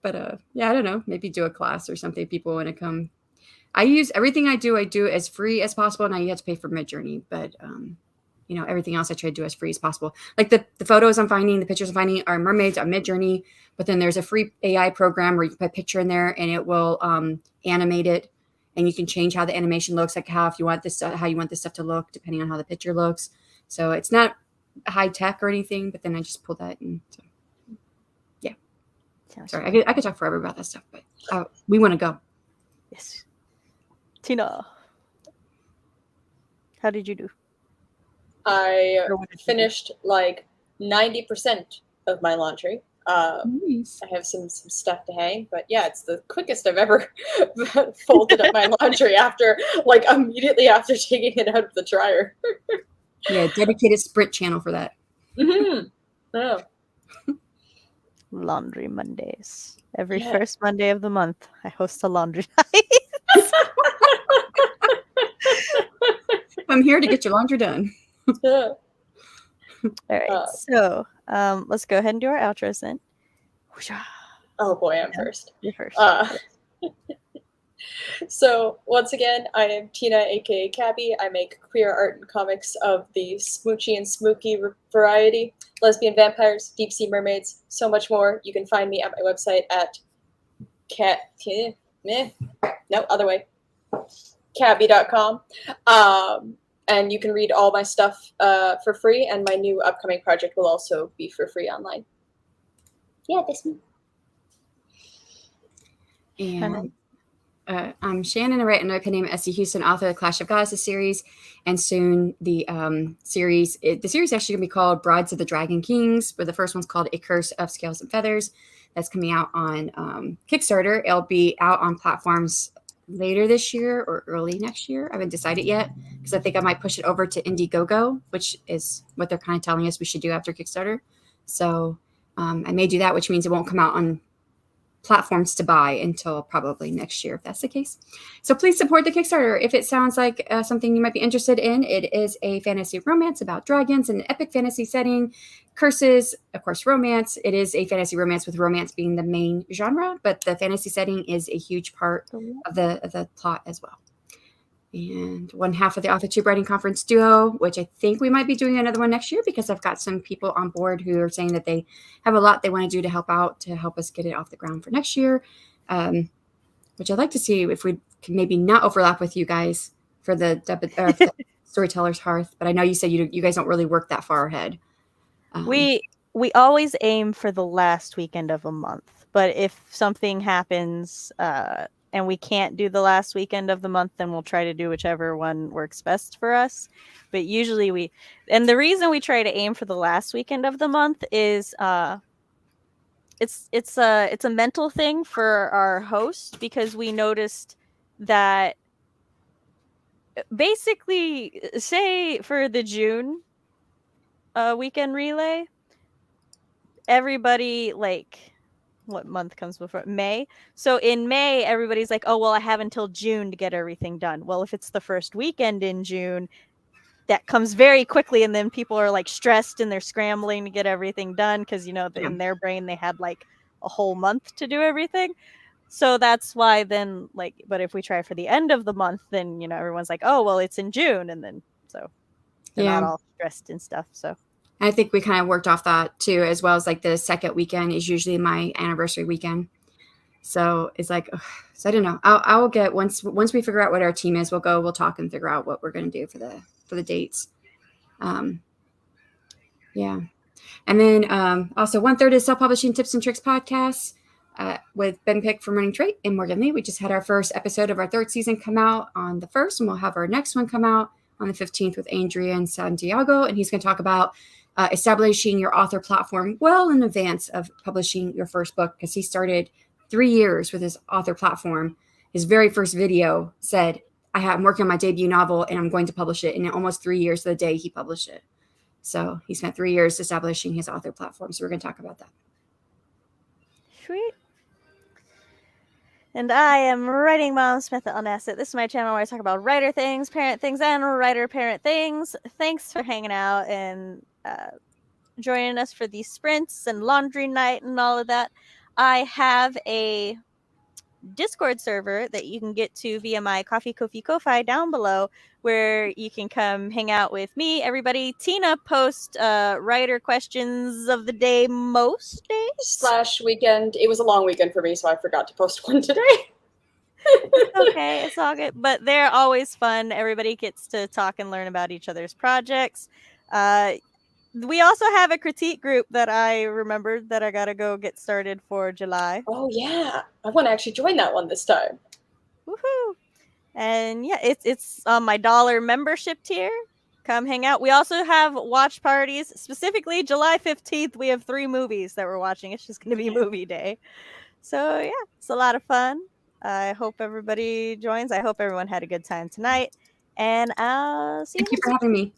But yeah, I don't know, maybe do a class or something. People want to come. I use everything I do as free as possible, and I have to pay for Midjourney. But everything else I try to do as free as possible. Like the photos I'm finding, the pictures I'm finding are mermaids on Midjourney, but then there's a free AI program where you can put a picture in there and it will animate it, and you can change how the animation looks, like how you want this stuff to look depending on how the picture looks. So it's not high tech or anything, but then I just pull that and so yeah. Sorry, I could talk forever about that stuff, but we want to go. Yes. Tina, how did you do? I finished like 90% of my laundry. Nice. I have some stuff to hang, but yeah, it's the quickest I've ever folded up my laundry immediately after taking it out of the dryer. Yeah, dedicated sprint channel for that. Mm-hmm. Oh. Laundry Mondays. Every first Monday of the month, I host a laundry night. I'm here to get your laundry done. Yeah. All right, so let's go ahead and do our outros then. Oh boy, I'm first. You're first. So once again, I am Tina, aka Cabby. I make queer art and comics of the smoochy and smooky variety. Lesbian vampires, deep sea mermaids, so much more. You can find me at my website at cabby.com. And you can read all my stuff for free, and my new upcoming project will also be for free online. Yeah, that's me. And I'm Shannon. I write under my pen name S.C. Huston, author of the Clash of Goddesses series, and soon the series is actually going to be called Brides of the Dragon Kings, but the first one's called A Curse of Scales and Feathers. That's coming out on Kickstarter. It'll be out on platforms later this year or early next year. I haven't decided yet because I think I might push it over to Indiegogo, which is what they're kind of telling us we should do after Kickstarter. So I may do that, which means it won't come out on platforms to buy until probably next year, if that's the case. So please support the Kickstarter if it sounds like something you might be interested in. It is a fantasy romance about dragons in an epic fantasy setting, curses, of course, romance. It is a fantasy romance with romance being the main genre, but the fantasy setting is a huge part of the plot as well. And one half of the AuthorTube Writing Conference duo, which I think we might be doing another one next year because I've got some people on board who are saying that they have a lot they want to do to help us get it off the ground for next year, which I'd like to see if we can maybe not overlap with you guys for the Storytellers Hearth. But I know you said you guys don't really work that far ahead. We always aim for the last weekend of a month, but if something happens and we can't do the last weekend of the month, then we'll try to do whichever one works best for us. But usually and the reason we try to aim for the last weekend of the month is it's a mental thing for our host, because we noticed that basically, say for the June weekend relay, everybody, what month comes before May? So in May, everybody's like, oh, well, I have until June to get everything done. Well, if it's the first weekend in June, that comes very quickly, and then people are like stressed and they're scrambling to get everything done because, in their brain, they had like a whole month to do everything. So that's why then, but if we try for the end of the month, then, everyone's like, oh, well, it's in June. And then, so they're not all stressed and stuff. So I think we kind of worked off that too, as well as like the second weekend is usually my anniversary weekend. So it's like, so I don't know. I'll get once we figure out what our team is, we'll talk and figure out what we're going to do for the dates. Yeah. And then also 1/3 is Self-Publishing Tips and Tricks podcast with Ben Pick from Running Trait and Morgan Lee. We just had our first episode of our third season come out on the 1st, and we'll have our next one come out on the 15th with Adrian Santiago, and he's going to talk about establishing your author platform well in advance of publishing your first book, because he started 3 years with his author platform. His very first video said, I'm working on my debut novel and I'm going to publish it, in almost 3 years to the day he published it. So he spent 3 years establishing his author platform. So we're going to talk about that. Sweet. And I am Writing Mom Smith on Asset. This is my channel where I talk about writer things, parent things, and writer-parent things. Thanks for hanging out and joining us for these sprints and laundry night and all of that. I have a Discord server that you can get to via my Coffee Kofi Ko-Fi down below, where you can come hang out with me, everybody. Tina posts writer questions of the day most days. / weekend. It was a long weekend for me, so I forgot to post one today. It's okay, it's all good. But they're always fun. Everybody gets to talk and learn about each other's projects. We also have a critique group that I remembered that I gotta go get started for July. Oh yeah, I want to actually join that one this time. Woohoo! And yeah, it's on my $1 membership tier. Come hang out. We also have watch parties. Specifically, July 15th, we have 3 movies that we're watching. It's just going to be movie day. So yeah, it's a lot of fun. I hope everybody joins. I hope everyone had a good time tonight. And I'll see you Thank you next for week. having me.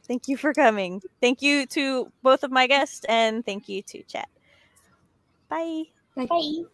Thank you for coming. Thank you to both of my guests, and thank you to chat. Bye. Bye. Bye.